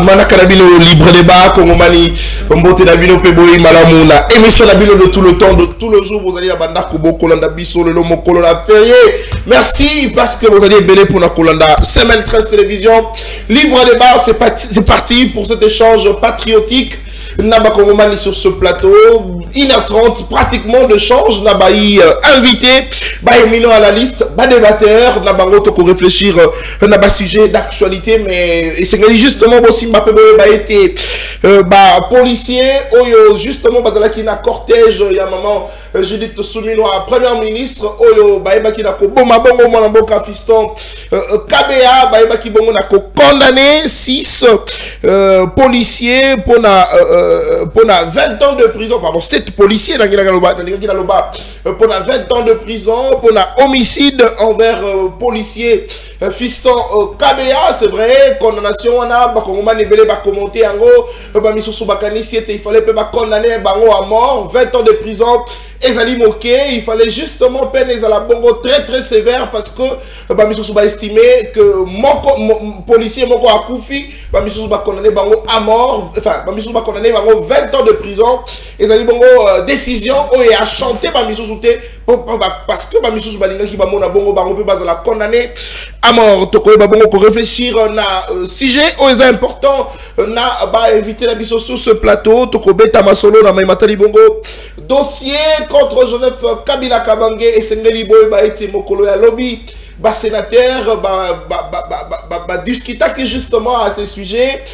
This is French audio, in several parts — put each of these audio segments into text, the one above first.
manaka na bino libre débat Kongomani mbote na bino pe boyi malamu na émission na bino de tout le temps de tout le jour vous allez la banda koboko landa biso le mokolo na férié. Merci parce que vous allez belé pour na kolanda semaine 13 télévision libre débat c'est parti pour cet échange patriotique. Naba Kongomani sur ce plateau 1h30 pratiquement de change Nabaï invité Baï Mino à la liste bas débatteur Naba Ngoto pour réfléchir Naba sujet d'actualité mais c'est justement aussi Mbappé été policier Oyo justement bazala qui na cortège il y a maman Judith Souminoa première ministre Oyo Baïba qui na ko boma bongo mona boka fiston KBA Baïba qui bongo na ko condamné 6 policiers pour na 20 ans de prison, pardon, 7 policiers pour 20 ans de prison, pour homicide envers policiers fiston KBA, c'est vrai, condamnation, on a commenté en gros, il fallait condamner à mort, 20 ans de prison. Ezali moqué, il fallait justement peine à la bongo très très sévère parce que Bamisou va estimer que mon policier moko a koufi, Bamisou va condamner bango à mort, enfin Bamisou va condamner bango 20 ans de prison. Ezali bongo décision où il a chanté Bamisou souté parce que Bamisou balinga qui bamona bongo bango peut la condamner à mort. Toko bango pour réfléchir na sujet où est important na éviter la biso sur ce plateau. Toko beta masolo na matali bongo dossier contre Joseph Kabila Kabange et Sengeli Boy été mokolo ya lobby sénateur discuter justement à ce sujet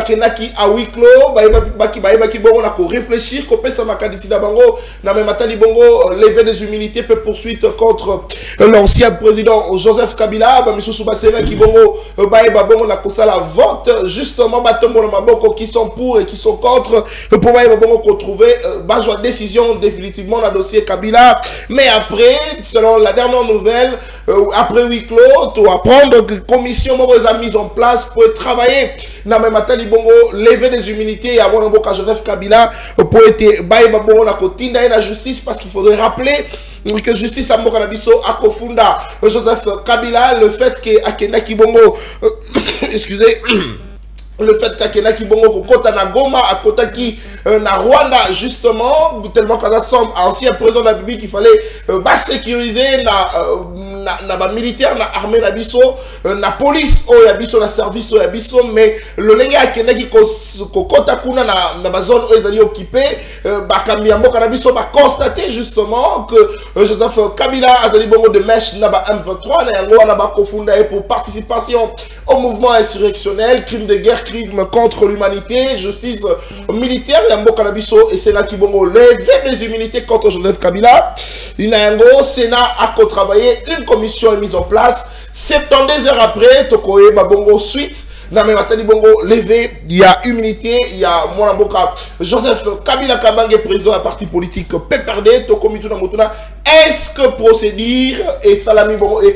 kenaki à huis clos qui bon on réfléchir qu'on ça maka décida bango na même matali bongo lever des humilités peut poursuite contre l'ancien président Joseph Kabila misusu basena qui bongo bongo na kosala vote justement batombo na maboko qui sont pour et qui sont contre pour bongo qu'on trouver décision définitivement dans le dossier Kabila mais après selon la dernière nouvelle après huis clos, tu apprendre que la commission est mise en place pour travailler. Na même matali bongo lever des humilités et avoir un bon Joseph Kabila pour être baïba bongo na kotinda et la justice parce qu'il faudrait rappeler que justice a mboka na biso akofunda Joseph Kabila le fait que akenda kibongo excusez le fait qu'Akena Kibongo Kota na Goma à Kota qui na Rwanda justement tellement qu'on a somme ancien président de la Bible qu'il fallait sécuriser na militaire na armée na biso na police o ya biso na service o ya biso mais le lenga Akena qui Kota kuna na zone où ils allaient occuper bakambi mboka na biso constater justement que Joseph Kabila azali bongo de mèche na M23 na yango na kofunda pour participation au mouvement insurrectionnel crime de guerre crime contre l'humanité, justice militaire, Yambo Kanabiso et Sénat Kibongo lever des immunités contre Joseph Kabila. Il y a un Sénat a travaillé, une commission est mise en place. 72 heures après, Tokoye Babongo suite. Na même atali bongo levé, il y a humilité, il y a Mwanamboka Joseph Kabila Kabange président de la parti politique PPRD, Tokomitu na Motuna. Est-ce que procédure et Salami bongo et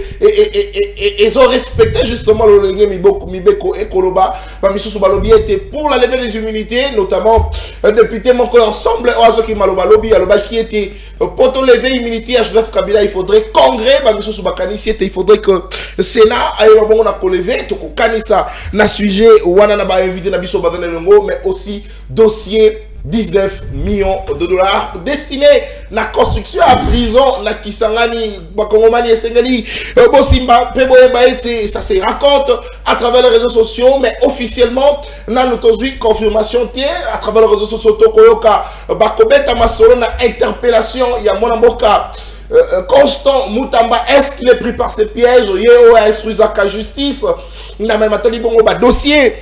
ils ont respecté justement le Lengue Mibeko et Koloba, Mamisou Balobi était pour la levée des immunités, notamment député Moko ensemble Oazoki Maloba Lobby, Aloba qui était pour lever l'immunité à Joseph Kabila, il faudrait congrès, Mamisou Soubakani, il faudrait que le Sénat aille au bon à lever, Toko Kanisa na sujet Wana ba invité na biso bazana lengo mais aussi dossier 19 millions de dollars destinés à la construction à prison na Kisangani Bakongomani et Sengali Bosimba Peboeba été ça se raconte à travers les réseaux sociaux mais officiellement na notozui confirmation tient à travers les réseaux sociaux Tokoyoka Bakobeta Masolo na interpellation il y a Mwanamboka Constant Moutamba, est-ce qu'il est pris par ces pièges? Yéo a instruit à justice. Il n'a même attendu bon dossier.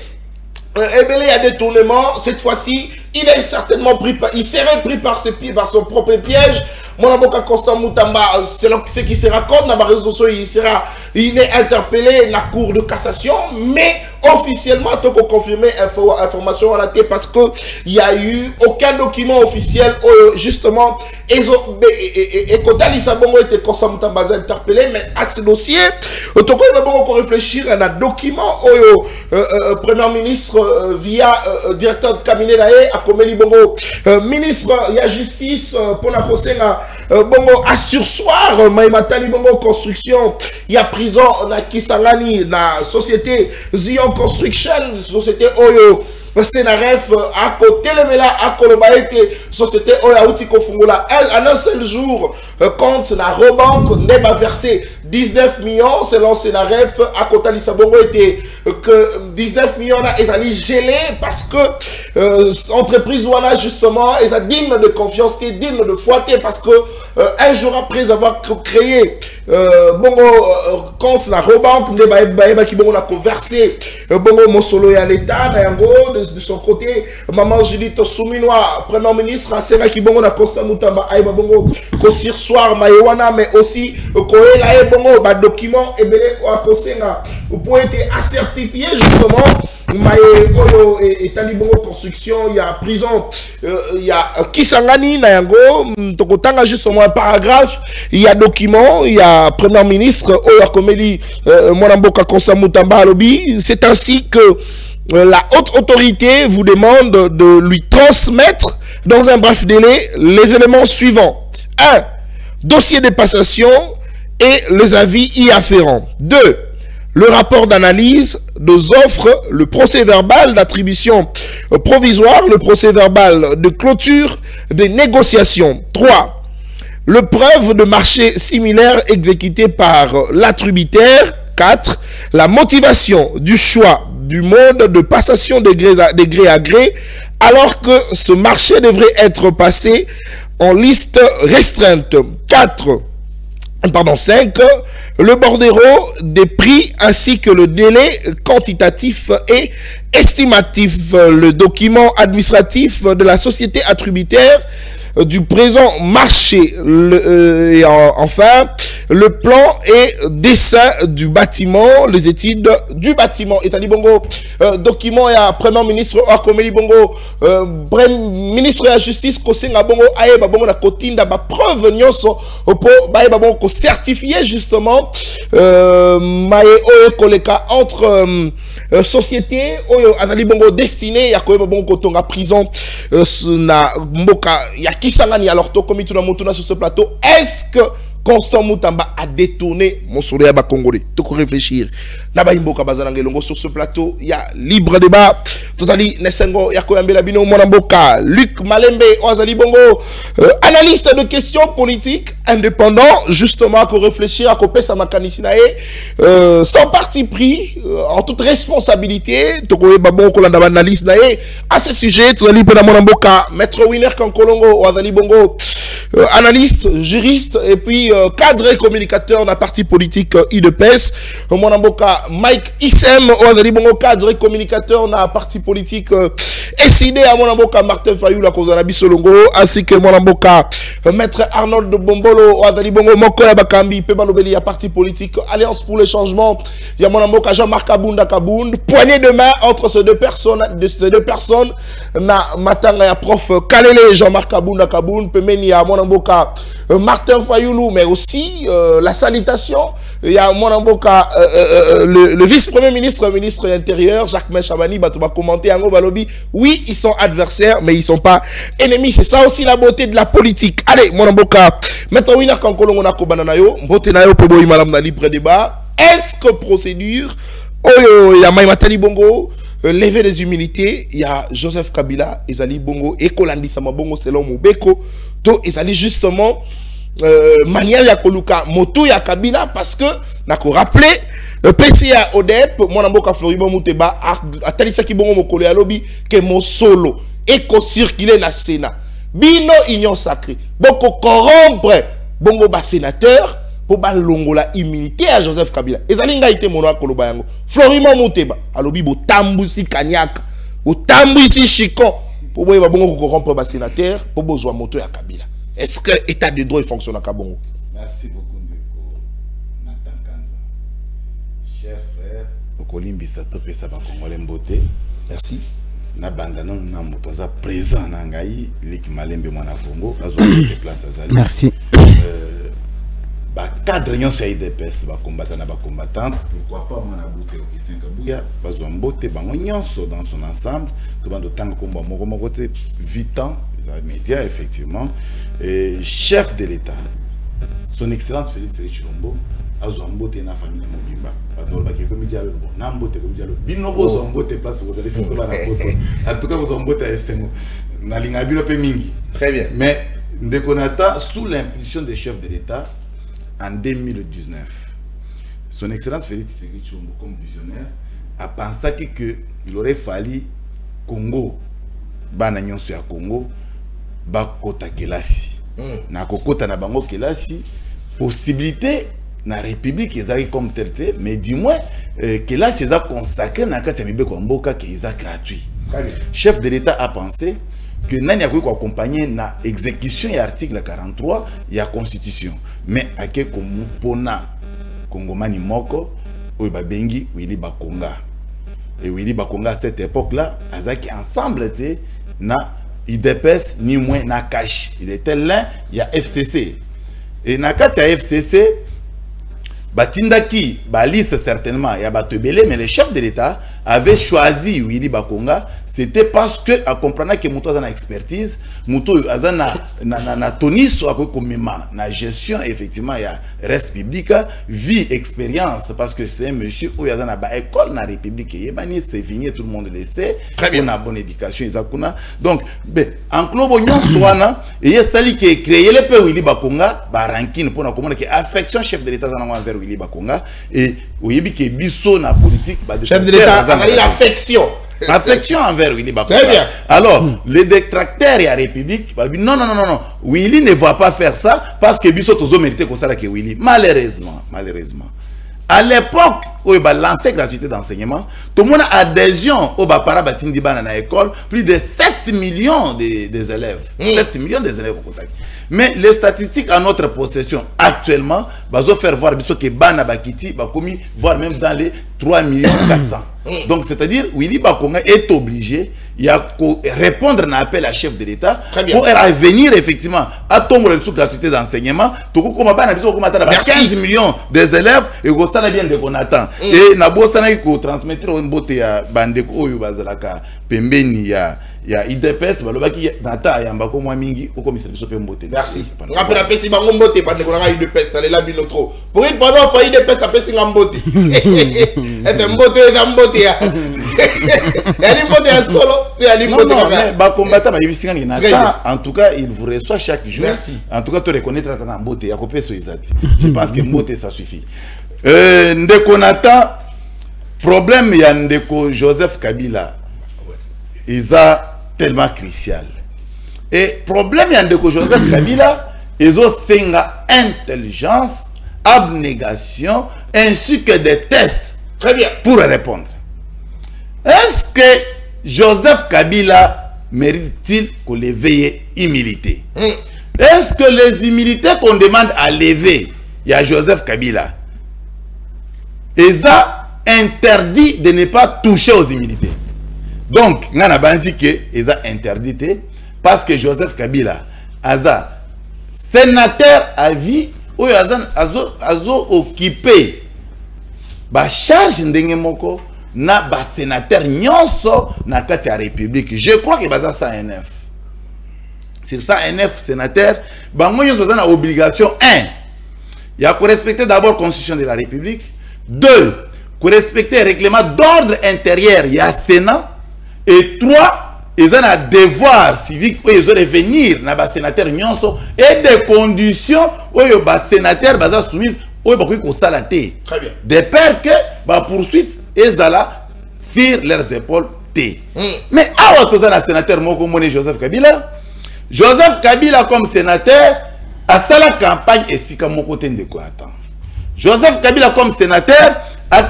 Il y a détournement. Cette fois-ci, il est certainement pris par, il serait pris par son propre piège. Mon avocat Constant Moutamba, c'est ce qui se raconte dans les réseaux sociaux, il est interpellé dans la cour de cassation, mais officiellement, il faut confirmer information à la tête parce qu'il n'y a eu aucun document officiel justement et quand Alisabongo était Constant Moutamba interpellé, mais à ce dossier, il faut réfléchir à un document Premier ministre via directeur de cabinet à Komeli Bongo, ministre de la justice pour la bongo à sursoir Maïmatali bongo construction il y a prison na Kisangani na société Zion Construction société Oyo Sénaref à côté le là à Kolobaïté société Oya Outiko Fungula en un seul jour compte la Robank n'est pas versé 19 millions selon Sénaref à côté Lissabongo était que 19 millions là est allé gelé parce que entreprise voilà justement est digne de confiance est digne de foi parce que un jour après avoir créé bongo compte la Robank n'est pas qui bongo a conversé bongo Mosolo à l'état de son côté maman Judith Souminois premier ministre Asena qui bongo na Constant Mutamba aïba bongo ko sursoir Maïwana mais aussi koela bongo ba document et belé ko akosenga pour être certifié justement Maïe Oyo et Talibongo construction il y a prison il y a Kisangani na yango tokotanga justement un paragraphe il y a document il y a premier ministre Oyo Komeli Mwanamboka Constant Mutamba Alobi c'est ainsi que la haute autorité vous demande de lui transmettre dans un bref délai les éléments suivants. 1. Dossier de passation et les avis y afférents. 2. Le rapport d'analyse des offres, le procès verbal d'attribution provisoire, le procès verbal de clôture des négociations. 3. Le preuve de marché similaire exécuté par l'attributaire. 4. La motivation du choix du mode de passation de gré à gré, alors que ce marché devrait être passé en liste restreinte. 5. Le bordereau des prix ainsi que le délai quantitatif et estimatif, le document administratif de la société attributaire du présent marché, et enfin le plan et dessin du bâtiment, les études du bâtiment. Et bongo document ya premier ministre Akomeli bongo ministre de la justice kosenga bongo aeba bongo na kotinda ba preuve nyonso po baeba bongo ko certifier justement maye oyo koleka entre société oyo azali bongo destiné ya koyeba bongo kotonga prison na mboka ya Kisangani. Alors to komi tuna mutuna sur ce plateau, est-ce que Constant Mutamba a détourné mon sourire à Congolais? Tout réfléchir. Naba imboka bazalanga longo sur ce plateau, il y a libre débat. Totali Nesengo Yakoyambela Bino Monamboka, Luc Malembe Oazali Bongo, analyste de questions politiques indépendant, justement à réfléchir à couper sa makanisinae sans parti pris, en toute responsabilité. Tokoye Babon Kolanda analyse nae à ce sujet. Totali Pena Monamboka, Maître Winner Kankolongo Oazali Bongo, analyste, juriste et puis cadre et communicateur dans la partie politique IDPS. Monamboka Mike Issem Oazali Bongo, cadre et communicateur dans la partie politique SID à Monamboka Martin Fayou la cause Solongo, ainsi que Monamboka Maître Arnold de Bombolo Oazali Bongo Mokoya Bakambi Pebalobeli à parti politique Alliance pour le changement. Il y a Monamboka Jean-Marc Kabunda Kabound, poignée de main entre ces deux personnes na matanga ya prof Kalele Jean-Marc Kabunda Kabound Pemeni à Monamboka Martin Fayoulou, mais aussi la salutation. Il y a Monamboka le vice-premier ministre, ministre de l'Intérieur, Jacques Chabani, va commenter en Balobi. Oui, ils sont adversaires, mais ils ne sont pas ennemis. C'est ça aussi la beauté de la politique. Allez, Monamboka, maintenant, Winner Kankolongo Nako Bananayo, Mbote Nayo Pebo Imalam na libre débat. Est-ce que procédure, il y a Maïmatali Bongo, lever des humilités, il y a Joseph Kabila, Ezali Bongo, Ekolandi Samabongo, selon Mobeko, to Ezali justement, manière ya koluka moto ya Kabila parce que nako rappelé PCA ODEP Mwanamboka Floribo Mouteba a talisa ki bongo mokolo ya lobi que mon solo eko circuler na Sénat bino union sacrée boko corrompre bongo ba sénateur pour ba longola immunité à Joseph Kabila ezali ngai te mono akoloba yango Floribo Mouteba alobi bo tambusi kanyaka bo tambusi chikon pour boye ba bongo corrompre ba sénateur pour bozwa moto ya Kabila. Est-ce que l'état de droit fonctionne à Kabongo? Merci beaucoup, Ndeko Nathan Kanza. Cher frère, Okolimbi Satope Saba Congolais Mbote. Merci. Nabanda non namotoza présent nangai Lik Malembe Mwana Congo azo de place azali. Merci. Ba cadre nyon sa IDPS ba combattant na ba combattante, pourquoi pas Mwana Boute Augustin Kabuya bazo Mbote bango nyonso dans son ensemble, to bando tanga komba moko moko te 8 ans média, effectivement. Et chef de l'État, son Excellence Félix Chilombo, a Zombote na famille Mobimba. En tout cas, vous Zombote à SMO. Très bien. Mais Ndekonata, sous l'impulsion des chefs de l'État, en 2019, son Excellence Félix Chilombo, comme visionnaire, a pensé qu'il aurait fallu Congo, bana nyonso ya Congo, bakota kelasi. Na kokota na bango kelasi, possibilité na République ezali comme tel, mais du moins kelasi eza consacré na kati ya mibeko mboka ke eza gratuit. Chef de l'État a pensé que nani akoki ko accompagner na exécution ya article 43 ya constitution, mais ake komupona Kongomani moko oyo babengi Willy Bakonga. Et Willy Bakonga à cette époque-là, Azaki ensemble na IDPS ni moins na cash. Il était l'un, il y a FCC. Et na kat ya FCC, Batindaki, liste certainement, il y a Batebele, mais le chef de l'État avait choisi Willy Bakonga, c'était parce que, à comprendre que Mouto a une expertise, Mouto a na tonis na gestion, effectivement, il y a reste public, vie, expérience, parce que c'est un monsieur où il y a une école dans la République, c'est fini, tout le monde le sait, on a bonne éducation, donc, en club, il y a celui qui a créé le peu Willy Bakonga, ranking pour comprendre que affection chef de l'État envers Willy Bakonga, et oui, qui est bisso na politique, chef de l'État a l'affection. Affection envers Willy Bakonga. Très bien. Alors, les détracteurs et la République, non, Willy ne va pas faire ça parce que bisso tozo mérité comme ça que Willy. Malheureusement. À l'époque où il a lancé gratuité d'enseignement, tout le monde a adhésion au Bapara Batindi Bana na école, plus de 7 millions des élèves. 7 millions des élèves au contact. Mais les statistiques à notre possession actuellement, va faire voir que Bana Bakiti va commis voire même dans les 3 400 000. Donc c'est-à-dire Willy Bakonga est obligé il y a répondre à un appel à chef de l'État pour revenir effectivement à tomber sous gratuité d'enseignement. Tout comme Bana biso comme 15 millions des élèves et go ça bien de qu'on attend. Et na bo ça na ko transmettre une beauté ya bandeko oyo bazalaka pembeni ya IDPS balobaki nata yamba ko mwa mingi au commissaire biso pe mbote. Merci. Rappel a pesi bango mbote pas de ko na IDPS dans la bino trop. Pour une pendant fa IDPS a pesi ngambote. Et mbote ya mbote ya. Elle mbote ya solo, elle mbote ya. Ba combattant ba yibisinga ni nata. En tout cas, il vous reçoit chaque jour. Merci. En tout cas, tu reconnaître ta mbote ya ko peso izati. Je pense que mbote ça suffit. Ndeko nata problème ya ndeko Joseph Kabila. Ils ont tellement crucial. Et problème y'a de Joseph Kabila, ils ont intelligence, abnégation, ainsi que des tests. Très bien. Pour répondre. Est-ce que Joseph Kabila mérite-t-il qu'on l'éveille humilité? Est-ce que les humilités qu'on demande à lever, il y a Joseph Kabila, ils ont interdit de ne pas toucher aux humilités? Donc, on a dit qu'ils ont interdit parce que Joseph Kabila a sénateur à vie où il a occupé la charge de na sénateur nyonso na kati ya République. Je crois que c'est ça NF. Sur ça NF sénateur, bango nyonso na obligation 1. Il y a qu'on respecter d'abord la Constitution de la République. 2. Qu'on respecter le règlement d'ordre intérieur, il y a Sénat. Et 3, ils ont un devoir civique où ils ont revenir dans les sénateurs et des conditions où les sénateurs sont soumis où ils ont salaté. Très bien. De peur que la poursuite est sur leurs épaules. Mais à votre sénateur Joseph Kabila, Joseph Kabila comme sénateur a la campagne et si comme côté de quoi attend. Joseph Kabila comme sénateur a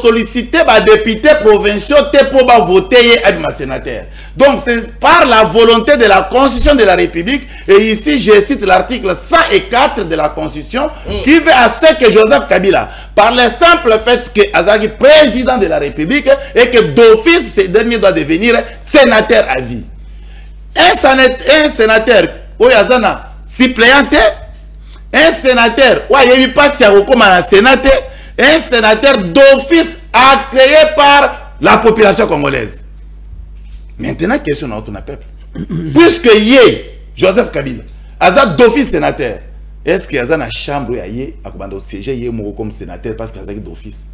sollicité les députés provinciaux pour voter à ma sénateur. Donc c'est par la volonté de la Constitution de la République, et ici je cite l'article 104 de la Constitution, qui veut à ce que Joseph Kabila, par le simple fait que Azaki président de la République, et que d'office ce dernier doit devenir sénateur à vie. Un sénateur, où Yazana suppléant, un sénateur, où il n'y a pas si comme un sénateur, un sénateur d'office créé par la population congolaise. Maintenant, question à notre peuple. puisque yé Joseph Kabila aza d'office sénateur, est-ce qu'il y a une chambre yé akobanda siéger yé moko comme sénateur parce qu'il y a d'office?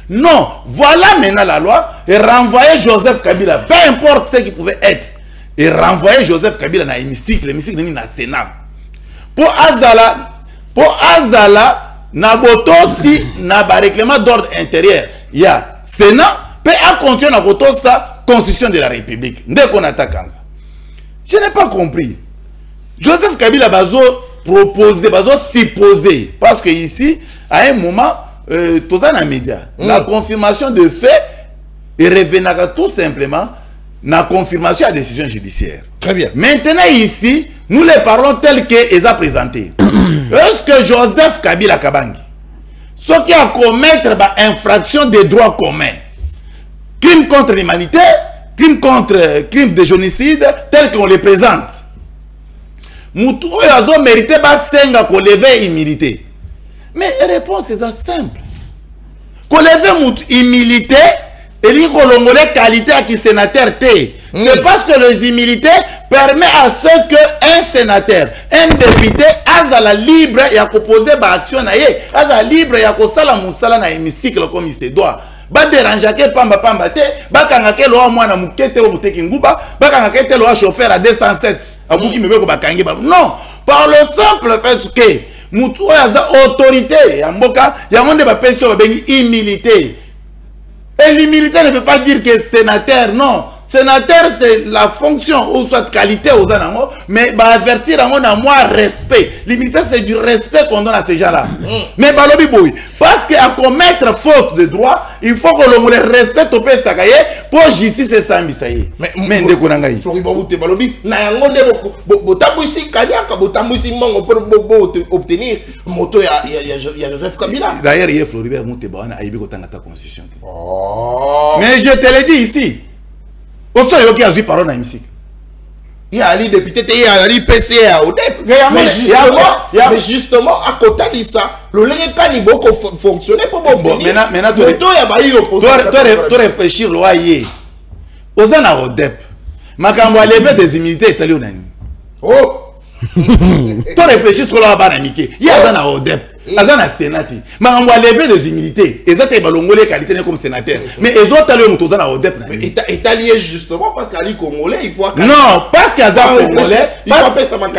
Non, voilà maintenant la loi et renvoyer Joseph Kabila, peu importe ce qu'il pouvait être, et renvoyer Joseph Kabila dans l'hémicycle n'est dans le Sénat. Pour Azala, na boto si na ba règlement d'ordre intérieur, il y a Sénat, peut à continuer na boto sa constitution de la République. Dès qu'on attaque ça. Je n'ai pas compris. Joseph Kabila bazo proposé, bazo supposé, parce que ici, à un moment, tout ça dans les médias, la confirmation de fait est revenant tout simplement la confirmation à la décision judiciaire. Très bien. Maintenant ici, nous les parlons tels qu'ils ont présenté. Est-ce que Joseph Kabila Kabangi, ce qui a commettre infraction des droits communs, crime contre l'humanité, crime de génocide, tel qu'on les présente, Moutou a mérité de lever immunité. Mais la réponse est simple. Qu'on leve immunité, et li kolongole qualité à qui sénateur T. C'est parce que les immunités permet à ce que un sénateur, un député, azala libre et à proposer ba action na ye, azala libre et à kosala musala na hémicycle comme il se doit. Ba déranger ke pamba te, ba kangake lo mwana mukete o muteki nguba, ba kangake lo chauffeur à 207. Abuki mebe ko ba kangi ba. Non, par le simple fait que mutu aza autorité ya mboka, ya monde ba pension ba bengi humilité. Et l'humilité ne veut pas dire que sénateur, non. Sénateur, c'est la fonction, ou soit qualité aux animaux, mais avertir à moi respect. L'humilité, c'est du respect qu'on donne à ces gens-là. Mais balobi boy, parce qu'à commettre faute de droit, il faut que l'on les respecte au pays sakaye pour justice c'est ça misaye. Mais ndeko nangai. Il faut que balobi na yango ne botamusi kanyaka botamusi mongo pour obtenir moto ya Joseph Kabila. D'ailleurs, hier Floribert Mouteba a aibi kotanga ta constitution. Mais je te l'ai dit ici. Aussi, il y a eu parole dans l'hémicycle. Il y a un député, il y a un PCA au début. Mais justement, à côté de ça, le lien beaucoup fonctionner pour bon. Maintenant, tu réfléchis, loyer. Aux ans au DEP, ma quand on lever des immunités italiennes. Oh! Tu réfléchis sur la barre amitié. Il y a un au DEP. Azana sénateur. Mais on va lever des immunités. Ils étaient balongolais qualité comme sénateur. Mais les autres allés au zana au dep. Italien justement parce qu'à congolais il faut. Non, parce qu'Azar congolais.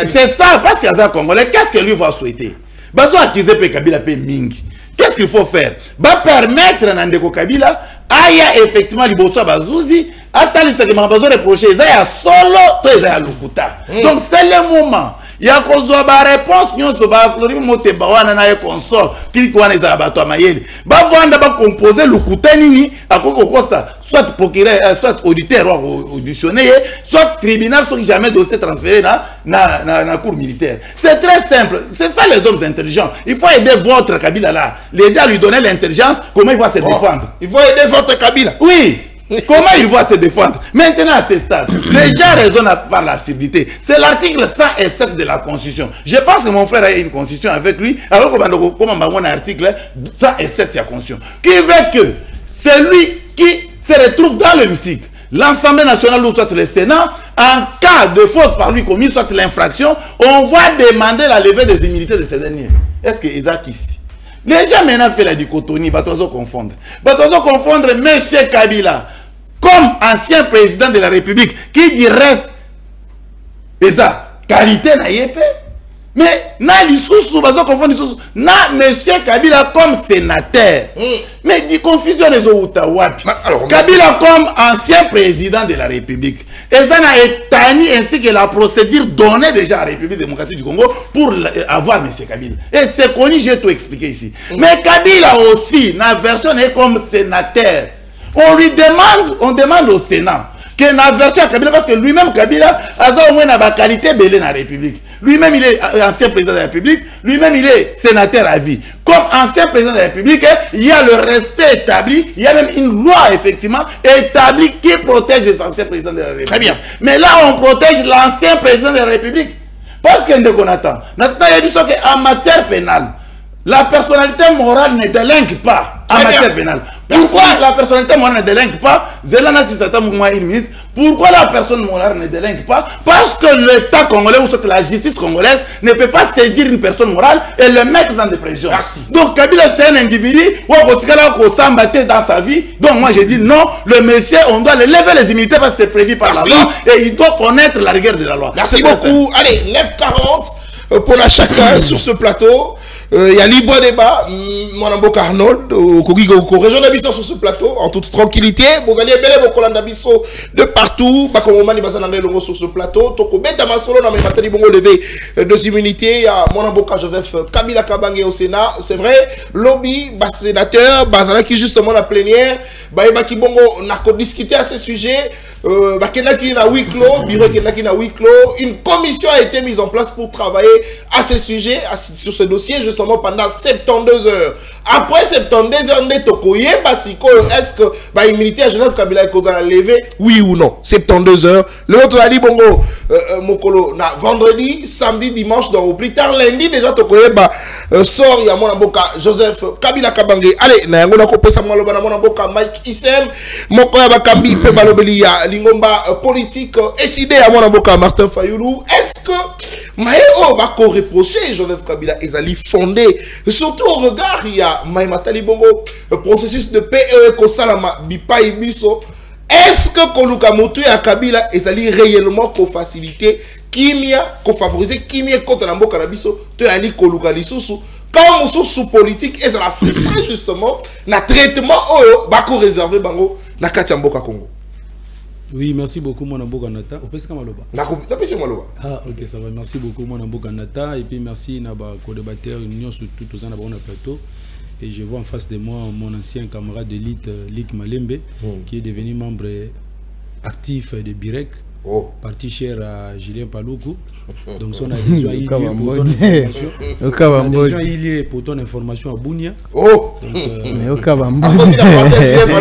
C'est ça, parce qu'Azar congolais. Qu'est-ce que lui va souhaiter? Bazo acquise pe Kabila pe mingi. Qu'est-ce qu'il faut faire? Ba permettre Nandeko Kabila aya effectivement liboso bazouzi. Attali ce que m'a besoin de reprocher. Ils a solo, toi ils a lukuta. Donc c'est le moment. Il y a une réponse, nous avons Floribert Mouteba wana na console qui kwana za bato mayeli. Ba vanda ba composer le kutanini akoko kosa soit procureur soit auditeur ou auditionné soit tribunal soit jamais dossier transféré na cour militaire. C'est très simple, c'est ça les hommes intelligents. Il faut aider votre Kabila là, l'aider à lui donner l'intelligence comment il va se défendre. Il faut aider votre Kabila. Oui. Comment il va se défendre? Maintenant à ce stade, les gens raisonnent par l'absurdité. C'est l'article 107 de la Constitution. Je pense que mon frère a une Constitution avec lui. Alors comment on a un article 107 de la Constitution qui veut que celui qui se retrouve dans l'hémicycle, l'Assemblée nationale ou soit le Sénat, en cas de faute par lui commise, soit l'infraction, on va demander la levée des immunités de ces derniers. Est-ce que Isaac ici? Les gens maintenant font la dichotomie, ils confondre. Ils confondre M. Kabila comme ancien président de la République qui dit reste eza qualité na yépe mais na lisusu bazo confondre lisusu na monsieur Kabila comme sénateur mais di confusion les outa wapi Kabila comme ancien président de la République eza na etani ainsi que la procédure donnée déjà à la République démocratique du Congo pour avoir monsieur Kabila et c'est connu, j'ai tout expliqué ici mais Kabila aussi na version est comme sénateur. On demande au Sénat qu'il y ait une version à Kabila parce que lui-même Kabila a au moins la qualité belée dans la République. Lui-même il est ancien président de la République, lui-même il est sénateur à vie. Comme ancien président de la République, il y a le respect établi, il y a même une loi effectivement établie qui protège les anciens présidents de la République. Très bien. Mais là on protège l'ancien président de la République. Parce qu'il y a qu'on attend. En matière pénale, la personnalité morale ne délinque pas en matière pénale. Pourquoi la personnalité morale ne délinque pas? Zelana si ça t'a une minute. Pourquoi la personne morale ne délingue pas? Parce que l'État congolais ou que la justice congolaise ne peut pas saisir une personne morale et le mettre dans des prisons. Merci. Donc Kabila c'est un individu où on s'embattre dans sa vie. Donc moi je dis non, le monsieur on doit le lever les immunités parce que c'est prévu par la loi et il doit connaître la rigueur de la loi. Merci beaucoup. Allez, 9h40 pour la chacun sur ce plateau. Il y a libre débat. Mon ambo Arnold, région d'Abisso sur ce plateau, en toute tranquillité. Vous allez bel vos collants d'Abisso de partout. Bakomomani Bazanangé Longo sur ce plateau. Toko Beta Masolo, dans mes matériaux bongo levé deux immunités. Il y a mon ambo Joseph Kabila Kabange au Sénat. C'est vrai, lobby, bas sénateur, Bazana qui justement la plénière. Baïbaki Bongo n'a discuté à ce sujet. Bakenaki na huis clos, bureau Kenaki na huis clos. Une commission a été mise en place pour travailler à ce sujet, sur ce dossier, justement pendant 72 heures. Après 72 heures, est-ce que l'immunité à Joseph Kabila est levé? Oui ou non? 72 heures. Le autre a dit bongo, Mokolo, na vendredi, samedi, dimanche, donc plus tard, lundi, déjà, sort, il y a mon amboka Joseph Kabila Kabange. Allez, na yango na kopesa maloba na mon amboka Mike Isem, Mokoya Bakambi, pe balobeli ya lingomba politique, décidé à mon amboka Martin Fayoulou. Est-ce que Maëo va reprocher Joseph Kabila ezali fondé, surtout au regard, il y a Maïmatali Bongo, processus de PE Kosalama Bipai Biso. Est-ce que Koluka Motu et Kabila ezali réellement ko faciliter Kimia, ko favoriser Kimia contre la Mboka Nabiso, tu as dit Koluka Lisusu. Quand on sous politique, est-ce la frustré justement, na traitement oyo bako réservé bango na Katia Mboka Congo. Oui, merci beaucoup, mon Ambo Ganata. Ah, ok, ça va. Merci beaucoup, mon Ambo Ganata. Et puis, merci, Naba, co-débatteur, union sur tout aux ans, on a plateau. Et je vois en face de moi mon ancien camarade d'élite, Lik Malembe, qui est devenu membre actif de Birek, parti cher à Julien Paloukou. Donc, son adhésion a eu lieu pour ton information à Bounia.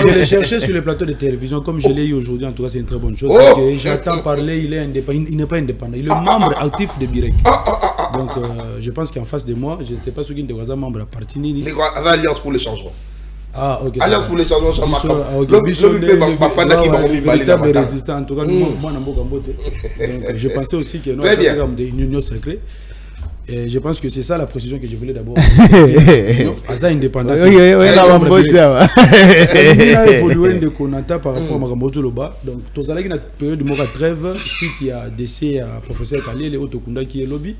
Je l'ai cherché sur le plateau de télévision, comme je l'ai eu aujourd'hui, en tout cas, c'est une très bonne chose. J'attends parler, il est indépendant, il n'est pas indépendant, il est membre actif de Birek. Donc, je pense qu'en face de moi, je ne sais pas ce qui est membre à partir Nini. Alliance pour le changement. Ah, ok. Alliance pour les changements, véritable résistant. En tout cas, moi, je pensais aussi que nous avons une union secrète. Et je pense que c'est ça la précision que je voulais d'abord. Aza indépendant. Il a évolué de Konata par rapport à Magamboto Loba. Donc, tout ça, il y a une période de mort à trêve. Suite, il y a décès à professeur Kali, le Otokunda qui est lobby.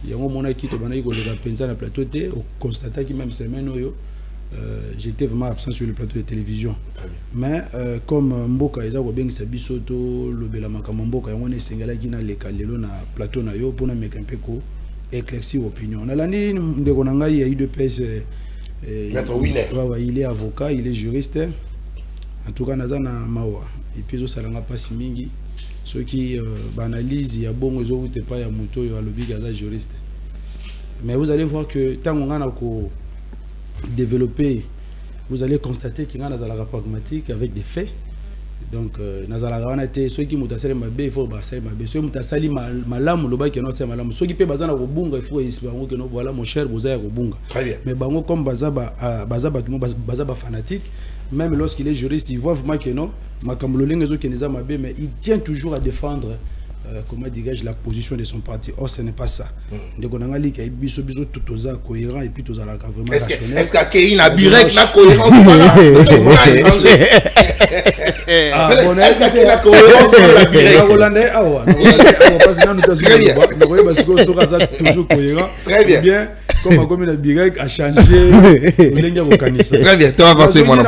Il y a un moment qui est venu à penser à plateau. On constate que même semaine, j'étais vraiment absent sur le plateau de télévision. Mais comme Mboka Eza Wabeng Sabisoto, le Belamaka Mboka, on est Sengala qui n'a les calés na plateau na yo pour na mettre un peu éclaircir opinion. On a l'année de Ronanga, il y a eu deux pièces. Il est avocat, il est juriste. En tout cas, Nazana Mawa. Et puis, ça n'a pas si mingi. Ceux qui banalisent, il y a bon réseau où tu n'es pas à moto, il y a le big juriste. Mais vous allez voir que tant qu'on a développé, vous allez constater qu'il y a un rapport pragmatique avec des faits. Donc, ceux qui m'ont tassé ma bé, il faut passer ma bé. Ceux qui m'ont tassé ma lame, le bail qui est non, c'est ma lame. Ceux qui peuvent baser au bunga, il faut espérer que nous voilà mon cher, vous avez au bunga. Très bien. Mais bango comme bazaba fanatique, même lorsqu'il est juriste, il voit vraiment que non, ma kamololing qui n'est pas ma bé, mais il tient toujours à défendre. Comment dirais-je, la position de son parti. Or, ce n'est pas ça. Donc, on a dit qu'il y a tout ça cohérent et puis tout ça vraiment rationnel. Est-ce qu'il y a une Birek la cohérence? Est-ce qu'il y a une cohérence la Birek? Toujours cohérent. Très bien. Bien, comme la Birek a changé. Très bien, tu vas avancer, mon ami.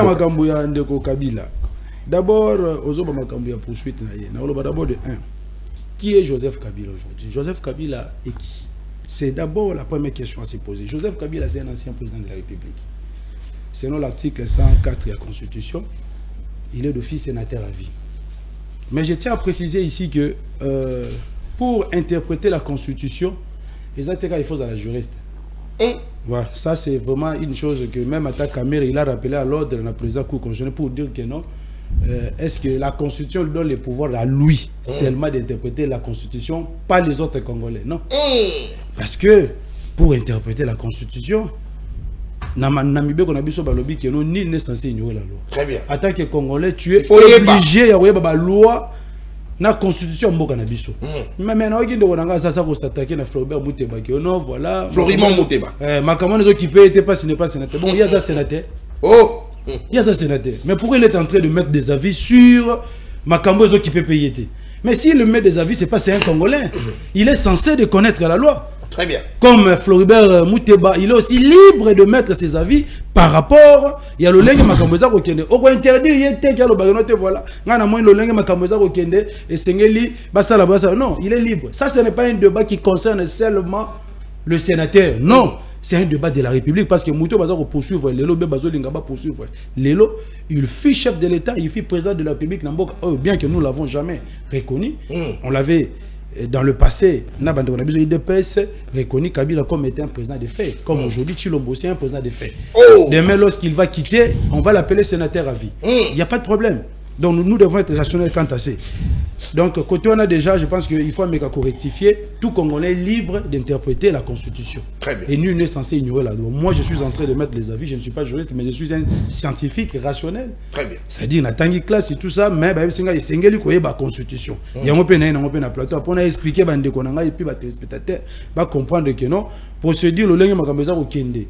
D'abord, aux autres, poursuite. D'abord, de 1. Qui est Joseph Kabila aujourd'hui? Joseph Kabila est qui? C'est d'abord la première question à se poser. Joseph Kabila, c'est un ancien président de la République. Selon l'article 104 de la Constitution, il est d'office sénateur à vie. Mais je tiens à préciser ici que pour interpréter la Constitution, il faut à la juriste. Voilà, ça c'est vraiment une chose que même Atta Kamere, il a rappelé à l'ordre de la présidente Cour constitutionnelle pour dire que non. Est-ce que la Constitution donne le pouvoir à lui seulement d'interpréter la Constitution, pas les autres Congolais? Non. Parce que pour interpréter la Constitution, Namibé qu'on a vu sur Balobi qui nul n'est censé ignorer la loi. Très bien. En tant que Congolais, tu es obligé d'avoir la loi na constitution mboka na biso. Mais maintenant qui ndeko nanga ça ko s'attaquer na Floribert Mouteba qui non voilà Florimond Mouteba. Makamane zo qui peut était pas ce n'est pas sénateur. Bon, il y a ça sénateur. Oh, il y a ça sénateur. Mais pourquoi il est en train de mettre des avis sur Makambo zo qui peut payer? Mais s'il met des avis, c'est un Congolais. Il est censé de connaître la loi. Très bien. Comme Floribert Mouteba, il est aussi libre de mettre ses avis par rapport. Il y a le lingue Makamboza Okende. On peut interdire, il y a le baganote, voilà. Le lingue Makamboza Okende et Sengeli, basta la basta. Non, il est libre. Ça, ce n'est pas un débat qui concerne seulement le sénateur. Non. C'est un débat de la République parce que Mouto Baza va poursuivre, Lelo Bazo Lingaba poursuivre. Lelo, il fut chef de l'État, il fut président de la République Namboka, bien que nous ne l'avons jamais reconnu. On l'avait dans le passé, Nabando Nabizo IDPS reconnu Kabila comme étant un président de fait. Comme aujourd'hui, Chilombo, c'est un président de fait. Demain, lorsqu'il va quitter, on va l'appeler sénateur à vie. Il n'y a pas de problème. Donc nous devons être rationnels quant à ça. Donc côté on a déjà, je pense qu'il faut méga rectifier. Tout Congolais est libre d'interpréter la Constitution. Très bien. Et nul n'est censé ignorer la loi. Moi je suis en train de mettre les avis, je ne suis pas juriste, mais je suis un scientifique rationnel. Très bien. C'est-à-dire, on a tangi classe et tout ça, mais c'est la Constitution. Il y a un peu de plateau. On a expliqué et puis les téléspectateurs va comprendre que non. Procédure le lingue makameza au Kende.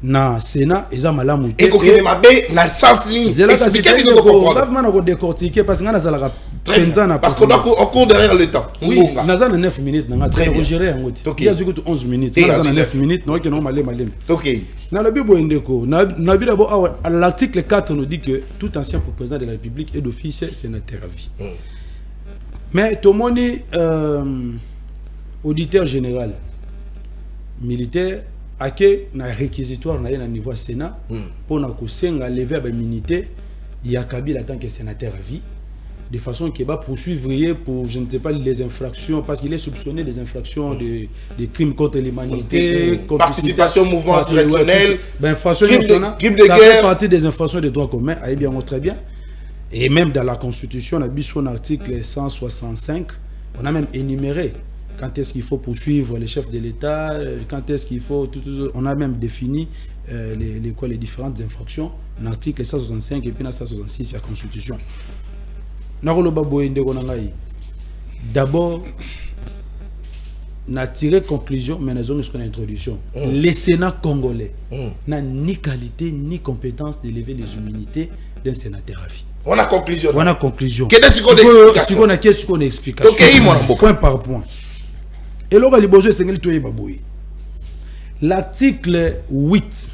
Na Sénat, ils ont malamu. Et qu'on ait mabé na sens ligne. Expliquez bien ce qu'on comprend. Décortiquer parce qu'on a parce qu'on court derrière le temps. Oui, on a 9 minutes. On a gérer en route. Il y a 11 minutes. On a 9 minutes. Donc, on a ok. Dans le Bible, d'abord, l'article 4 nous dit que tout ancien président de la République est d'office sénateur à vie. Mais tout le monde est auditeur général militaire à quel réquisitoire na niveau Sénat pour na kusenga lever à l'immunité il y a Kabila en tant que sénateur à vie de façon qu'il va poursuivre pour je ne sais pas les infractions parce qu'il est soupçonné des infractions de crimes contre l'humanité, participation au mouvement insurrectionnel, crime de guerre, ça fait partie des infractions des droits communs. Allez bien, très bien. Et même dans la Constitution, on a vu son article 165, on a même énuméré quand est-ce qu'il faut poursuivre les chefs de l'État, quand est-ce qu'il faut... on a même défini les différentes infractions, l'article 165 et puis 166 de la Constitution. D'abord, on a tiré conclusion, mais nous avons une introduction. Les Sénats congolais n'ont ni qualité ni compétence d'élever les immunités d'un sénateur à vie. On a conclusion. On a conclusion. Qu'est-ce qu'on a explication? Point par point. Et là, l'article 8,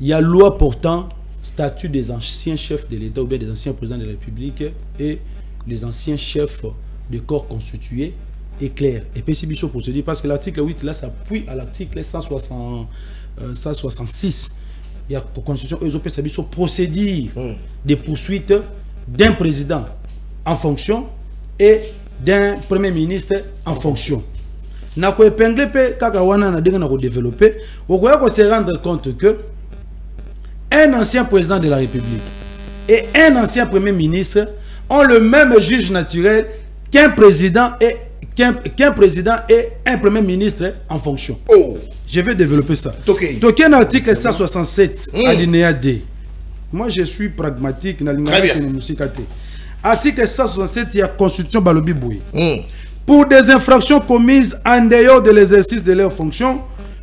il y a loi portant statut des anciens chefs de l'État ou bien des anciens présidents de la République et les anciens chefs de corps constitués est clair. Et puis c'est bien pour se dire parce que l'article 8 là s'appuie à l'article 166. Il y a la constitution européenne, c'est bien procédure de poursuite d'un président en fonction et d'un premier ministre en fonction. Na ko épinglé pe kaka wana na denga na ko développer, on va se rendre compte que un ancien président de la République et un ancien premier ministre ont le même juge naturel qu'un président et un premier ministre en fonction. Je vais développer ça. Token article 167 alinéa D. Moi je suis pragmatique. Article 167, il y a Constitution Balobi Bouy. Pour des infractions commises en dehors de l'exercice de leurs fonctions,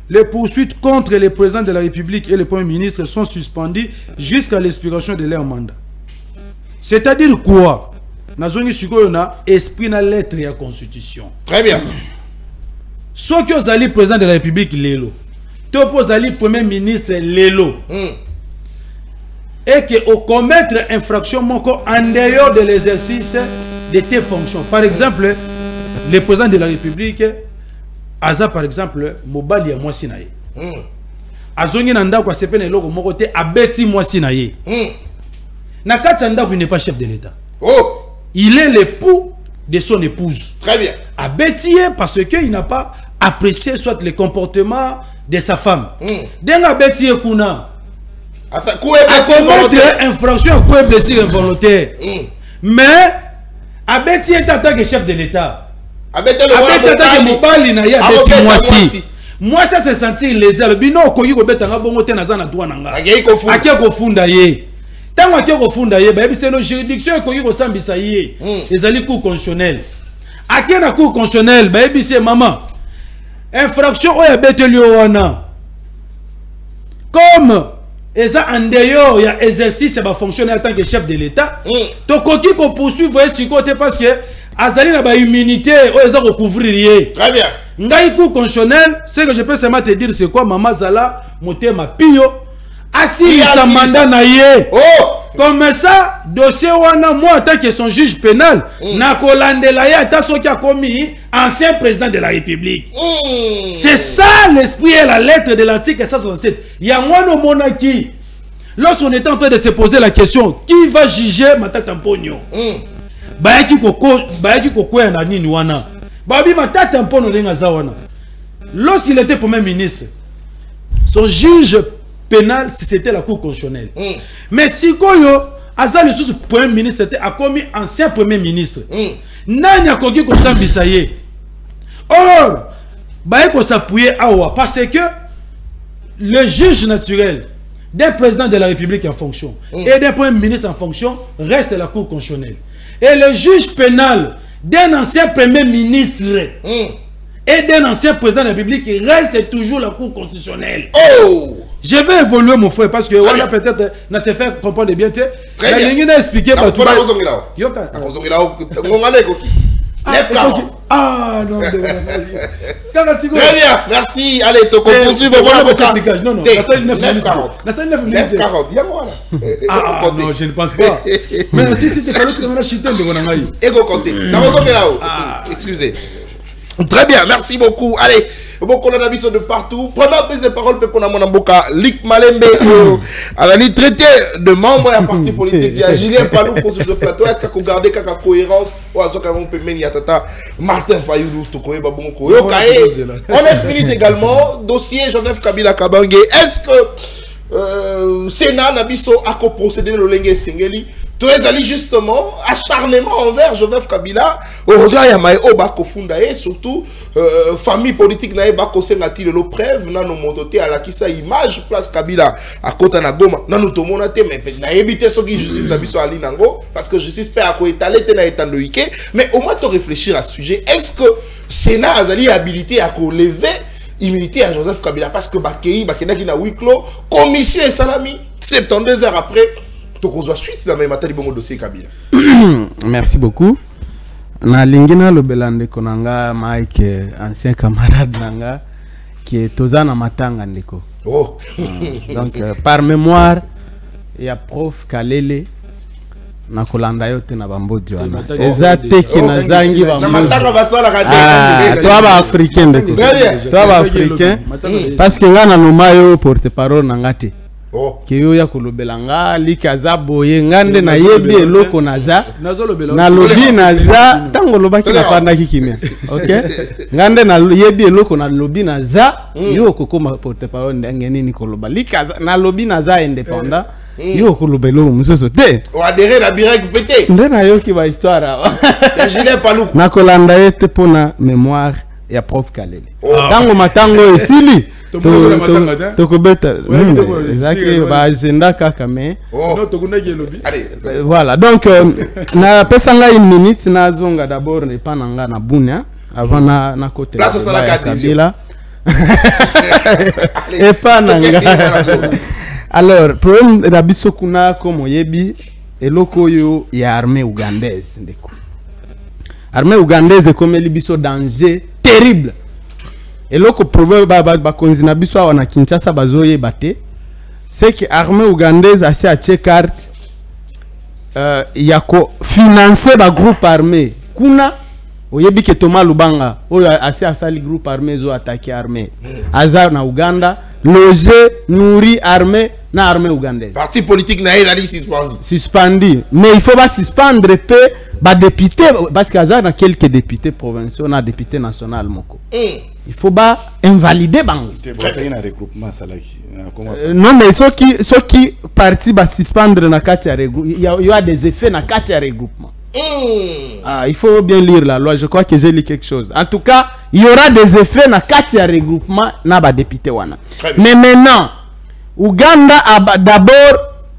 les poursuites contre les présidents de la République et les premiers ministres sont suspendues jusqu'à l'expiration de leur mandat. C'est-à-dire quoi? Nazongi Sugona, esprit na lettre et la Constitution. Très bien. Ceux qui ont allé président de la République, Lélo. Tu opposes allé premier ministre, Lélo. Et que au commettre infraction en dehors de l'exercice de tes fonctions. Par exemple, le président de la République, Aza par exemple, Mobali a moi sinaye. Azongi nanda kwa sepene loko mokote abeti moi sinaye. Nakatanda vous n'est pas chef de l'État. Il est l'époux de son épouse. Très bien. Abeti parce qu'il n'a pas apprécié soit le comportement de sa femme. Denga abeti kuna. À commettre infraction à quoi blessure involontaire. Mais abeti est en tant que chef de l'État. Moi ça se sentir lésé le bino ko yiko betanga bongo te na zana droit nanga akia ko funda ye tant que tu funda ye, c'est la juridiction qui est sambisa ye. Les alliés cours constitutionnel. À quel cours constitutionnel, c'est maman. Infraction ou wana. Comme et ça en dehors il y a exercice va fonctionner en tant que chef de l'État. To koki ko poursuivre sur côté parce que azali na ba immunité ou eza recouvrir. Très bien. Ngai cours constitutionnel, ce que je peux seulement te dire c'est quoi maman Zala motema pio assis sa mandat na ye. Oh, comme ça dossier wana moi en tant que son juge pénal na kolandela ya ta soki a commis ancien président de la République. C'est ça l'esprit et la lettre de l'article 167. Il y a moi no monaki. Lorsqu'on était en train de se poser la question qui va juger Matata Mponyo. Bayaki koko na nini wana. Babi Matata Mponyo lenga za wana. Lorsqu'il était premier ministre, son juge pénal c'était la cour constitutionnelle. Mais si Koyo Azali sous premier ministre a commis ancien premier ministre. Nani akoki ko sambisa ye. Or, baye ko s'appuyer awa parce que le juge naturel d'un président de la République en fonction et d'un premier ministre en fonction reste la cour constitutionnelle. Et le juge pénal d'un ancien premier ministre et d'un ancien président de la République reste toujours la cour constitutionnelle. Oh! Je vais évoluer mon frère parce que on a peut-être n'a se fait comprendre bien. Très bien. Expliquer par tout ah non. Très bien, merci. Allez, tu poursuis. Non, non. 9:40. Ah non, je ne pense pas. Mais si tu fais l'autre, tu vas chuter de mon ami. Excusez. Très bien, merci beaucoup. Allez, beaucoup de avis de partout. Première prise de parole pour Namboka, Lick Malembe, à la traité de membres et parti politique. Il y a Julien Palou pour ce plateau. Est-ce qu'on garde la cohérence ou est-ce qu'on peut mener Tata Martin Fayoulou, Tokoye Babonko, Yokaye. On explique également dossier Joseph Kabila Kabange. Est-ce que Sénat Nabiso a procédé le Lengue Sengeli? Tu es allé justement acharnement envers Joseph Kabila au regard de Yamae Obako Fundae, surtout famille politique nae Bako Sengati de l'Oprève, nano mototé à la kisa image place Kabila à Kota na Goma, nano tomonate, mais na évité ce qui justice Nabiso Ali Nango, parce que justice peut à quoi étaler tena étandoïke, mais au moins te réfléchir à ce sujet. Est-ce que Sénat a allé habilité à quoi lever immunité à Joseph Kabila parce que Bakei, Bakenaki na Wiklo, commission et salami, 72 heures après. Suite dans le dossier Kabila. Merci beaucoup. Na lingina lo belande konanga Mike ancien camarade nanga qui est Tozana Matanga ndeko. Oh. Donc par mémoire il y a prof Kalele na kolanda yote na bambodi wana. Ezate ki na zangi bambodi. Ah, toi ba africain ndeko. Toi ba africain parce que ngana no mayo porte-parole nangate. Kiyo ya kulobelanga likaza boye ngande na yebi eloko naza na lobi naza tango lobaki na panda kikimia. OK? Ngande na yebi eloko na lobi naza yo kokoma porte-parole ndenge nini koloba likaza na lobi naza indépendant yo kolobelo musoso te o adhérer na birek pété ndena yo ki ba histoire ya Julien Palou na kolanda yete pona mémoire ya prof Kalele tango matango esili Tokobeta exactement bazenda kaka mais voilà donc na pesanga une minute na zonga d'abord ne pananga na bunya avant na côté Kabila et pananga alors problème la biso kuna comme yebi eloko yo ya armée ougandaise ndeko armée ougandaise comme libiso danger terrible. Et le problème bakonzina biso wana Kinshasa bazoye bate c'est que l'armée ougandaise a acheté carte yako financer ba groupe armé kuna oyebi ke Thomas Lubanga oyo asali groupe armé zo attaquer armée azar na Uganda loger nourri armée na armée ougandaise parti politique na ezali suspendu mais il faut pas suspendre pe ba député parce que azar na quelques députés provinciaux na député national moko il faut pas invalider bango non mais ceux qui parti ba suspendre na kati ya il y a des effets na kati ya regroupement. Ah, il faut bien lire la loi. Je crois que j'ai lu quelque chose. En tout cas, il y aura des effets na kati ya regroupement na ba député wana. Mais maintenant, Ouganda a d'abord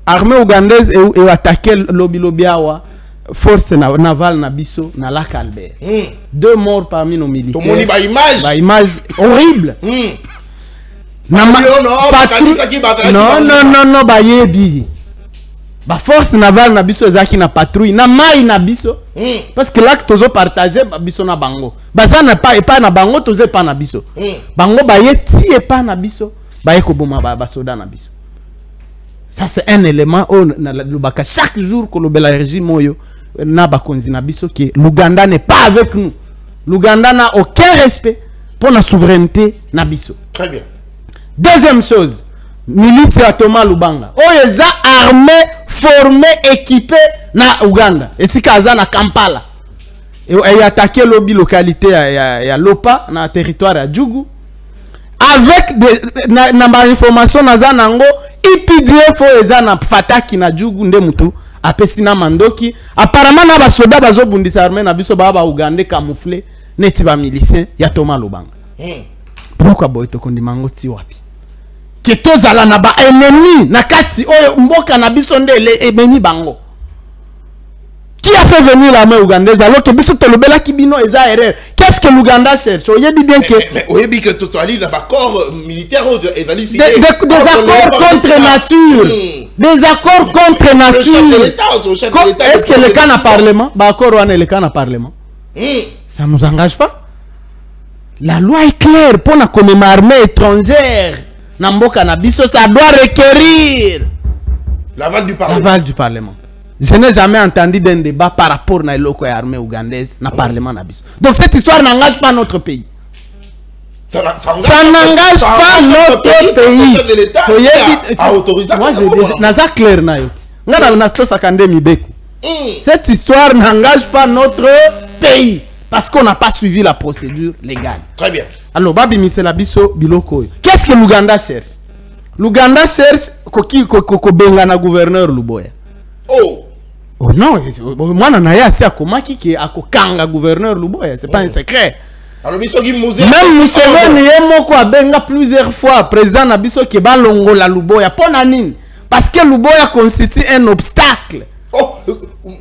armée ougandaise et attaqué Lobiawa, force navale na biso na lac Albert. 2 morts parmi nos militaires. Tout le monde a image horrible. Non, bayebi. Ba force navale na biso ezaki na patrouille na mai na biso. Parce que là que tozo partager biso na bango. Baza na pas na bango toze pas na biso. Bango baye ti e pas na biso. Baye ko boma ba soda na biso. Ça c'est un élément na lubaka chaque jour que le bel régime moyo na bakonzi na biso que l'Ouganda n'est pas avec nous. L'Ouganda n'a aucun respect pour la souveraineté na biso. Très bien. Deuxième chose, milice ya Thomas Lubanga. Oyeza armée formée équipée na Ouganda. Et si kaza na Kampala. Et attaqué lobby localité ya Lopa na territoire ya Djougou. Avec na information na zanango IPDF oyeza na fataki na Djougou nde mutu apesi na mandoki. Apparemment na ba soda bazo bundisa armée na biso ba Ougandais camouflé neti ba milicien ya Thomas Lubanga. Pourquoi boy to kondimango ti wapi? Que tozala na ba ennemi na kati oyo mboka na biso nde les ennemis bango. Qui a fait venir l'armée ougandaise alors que biso tolobela kibino eza erreur? Qu'est-ce que l'Ouganda cherche? Oyebi bien que oyebi que totali na accord militaire ezali signé des accords contre nature. Des accords contre nature. Est-ce que le cas na parlement? Ba accord wana le cas na parlement. Ça nous engage pas. La loi est claire pour na comme armée étrangère. Namboka Nabiso, ça doit requérir l'aval du Parlement. L'aval du Parlement. Je n'ai jamais entendu d'un débat par rapport à l'armée ougandaise, na Parlement Nabiso. Donc cette histoire n'engage pas notre pays. Ça n'engage pas notre pays. Moi j'ai déjà naza clair na yoti. Ngana na sto sakande mibeku. Cette histoire n'engage pas notre pays parce qu'on n'a pas suivi la procédure légale. Très bien. Alors, Babi Misela Biso Biloko. Qu'est-ce que l'Ouganda cherche? L'Ouganda cherche ko bengana gouverneur Luboya. Oh non, moi nanaye asi akomaki ke akokanga gouverneur Luboya, c'est pas un secret. Alors biso ki Museveni même Museveni yemoko abenga plusieurs fois président na biso ke balongola Luboya pona nini? Parce que Luboya constitue un obstacle.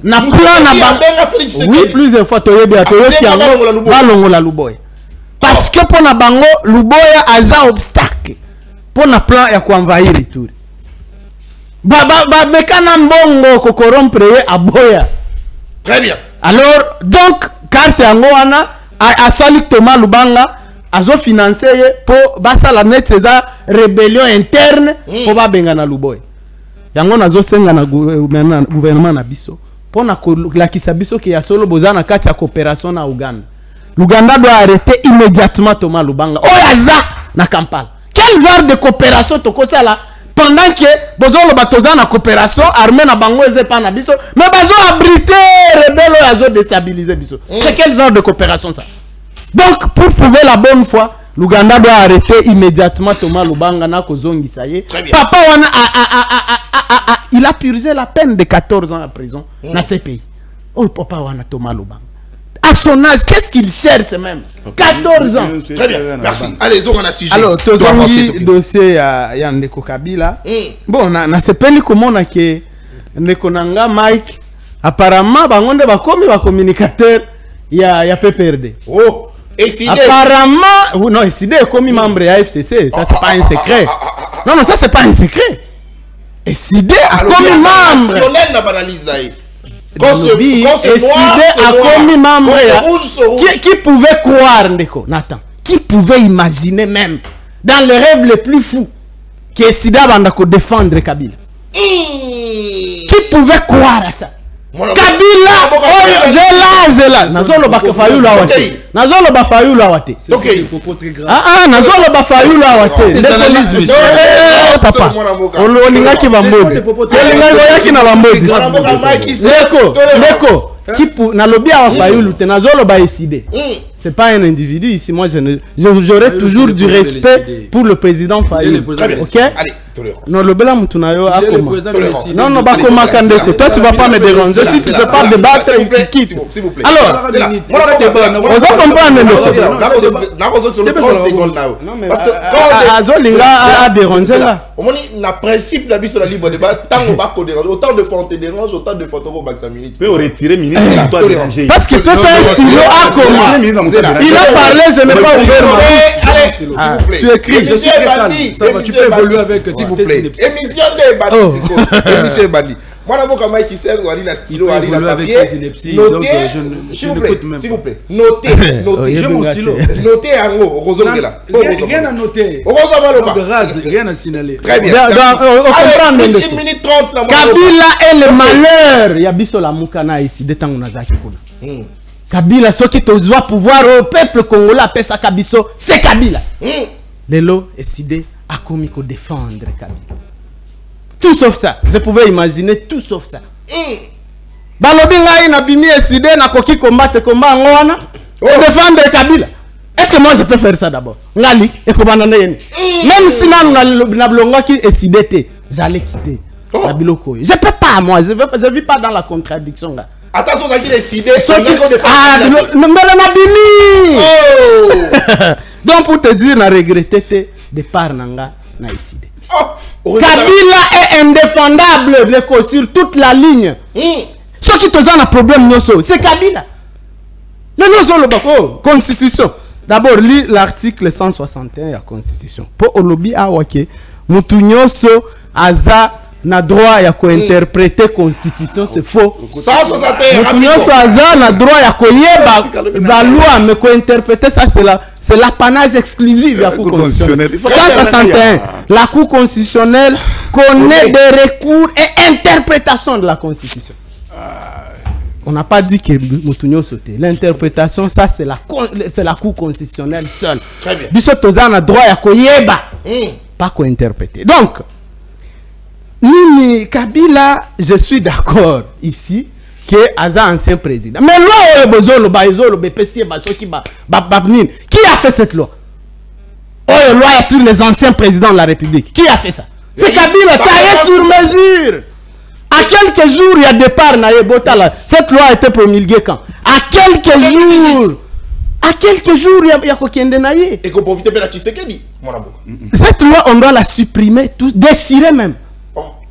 Na plan na ba oui, plusieurs fois toyebi atoyoki yango balongola Luboya. Parce que pour na bango Luboya aza obstacle pour na plan ya kuenvahir Ituri. Mekana mbongo ko corrompre aboya. Très bien. Alors donc carte yango wana a sali Thomas Lubanga azo financer pour basa la net cesa rébellion interne pour ba bengana Luboya. Yango nazo senga na gouvernement na biso pour na la kisabiso ki ya solo bozana kati ya coopération na Uganda. L'Ouganda doit arrêter immédiatement Thomas Lubanga. Oyaza na Kampala. Quel genre de coopération toko sala pendant que bozolo batoza na coopération armée na bango eze pa na biso mais bazo abriter rebelle yazo déstabiliser biso. C'est quel genre de coopération ça? Donc pour prouver la bonne foi, l'Ouganda doit arrêter immédiatement Thomas Lubanga na kozongi ça y est. Papa wana il a purgé la peine de 14 ans en prison dans ces pays. Oh papa wana Thomas Lubanga. À son âge, qu'est-ce qu'il cherche même? 14 ans. Très bien, merci. Allez, on a sujet. Alors, tu as un dossier à Ndeko Kabila. Bon, na sepeli comment na ke Ndeko Nanga Mike apparemment bangonde ba komi ba communicateur ya PPRD. Oh, SID. Apparemment, non, SID est commis membre à FCC, ça c'est pas un secret. Non, ça c'est pas un secret. SID a commis membre. National na banalise là. Qui pouvait croire, Ndeko Nathan? Qui pouvait imaginer même dans les rêves les plus fous que Sida Bandako défendre Kabila? Qui pouvait croire à ça? Kabila, Zela, Nazolo Bakafayu la wate. Nazolo Bafayu la wate. Nazolo Bafayu la wate. Les analyses, papa. Olinga ki bambodi. Olinga ki na bambodi. Leko. Qui pour na lobby à Fayulu te nazolo ba décider. C'est pas un individu ici. Moi j'aurai toujours du respect pour le président Fayulu. OK? Allez, tolérance. Non, le bela mutunayo a non, non, bako makandeko. Toi tu vas pas me déranger si tu te parles de battre et quitte. S'il vous plaît. Alors, on va comprendre. Parce que Azolinga a dérangé là. au moins na principe la biso la libre débat tant on va dérange autant de fois on te dérange autant de fois on va que ça minute. Peut retirer minute toi déranger. Parce que tout ça un stylo a comment il a parlé je n'ai pas ouvert. Allez s'il vous plaît. Tu écris je suis Bandi. Tu peux évoluer avec s'il vous plaît. Émission de Bandi. Émission Bandi. Moi, je qui sert, on a la stylo, on a la papier. Notez, s'il vous plaît. Notez. J'ai mon stylo. Notez en haut. Rien à noter. Rien à signaler. Très bien. Allez, 1 minute 30. Kabila est le malheur. Il y a biso la moukana ici. De temps on a zaki kuna. Kabila, ce qui te doit pouvoir au peuple congolais, appelle ça Kabiso, c'est Kabila. Lelo est décidé à commis défendre Kabila. Tout sauf ça. Je pouvais imaginer tout sauf ça. Balobi ngai na bimi eside na koki combattre combat ngona défendre Kabila. Est-ce que moi je peux faire ça d'abord? Ngali et komana na yeni. Même si na blonga qui eside te, j'allais quitter la biloko. Je peux pas moi, je vis pas dans la contradiction là. Attention à qui décider. Mais na bimi. Donc pour te dire na regretter te départ nanga na eside. Kabila est indéfendable sur toute la ligne. Ce qui te donne un problème, c'est Kabila. Le constitution. D'abord, lis l'article 161 de la constitution. Pour Olobi Awake, Moutounyoso Aza n'a droit à interpréter la constitution, c'est faux. 161. Moutounyoso Aza n'a droit à la loi, mais interpréter ça, c'est l'apanage exclusif de la Cour constitutionnelle. 161. La Cour constitutionnelle connaît des recours et interprétations de la Constitution. On n'a pas dit que Moutounio sautait. L'interprétation, ça, c'est la Cour constitutionnelle seule. Très bien. Bissotozan a droit à koyeba. Pas qu'on interpréter. Donc, Nini Kabila, je suis d'accord ici que Aza ancien président. Mais qui a fait cette loi? Oh, loi sur les anciens présidents de la République. Qui a fait ça? C'est Kabila taillé sur mesure. À quelques jours, il y a départ Botala. Cette loi a été promulguée quand? À quelques jours. À quelques jours, il y a Kokende Naye. Et qu'on profite de la Tshisekedi, mon amour. Cette loi, on doit la supprimer, tous, déchirer même.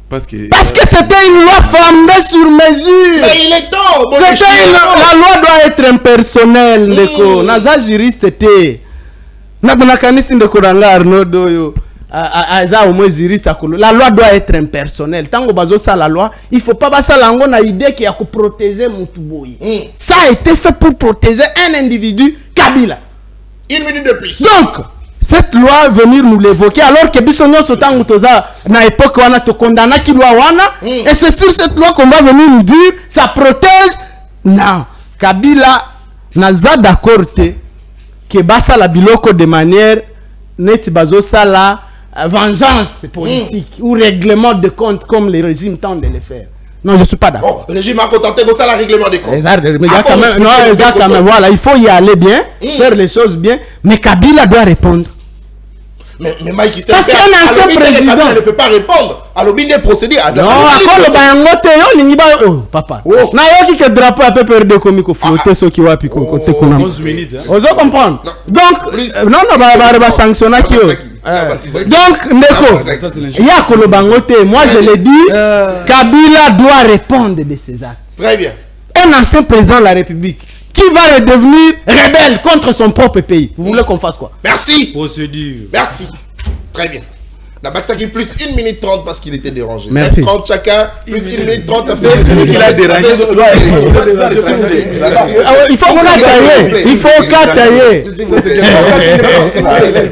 Parce que c'était une loi fondée sur mesure. Mais il est temps. La loi doit être impersonnelle. Naza juriste était. Nabonakanisi ndeko ranga Arnaud au moins juriste. La loi doit être impersonnelle. Tant que ça la loi, il faut pas passer la na idée qui a pour protéger Moutouboui. Ça a été fait pour protéger un individu Kabila. 1 minute de plus. Donc cette loi venir nous l'évoquer alors que Bissonio Sotango Toza na époque wana te condamna qui loi wana et c'est sur cette loi qu'on va venir nous dire ça protège. Non, Kabila naza d'accord que basa la biloko de manière net bazo sala vengeance politique ou règlement de compte comme les régimes tentent de le faire. Non, je ne suis pas d'accord. Le régime a contenté comme ça le règlement des comptes. Exactement. Voilà, il faut y aller bien, faire les choses bien, mais Kabila doit répondre. Mais Mike, parce qu'un ancien président ne peut pas répondre. Alors, il est procédé à non, papa. Na yoki que drapeau a peu perdu comme il faut flotter ceux qui va puis côté qu'on a. 11 minutes. Vous comprenez? Donc non, va sanctionner qui. Donc Neko, il y a Kolobangote. Moi je l'ai dit, Kabila doit répondre de ses actes. Très bien. Un ancien président de la République qui va redevenir rebelle contre son propre pays. Vous voulez qu'on fasse quoi? Merci. Procédure. Merci. Très bien. La Baxaki plus 1 minute 30 parce qu'il était dérangé. Merci. 30 chacun, plus 1 minute 30, ça fait. Il a dérangé. Il faut qu'on a taillé. Il faut qu'on taillé.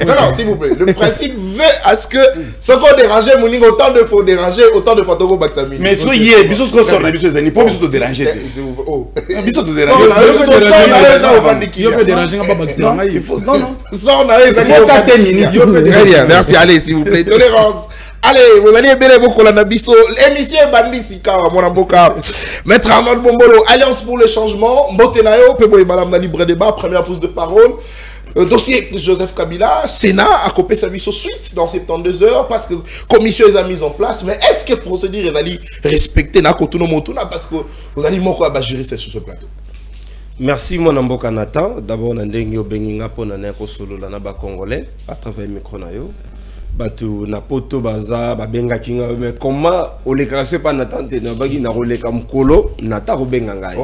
Non, s'il vous plaît. Le principe veut à ce que ce qu'on dérange, Mouning, autant de fois déranger, autant de fois Togo Baxami. Mais ce qui est, bisous, ce qu'on sort, bisous, les amis, pas bisous de déranger. Bisous de déranger. Il peut déranger, pas Baxami. Il faut, non, non. Sors, très bien, merci. Allez, s'il vous plaît. Tolérance. Allez, vous allez bien beaucoup la Nabiso. Émission Bandi Sika, mon amboka. Maître Arnaud Bombolo, Alliance pour le changement. Mbotenayo, Pebo et Madame na libre débat, première pose de parole. Dossier Joseph Kabila, Sénat a coupé sa mission suite dans 72 heures parce que la commission est mise en place. Mais est-ce que la procédure est respectée parce que vous allez m'en gérer sur ce plateau? Merci mon amboka Nathan. D'abord, on a un benginga pour un solo la Congolais à travers le micro. Bato na poto baza babenga kinga mais comment o le crasse pas n'attente na bagi na role kam kolo na ta ko benga ngai.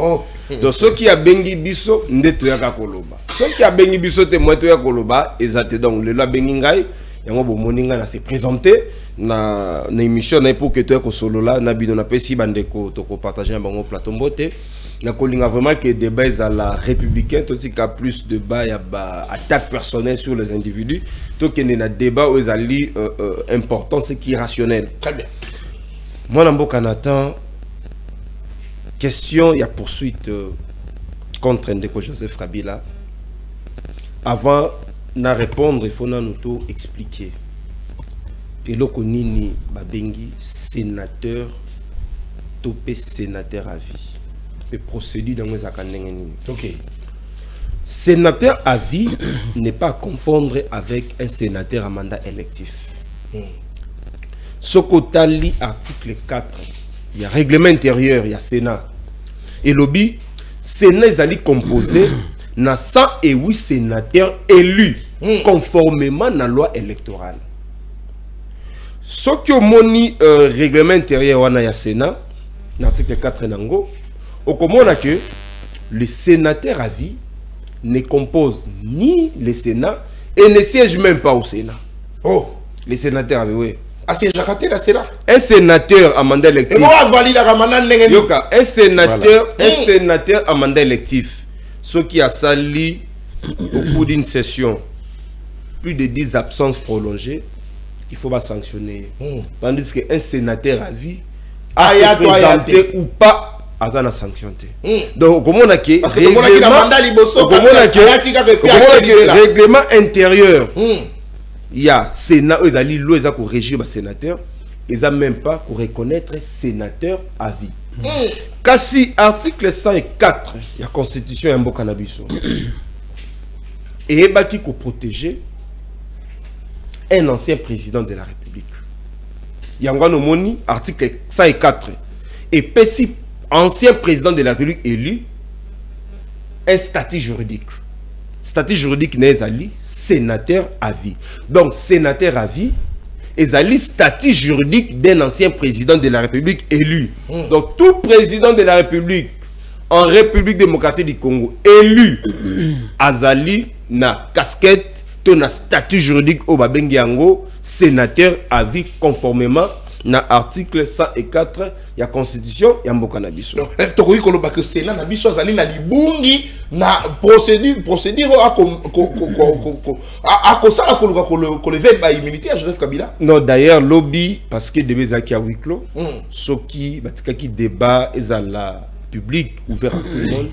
Donc ceux qui a bengi biso ndeto ya ka koloba. Ceux qui a bengi biso te moto ya koloba ezate donc le la bengi ngai yango bo moninga na se présenter na émission na pour que toi ko solo là na bino na pesi bandeko to ko partager bango plateau mbote. Na kolinga vraiment que débat à la républicaine tout cas plus de débat ya ba attaque personnelle sur les individus tout qu'il y a un débat aux alliés important c'est qui est rationnel. Très bien. Moi dans Canada question il y a poursuite contre Ndeko Joseph Kabila. Avant de répondre il faut nous tout expliquer. Et là konini babengi sénateur topé sénateur à vie. Et procédure dans les académies. Ok. Sénateur à vie n'est pas à confondre avec un sénateur à mandat électif. Sokotali article 4, il y a règlement intérieur, il y a Sénat. Et lobby, Sénat est composé na 108 sénateurs élus conformément à la loi électorale. Ce qui moni règlement intérieur il y a Sénat, l'article 4 nango. Au commun que le sénateur à vie ne compose ni le Sénat et ne siège même pas au Sénat. Oh, les sénateurs à vie, oui. Ah, c'est Jacate là, c'est là. Un sénateur à mandat électif. Un sénateur à mandat électif. Ce qui a sali au cours d'une session, plus de 10 absences prolongées, il faut pas sanctionner. Tandis qu'un sénateur à vie a se présenter ou pas. Azana sanctionné. Donc comment on a que parce que règlement intérieur. Il y a Sénat ils allient loisa pour régir le sénateur, ils a même pas pour reconnaître sénateur à vie. Kasi article 104 il y a constitution en Bokanabiso. Et baki pour protéger un ancien président de la République. Yangano Moni article 104 et Pessi ancien président de la République élu, un statut juridique. Statut juridique n'est ali sénateur à vie. Donc, sénateur à vie, est ali statut juridique d'un ancien président de la République élu. Donc, tout président de la République en République démocratique du Congo élu, azali na casquette, ton statut juridique au Babengiango, sénateur à vie conformément na article 104 ya constitution ya mboka na biso. Donc est-ce que ko loba que Sénat na biso azali na libungi na procédure a ko sala ko lever ba immunité à Joseph Kabila? Non, d'ailleurs lobby parce que de zaki à huis clos soki batika ki débat ezala public ouvert à tout le monde.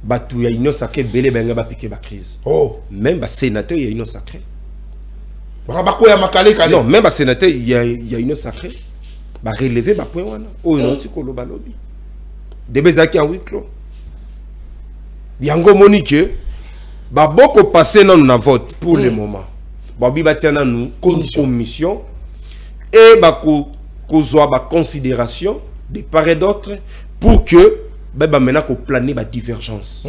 Batu ya union sacrée belé benga ba piquer ba crise. Oh, même ba sénateur ya union sacrée. Non, même à sénateur, il y a une sacrée. Bah relever bah point wana. Oh non, tu kolo balobi. Debezaki en huis clos. Yango monique. Bah beaucoup passé dans notre vote pour le moment. Bah bi batiana nous commission et bah kozwa ba considération de part et d'autre pour que bah maintenant qu'on plane ba divergence.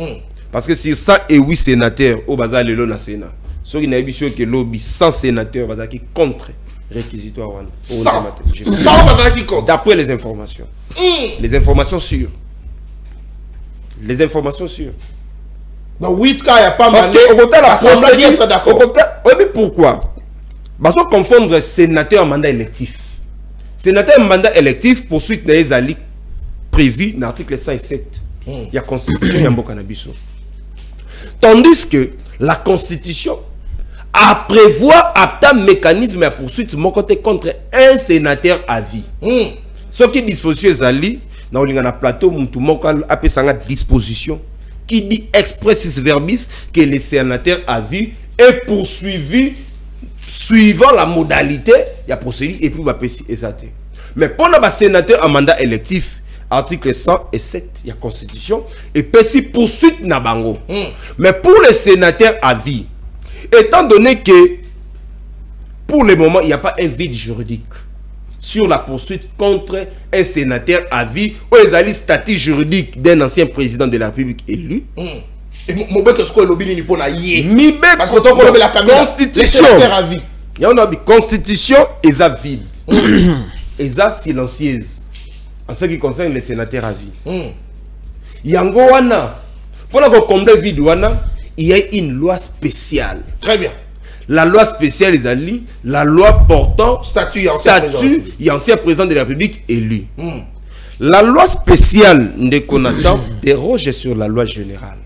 Parce que si ça et oui sénateur au bazar le na Sénat. Ce qui n'a pas sûr que lobby sans sénateur va qui contre réquisitoire d'après les informations. Les informations sûres. Les informations sûres. Donc 8 cas il y a pas parce que au côté la procédure d'accord. Oui, pourquoi? Parce qu'on confondre sénateur en mandat électif. Sénateur en mandat électif poursuite des ali prévu dans l'article 107. Il y a constitution ya mboka na biso. Tandis que la constitution à prévoir un mécanisme à poursuite mon côté contre un sénateur à vie. Ce qui disposition est dans le plateau, mon a disposition qui dit expressis verbis que le sénateur à vie est poursuivi suivant la modalité il y a procédure et puis va passer exact. Mais pour le sénateur en mandat électif, article 107 il y a constitution et puis poursuite na bango. Mais pour les sénateurs à vie, étant donné que pour le moment il n'y a pas un vide juridique sur la poursuite contre un sénateur à vie ou un statut juridique d'un ancien président de la République élu. Et mon bec est-ce que le lobby n'est pas là? Parce que la constitution Il y a une constitution et ça vide. Et ça silencieuse. En ce qui concerne les sénateurs à vie. Il y a pour la combler vide, il y a une loi spéciale. Très bien. La loi spéciale, la loi portant statut et ancien président de la République élu. La loi spéciale de Konatan déroge sur la loi générale.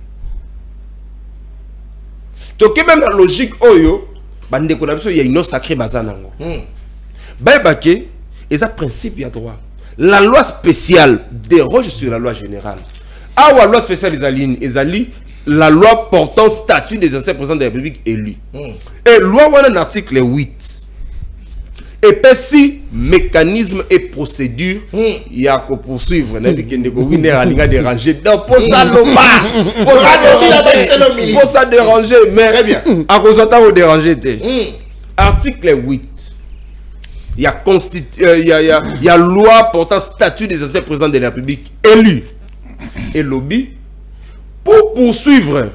Donc, même la logique, il y a une autre sacrée bazanango. Et ça principe, il y a droit. La loi spéciale déroge sur la loi générale. La loi spéciale, la loi portant statut des anciens présidents de la République élus. Et loi, on a un article 8. Et puis si mécanisme et procédure, il y a qu'à poursuivre. Pour ça déranger, mais très bien. À cause de ça, vous dérangez. Article 8. Il y a loi portant statut des anciens présidents de la République élus. Et lobby pour poursuivre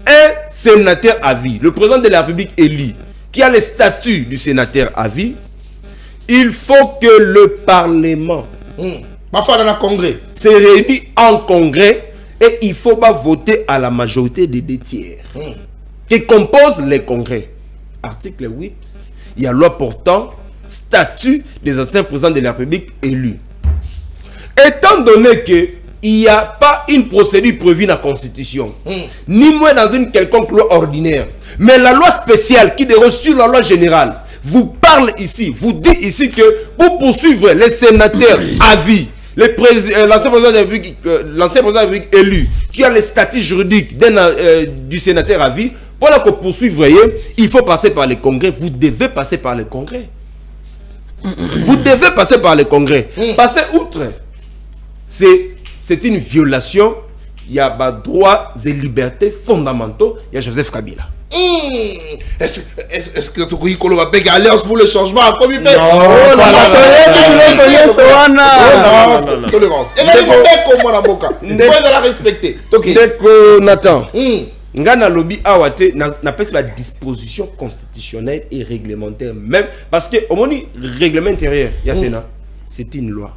un sénateur à vie, le président de la République élu, qui a le statut du sénateur à vie, il faut que le Parlement se réunisse en congrès et il ne faut pas voter à la majorité des 2 tiers qui composent les congrès. Article 8, il y a loi portant statut des anciens présidents de la République élus. Étant donné que il n'y a pas une procédure prévue dans la Constitution, ni moins dans une quelconque loi ordinaire, mais la loi spéciale qui déroge sur la loi générale vous parle ici, vous dit ici que pour poursuivre les sénateurs à vie, l'ancien président de la République élu, qui a le statut juridique du sénateur à vie, pour que poursuivre, il faut passer par les congrès. Vous devez passer par les congrès. Vous devez passer par les congrès. Passer outre. C'est une violation. Il y a des droits et libertés fondamentaux. Il y a Joseph Kabila. Est-ce que tu crois qu'on va payer alliance pour le changement? Non, tolérance. Et là, il faut la respecter. Nathan. Ngana lobby awate n'a pas la disposition constitutionnelle et réglementaire même parce que au moment règlement intérieur il y a Sénat, c'est une loi.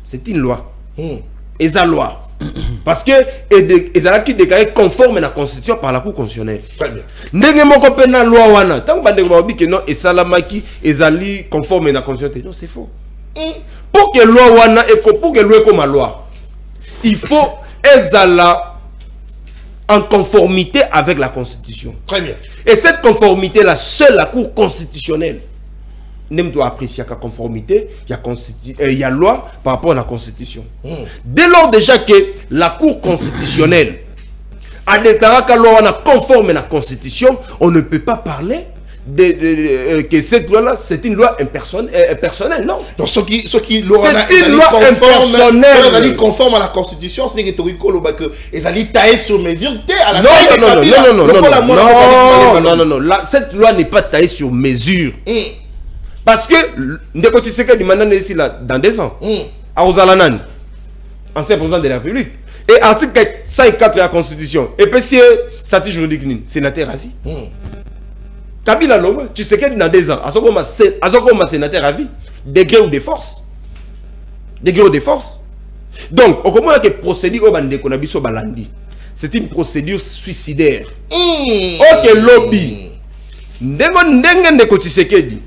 C'est une loi. Et ça loi. Parce que ils ont qui déclaré conforme à la constitution par la Cour constitutionnelle. Très bien. Ndenge moko pe na loi wana. Tant que bande ba que non et salamaki ezali conforme à la constitution. Non, c'est faux. Pour que loi wana et pour que loi comme loi, il faut ezala en conformité avec la Constitution. Très bien. Et cette conformité, la seule la Cour constitutionnelle n'aime doit apprécier la conformité, il y a loi par rapport à la Constitution. Dès lors déjà que la Cour constitutionnelle a déclaré que la loi est conforme à la Constitution, on ne peut pas parler que cette loi-là, c'est une loi personnelle, non. Donc, ce qui c'est une loi impersonnelle. Conforme à la Constitution, c'est que ils allaient tailler sur mesure. Non, cette loi n'est pas taillée sur mesure. Parce que, Ndeko Tshisekedi demande ici dans 2 ans, à Ozalanan, ancien président de la République, et article 104 de la Constitution, et puis si statut juridique, sénateur à vie. Kabila Lomo, tu sais que dans 2 ans, à ce moment sénateur à vie, degré ou de force. Degré ou de force. Donc, au moment que procédure au bande konabiso balandi, c'est une procédure suicidaire. Ok, lobby. Ndenge ndeko Tshisekedi.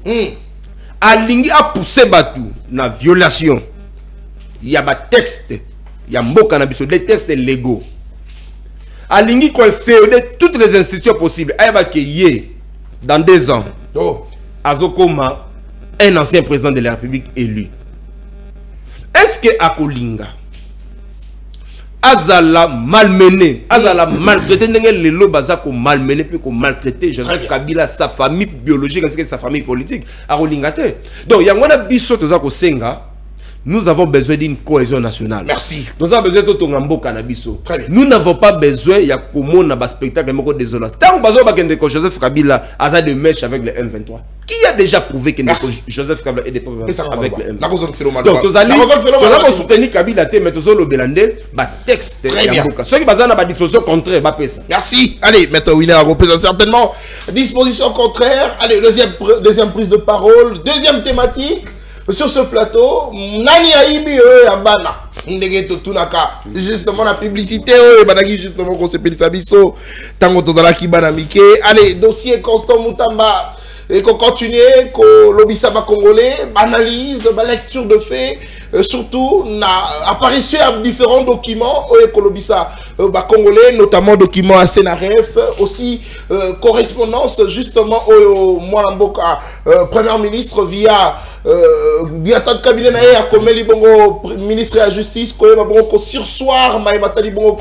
Alingi a poussé Batu na violation. Il y a des textes. Il y a des textes légaux. Alingi ko féodé toutes les institutions possibles. Ayaba ke yé. Dans 2 ans, Azokoma, un ancien président de la République élu. Est-ce que Akolinga, Azala malmené, Azala maltraité, les lots bazako malmené, puis qu'on maltraité, Joseph Kabila, sa famille biologique, ainsi que sa famille politique, Akolinga te. Donc, il y a un biso tozako senga, Nous avons besoin d'une cohésion nationale. Merci. Nous avons besoin de Tongambo Cannabiso. Très bien. Nous n'avons pas besoin, il y a comme un spectacle désolant. Tant que Joseph Kabila a des mèches avec le M23. Qui a déjà prouvé que Joseph Kabila est des problèmes avec le M23? Donc, nous allons soutenir Kabila, mais nous allons le texte. Très bien. Ceux qui basent sur la disposition contraire, merci. Allez, maintenant, Winner a représenté certainement. Disposition contraire. Allez, deuxième prise de parole. Deuxième thématique. Sur ce plateau, Nani Aibi Abana. Justement, la publicité, justement, qu'on s'est payé Sabiso. Tango Tozalaki Banamike. Allez, dossier Constant Moutamba. Et qu'on continue, qu'on l'obisaba congolais, analyse, lecture de faits, surtout, apparition à différents documents, qu'on l'obisa congolais, notamment documents à Sénaref, aussi correspondance justement au Mwalamboka, Premier ministre via Diatat cabinet à Komeli Bongo, ministre de la Justice, qu'on sursoir, Maïmatali Bongo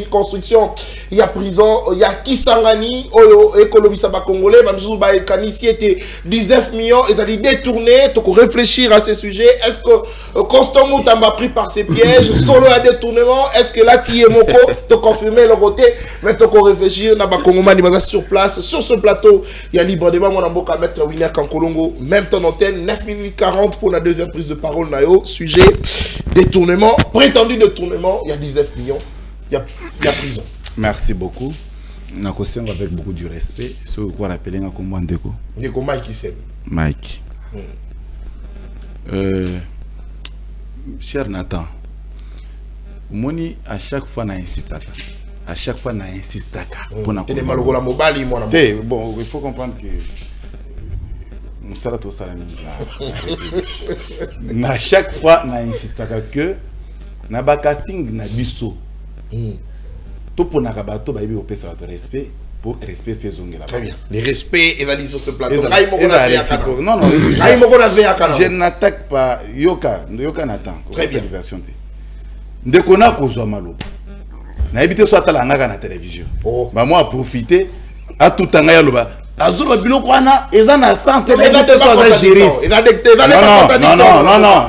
construction, il y a prison, il y a Kisangani, et qu'on l'obisa congolais, Mamzou Baïkanisi était 19 millions, ils allaient détourner, donc réfléchir à ces sujets. Est-ce que Constant Moutamba pris par ses pièges, solo à détournement, est-ce que là, Moko, te confirmer le côté, mais te réfléchir, Naba Kongomani sur place, sur ce plateau, il y a libre débat, mon amboka mettre Winner Kankolongo, même ton antenne, 9 minutes 40 pour la deuxième prise de parole, Nayo, sujet, détournement, prétendu détournement, il y a 19 millions, il y a prison. Merci beaucoup. Nous avons avec beaucoup de respect. Ce qu'on appelle un Ndeko. Ndeko Mike qui s'aime. Mike. Cher Nathan, Moni à chaque fois n'a insisté. À chaque fois n'a insisté. Bon, il faut comprendre que nous sommes tous à chaque fois n'a insisté que n'a pas casting n'a biso. Tout pour n'abato baïbi au pesa de respect pour respect zongela. Très bien. Les respects évalués sur ce plateau. Non non. Je n'attaque pas Yoka Nathan. Très bien. Ndeko na kozwa maloba. Na ebité soit la ngaka na télévision. Ba moi profiter à tout tanga ya loba. Azuro biloko wana eza na sens de éviter soit juriste.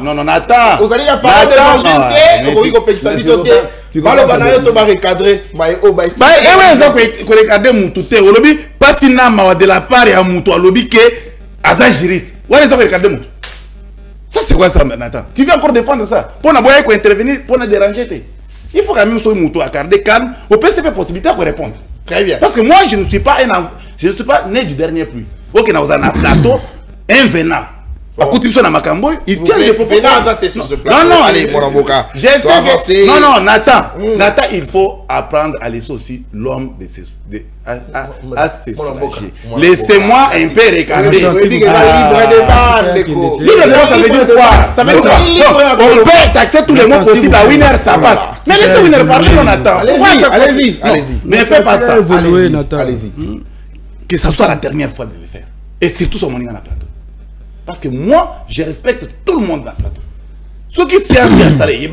Non, Nathan. Vous allez la parler de l'angité, vous ko pekisa bisoté. Baloba na yo to ba recadrer, mais o ba ici. Ba eza ko recadrer mutu te. Olobi pasi na mawa de la part ya mutu alobi ke aza juriste. Wala eza ko recadrer mutu. Ça c'est quoi ça Nathan? Tu viens encore défendre ça? Pour na boya ko intervenir, pour na déranger. Il faut quand même soit mutu à garder calme. Au PCP possibilité pour répondre. Très bien. Parce que moi je ne suis pas né du dernier pluie. Ok, na un plateau, un venant. Il tient les propos. Non, allez, mon avocat. Non, Nathan. Nathan, il faut apprendre à laisser aussi l'homme à se soulager. Laissez-moi un peu regarder. Libre débat, ça veut dire quoi? Ça veut dire quoi? On peut taxer tous les mots possibles à Winner, ça passe. Mais laissez Winner parler, non, Nathan. Allez-y. Ne fais pas ça. Allez-y. Que ça soit la dernière fois de le faire. Et surtout sur mon plateau. Parce que moi, je respecte tout le monde dans le plateau. Ceux qui sont à Salé,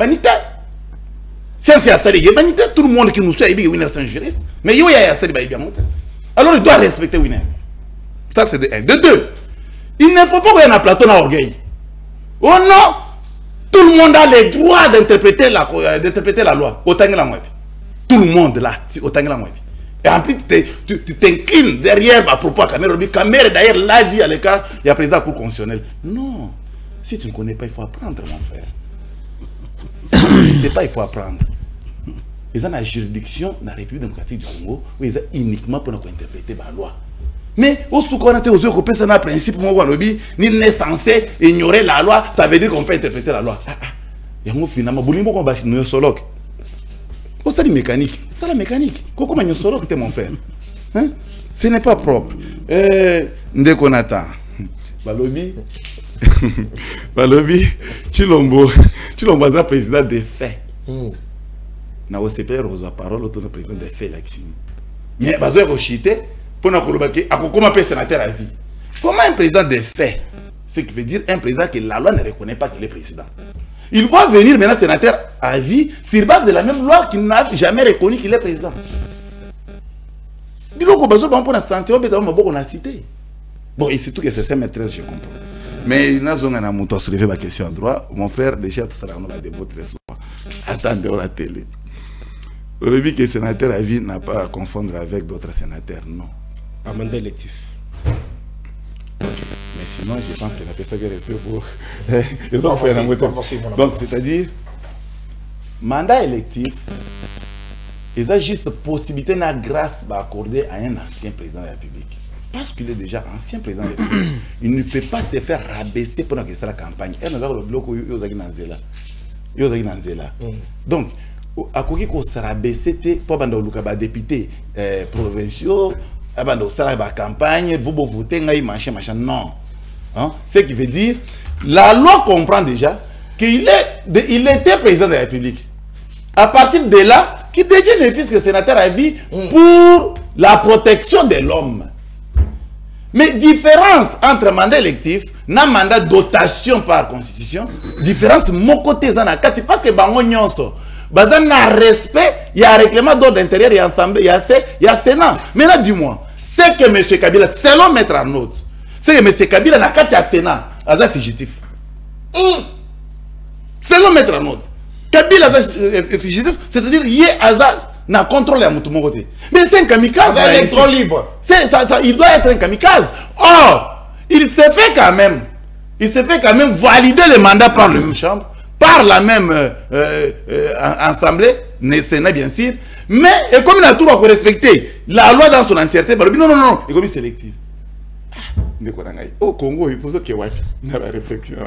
tout le monde qui nous suit, il est un juriste. Mais il y a Salé, alors il doit respecter Winner. Ça, c'est de un. De deux, il ne faut pas qu'il y ait un plateau d'orgueil. Oh non! Tout le monde a le droit d'interpréter la loi. Autant que la moi. Tout le monde là, autant que la moi. Et en plus, tu t'inclines derrière à propos à Caméra. Caméra d'ailleurs l'a dit à l'écart, il y a président Cour constitutionnelle. Non, si tu ne connais pas, il faut apprendre, mon frère. Si tu ne sais pas, il faut apprendre. Ils ont la juridiction dans la République démocratique du Congo, où ils ont uniquement pour interpréter la loi. Mais au Soukoana, aux Européens, c'est un principe, ni n'est censé ignorer la loi, ça veut dire qu'on peut interpréter la loi. Et finalement, nous sommes oh, c'est la mécanique. C'est la mécanique. Comment on solo que mon frère? Hein? Ce n'est pas propre. Ndeko Nathan. Balobi. Balobi. Chilombo. Chilombo est président des faits. Na OCPR reçoit parole autour du président des faits là. Mais bazo est rejeté pour na kolobaki akokoma pe sénateur à vie. Comment un président des faits? Ce qui veut dire un président que la loi ne reconnaît pas qu'il est président. Il va venir maintenant sénateur à vie sur base de la même loi qu'il n'a jamais reconnu qu'il est président. Bon, et surtout que c'est sa maîtresse, je comprends. Mais nous avons soulevé ma question à droit. Mon frère, déjà, tout ça, on a de votre soin. Attendez, on la télé. Le but que le sénateur à vie n'a pas à confondre avec d'autres sénateurs, non. Un mandat électif. Mais sinon, je pense qu'il a fait ça que respect pour. Ils ont fait un moteur. Donc, c'est-à-dire, mandat électif, ils ont juste possibilité, la grâce accordée à un ancien président de la République. Parce qu'il est déjà ancien président de la République, il ne peut pas se faire rabaisser pendant que c'est la campagne. Et nous avons le bloc où il y a donc, à quoi qu'il se rabaisser pour les députés provinciaux, la campagne, vous votez, machin, non. Hein? Ce qui veut dire, la loi comprend déjà qu'il était président de la République. À partir de là, qu'il devient le fils de sénateur à vie pour la protection de l'homme. Mais différence entre mandat électif et mandat dotation par constitution, différence mon côté parce que bango nyonso bazan na respect, il y a un règlement d'ordre intérieur, il y a assemblée, il y a Sénat. Maintenant dis-moi, c'est que M. Kabila, selon Maître Arnaud, c'est que M. Kabila n'a qu'à Sénat, aza fugitif. Selon Maître Arnaud, Kabila est fugitif, c'est-à-dire il y a n'a contrôle à mon côté. Mais c'est un kamikaze. C'est électron libre. Il doit être un kamikaze. Or, il se fait quand même valider le mandat par la même chambre, par la même assemblée, le Sénat bien sûr. Mais et comme il a tout à respecter la loi dans son entièreté, non, et comme il sélective. Au Congo, il faut que la réflexion.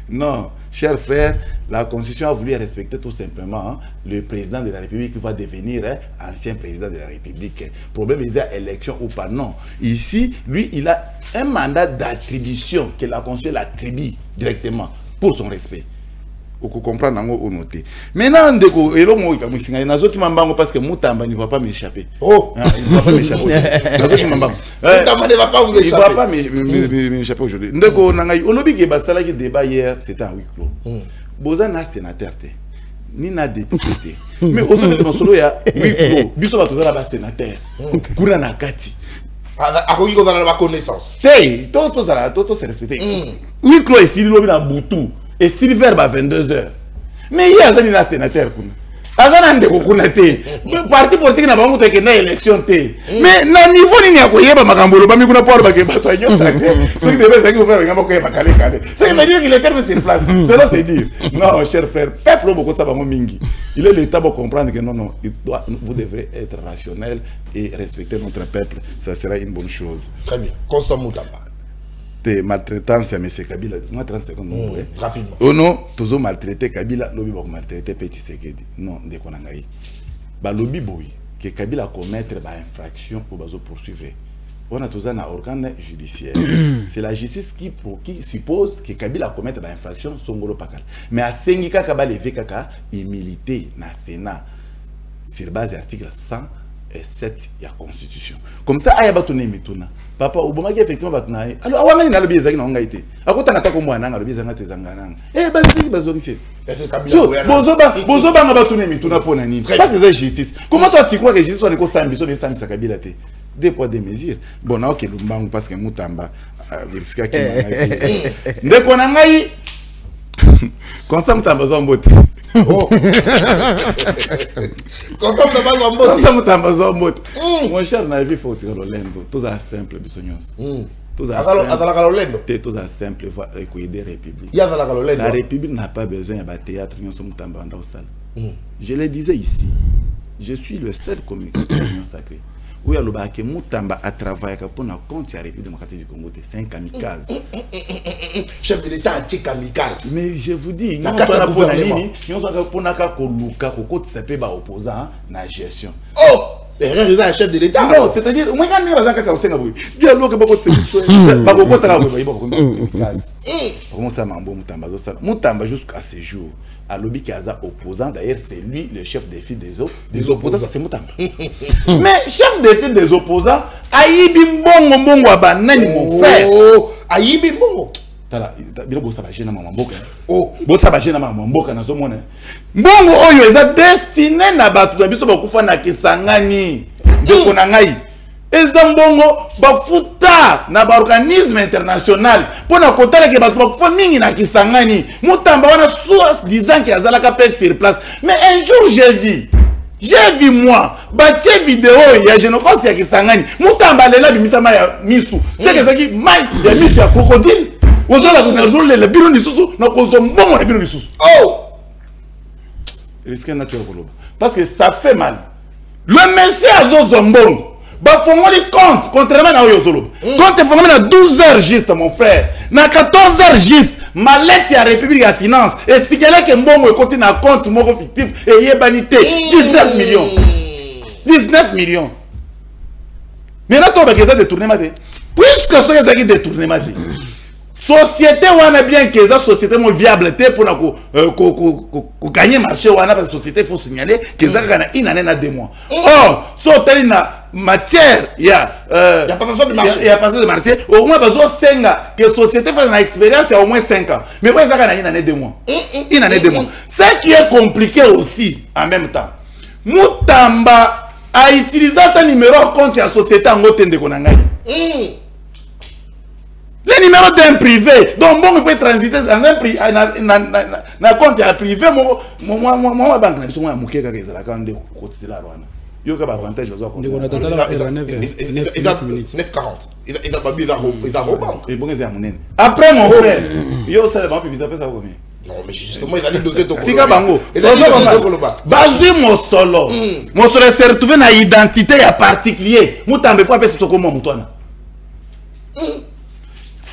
Non, chers frères, la Constitution a voulu respecter tout simplement le président de la République qui va devenir ancien président de la République. Le problème, il y a élection ou pas, non. Ici, lui, il a un mandat d'attribution que la Constitution l'attribue directement pour son respect. Vous comprenez, vous notez. Maintenant, parce que Moutamba ne va pas m'échapper. Oh, il ne va pas m'échapper. Moutamba ne va pas vous échapper. Il ne va pas m'échapper aujourd'hui. On a dit que le débat hier, c'était un huis clos. Bozan a sénateur, ni na député. Mais aujourd'hui, il y a huis clos. Biso va toujours avoir sénateur. Kuna na kati. À quoi il y a la connaissance. Tout se respecter. Huis clos ici, il y a un boutou. Et Silver à 22h. Mais il y a un sénateur. Il y a un parti politique qui a une élection. Mais au niveau il y a qu'il était sur place. Cela c'est dire. Non, cher frère, il est l'État pour comprendre que non, vous devrez être rationnel et respecter notre peuple. Ça sera une bonne chose. Très bien. Constant Moutamba. De maltraitance à M. Kabila. Moi, 30 secondes. Rapidement. Oh non, toujours maltraité Kabila, lobby va maltraiter Petit Sekedi. Non, de Konangaï. Bah, lobby boy, que Kabila commettre une infraction pour poursuivre. On a toujours un organe judiciaire. C'est la justice qui suppose que Kabila commettre une infraction sur Ngolo Pakal. Mais à Sengika Kabala levé Kaka, il militait dans le Sénat sur base de l'article 107 de la Constitution. Comme ça, il y a des gens papa, au moment où effectivement, alors, on a des gens qui ont été. À côté de la Congo, on a des gens qui ont été. Eh, ben, c'est qui parce que c'est justice. Comment toi tu crois que justice soit les causes ambitions de Sami Sakabila? Deux poids, deux mesures. Bon, là, ok, le parce que Moutamba, Vilska qui m'a dit. Dès qu'on a eu, constant Moutamba, on botte. Oh, mon cher, on a vu faut tirer l'olendo. Tout ça simple, bisognos. Tout ça simple, écouter des républiques. La République n'a pas besoin de théâtre. Je le disais ici, je suis le seul communicateur de l'Union sacrée. Où il y a le bac Moutamba a travaillé pour la compte de la République démocratique du Congo. C'est un kamikaze. Chef de l'État a été kamikaze. Mais je vous dis, nous sommes pour opposant la gestion. Oh! C'est un chef de l'État. Non, c'est-à-dire, moi, je ne sais pas si c'est un dialogue. Comment ça m'a dit Moutamba jusqu'à ce jour. À l'objet qui est opposant, d'ailleurs, c'est lui le chef des fils des opposants, ça c'est Moutamba. Mais chef des fils des opposants, Aïbi Mbongo Mbongo Abanani, mon frère. Aïbi Mbongo. Mbongo oyo eza destiné na batu na biso bakufa na Kisangani. Ndeko na ngai. ezambongo bafuta na ba organisme international pona kotala ke bato bakufa mingi na Kisangani mutamba wana source disant que azalaka pe sur place. Mais un jour j'ai vu moi batie vidéo ya génocide ya Kisangani mutamba lela bimisama ya misu c'est que ça qui mai ya misu ya crocodile ozola ko na zole le biro lisusu na ko zombongo na biro lisusu. Oh, risque naturel koloba parce que ça fait mal. Le monsieur azo zombongo bah fongoli compte contrairement à Oyozolo. Quand tu fais à 12h juste mon frère, na 14h juste ma lettre à République à finance et si quelqu'un qui mbongo continue à compte mon fictif et yebanité 19 millions. 19 millions. Mais là toi que ça détourné maté. Puisque ça qui détourné maté. Société wana bien que ça société mo viable pour na ko gagner marché wana parce que société faut signaler que ça kana inane na 2 mois. Or so telina matière il y a pas de marché au moins besoin 5 ans que société fait une expérience il y a au moins 5 ans mais quoi ça kana inane 2 mois. Inane 2 mois. Ce qui est compliqué aussi en même temps. Mutamba a utilisé ta numéro compte à société en ngotende konangai. Les numéros d'un privé, donc bon, il faut transiter dans un privé, na compte privé, moi, banque, je suis un mouké qui est là quand on cotiser la loi. Il y a un avantage, je vais vous 9,40. Après, mon frère, il y a aussi la banque, il ça combien? Non, mais justement, ils allaient doser ton Tika Bango. Basé mon solo. Mon solo s'est retrouvé dans l'identité particulier. Moutambe fois, c'est comment, Moutouana?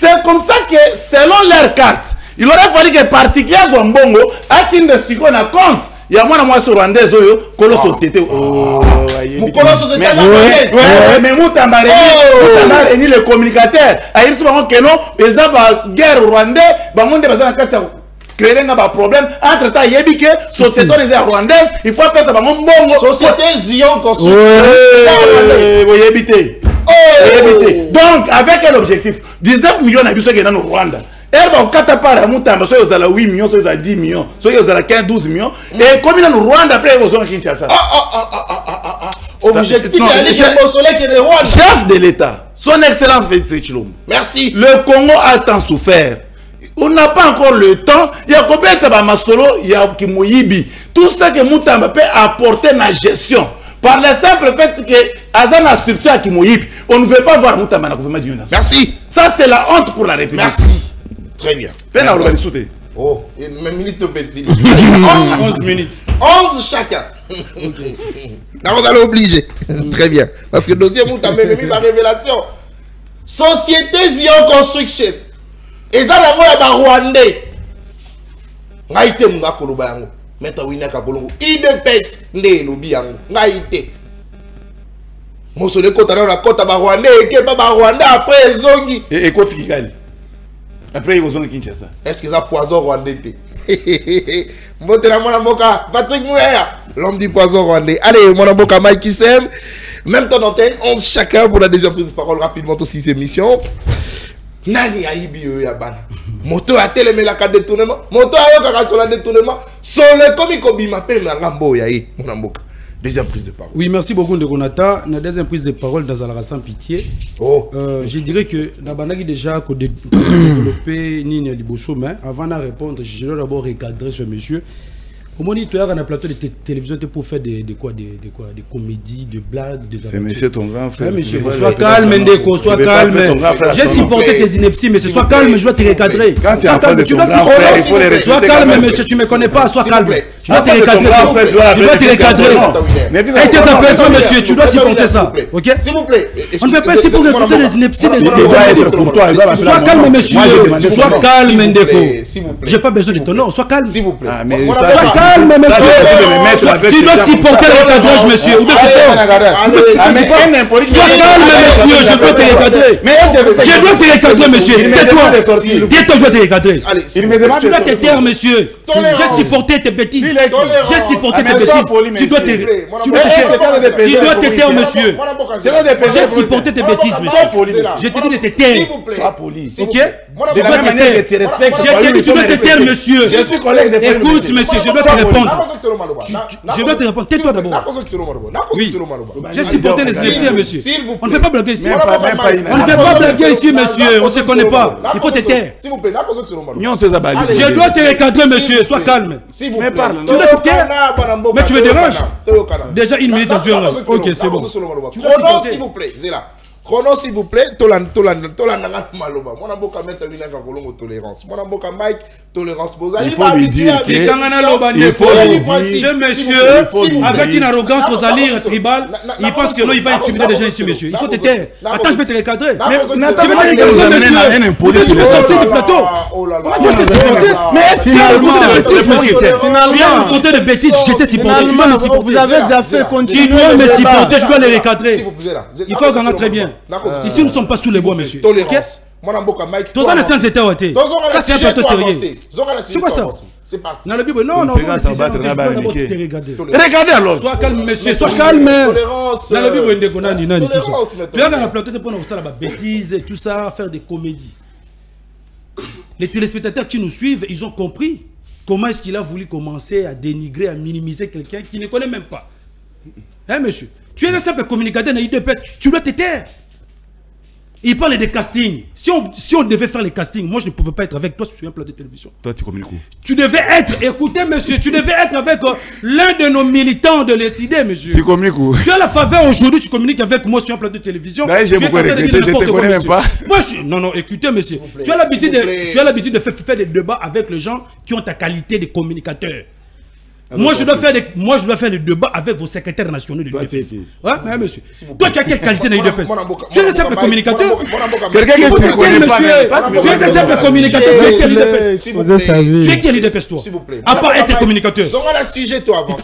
C'est comme ça que, selon leur carte, il aurait fallu que particuliers Zombongo atteignent de ce qu'on a compte. Il y a moi sur Rwandais, Colo Société. Oh, Colo Société. Mais Moutamba Réni, le communicateur, il se dit que non, ils ont une guerre rwandais, créer un problème. Entre temps, il y a que société les rwandaises, il faut que ça va bongo. Société Zion Construction. Donc, avec quel objectif? 19 millions d'habitants qui sont au Rwanda. Elle va au 4 parts à Moutamba, soit ils ont 8 millions, soit ils ont 10 millions, soit ils ont 15, 12 millions. Et comme ils sont au Rwanda, après ils ont Kinshasa. Objectif, c'est aller chez le soleil qui est le Rwanda. Chef de l'État, son excellence Félix Tshilombo. Merci. Le Congo a tant souffert. On n'a pas encore le temps. Il y a combien de masolo, il y a Kimoyibi. Tout ça que Moutamba peut apporter dans la gestion. Par le simple fait que Azana structure à Kimoyip, on ne veut pas voir Moutamba dans le gouvernement du Nation. Merci. Ça, c'est la honte pour la République. Merci. Très bien. Oh, une minute de baisse. 11 minutes. 11 chacun. Là, on allait obliger. Très bien. Parce que le dossier Moutamba a mis ma révélation. Société Zion Construction. Et ça, la moya ba Rwandais. Ngaïté mga koloba yango. Meta wina ka bolongo. IDPS nde lobi yango. Ngaïté. Mosole kota na kota ba Rwandais eke ba Rwanda après zongi. Et koti kikali. Après ils vont Kinshasa. Est-ce que ça poison rwandais té? Mbote na mona mboka Patrick Mouya, l'homme du poison rwandais. Allez, mona mboka Mike Sem. Même temps d'antenne, 11 chacun pour la deuxième prise de parole rapidement aussi cette émission. Nani aibi ya bana. Moto a télé la carte de détournement. Moto a yo sur la détournement. Son le komi kobima pe na ngambo ya yi mona mboka. Deuxième prise de parole. Oui, merci beaucoup Ndekonata. La deuxième prise de parole dans la sans pitié. Oh. Je dirais que Nabanaki déjà développé Nini Liboso, mais avant de répondre, je dois d'abord recadrer ce monsieur. Au moniteur, on a un plateau de télévision pour faire des comédies, de blagues, des aventures. C'est monsieur ton grand frère. Monsieur, sois calme, Ndeko, sois calme. J'ai supporté tes inepties, mais sois calme, je dois te recadrer. Sois calme, tu dois te recadrer. Sois calme, monsieur, tu ne me connais pas, sois calme. Je dois te recadrer. Je dois te recadrer. Est-ce que ça peut monsieur, tu dois supporter ça. Ok? S'il vous plaît. On ne fait pas ici pour recruter les inepties. Sois calme, monsieur. Sois calme, Ndeko. Je n'ai pas besoin de ton nom, sois calme. S'il vous plaît. Sois calme, monsieur. Tu dois supporter le recadrage, monsieur. Sois calme, monsieur. Je dois te recadrer. Je dois te recadrer, monsieur. Tais-toi. Tais-toi, je dois te recadrer. Tu dois te taire, monsieur. J'ai supporté tes bêtises. J'ai supporté tes bêtises. Tu dois te taire, monsieur. J'ai supporté tes bêtises, monsieur. Je te dis de te taire. Sois poli. Ok? De la même manière que tu respectes. Tu dois te taire, monsieur. Je suis collègue de Fayulu. Écoute, monsieur, je dois te répondre. Je dois te répondre. Tais-toi d'abord. Oui. J'ai supporté les élections, monsieur. On ne fait pas blaguer ici. On ne fait pas blaguer ici, monsieur. On ne se connaît pas. Il faut te taire. S'il vous plaît, je dois te recadrer, monsieur. Sois calme. Tu dois te taire. Mais tu me déranges. Déjà une minute à suivre. Ok, c'est bon. Chrono, s'il vous plaît. Chrono, s'il vous plaît. Maloba. Mon amboka mettre une kolongo tolérance. Mon amboka Mike tolérance. Il faut lui dire que il faut lui dire. Ce monsieur, avec une arrogance aux allures tribales, il pense que non, il va intimider les gens ici, monsieur. Il faut te taire. Attends, je vais te recadrer. Mais tu veux sortir du plateau. Mais finalement, tu as raconté des bêtises, j'étais supporté. Tu dois me supporter. Vous avez déjà fait continuer. Tu dois me supporter, je dois les recadrer. Il faut qu'on a très bien. Ici, nous ne sommes pas sous les bois, monsieur. Tolérance. Tous les sens étaient ôtés. Ça, c'est un plateau sérieux. C'est quoi ça? C'est parti. Dans la Bible, non, regardez alors. Sois calme, monsieur, sois calme. Dans la Bible, tu as dans la plateau pour nous faire des bêtises, tout ça, faire des comédies. Les téléspectateurs qui nous suivent, ils ont compris comment est-ce qu'il a voulu commencer à dénigrer, à minimiser quelqu'un qui ne connaît même pas. Hein, monsieur? Tu es un simple communicateur dans l'UDPS, tu dois te taire. Il parle de casting. Si on devait faire les castings, moi je ne pouvais pas être avec toi sur un plateau de télévision. Toi tu communiques où? Tu devais être, écoutez monsieur, tu devais être avec l'un de nos militants de l'ECD, monsieur. Tu communiques où? Tu as la faveur aujourd'hui, tu communiques avec moi sur un plateau de télévision. Là, je te connais même pas. Moi, non, écoutez monsieur, tu as l'habitude de faire des débats avec les gens qui ont ta qualité de communicateur. Moi je dois faire des débats avec vos secrétaires nationaux de l'UDPS. Ouais, mais monsieur. Toi, tu as quelle qualité dans l'UDPS? Tu es un simple communicateur. Quelqu'un qui ne connaît pas. Tu es un simple communicateur. Tu es quel l'UDPS? Tu es quel l'UDPS, toi? S'il vous plaît. À part être communicateur.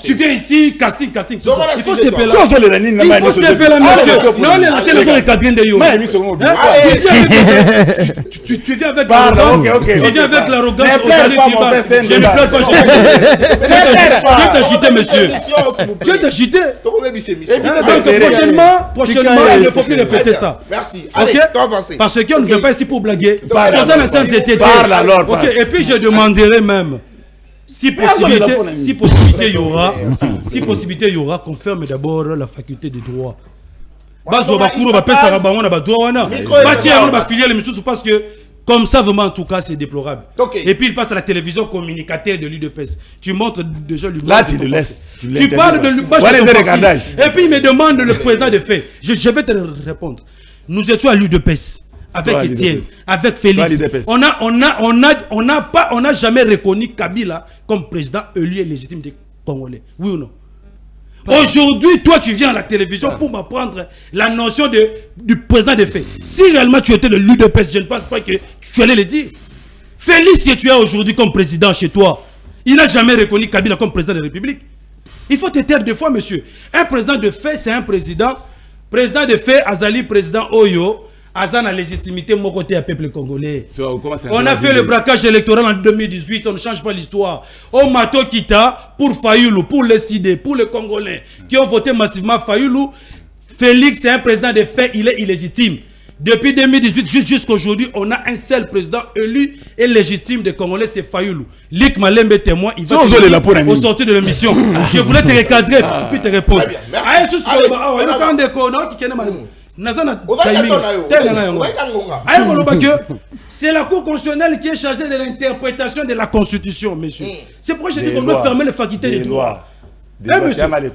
Tu viens ici, casting. Il faut se faire là. Il faut se faire là, monsieur. Non, les ratés, les cadres de yo. Tu viens avec l'arrogance. Tu viens avec l'arrogance. Je ne pleure pas. Tu es agité, monsieur. Tu es agité. Prochainement, il ne faut plus répéter ça. Merci. Ok? Parce qu'on ne vient pas ici pour blaguer. Et puis je demanderai même, si possibilité il y aura, qu'on ferme d'abord la faculté de droit. Parce que comme ça, vraiment, en tout cas, c'est déplorable. Et puis, il passe à la télévision communicateur de l'UDPS. Tu montres déjà l'humour. Là, tu le laisses. Tu parles de l'humour. Et puis, il me demande le président de fait. Je vais te répondre. Nous étions à l'UDPS. Avec Étienne, avec Félix. On n'a jamais reconnu Kabila comme président élu et légitime des Congolais. Oui ou non? Aujourd'hui, toi, tu viens à la télévision pour m'apprendre la notion du président de fait. Si réellement tu étais de l'UDPS, je ne pense pas que tu allais le dire. Félix, que tu as aujourd'hui comme président chez toi, il n'a jamais reconnu Kabila comme président de la République. Il faut te taire deux fois, monsieur. Un président de fait, c'est un président. Président de fait, Azali, président Oyo, Azan a légitimité, mon côté à peuple congolais. On a fait le braquage électoral en 2018, on ne change pas l'histoire. Au Mato Kita, pour Fayulu, pour les CID, pour les Congolais qui ont voté massivement Fayulu, Félix est un président de fait, il est illégitime. Depuis 2018 jusqu'à aujourd'hui, on a un seul président élu et légitime des Congolais, c'est Fayulu. Lik Malembe témoin, il va au sortir de l'émission. Je voulais te recadrer pour puis te répondre. C'est la Cour constitutionnelle qui est chargée de l'interprétation de la Constitution, monsieur. C'est pourquoi je dis qu'on doit fermer les facultés des droits.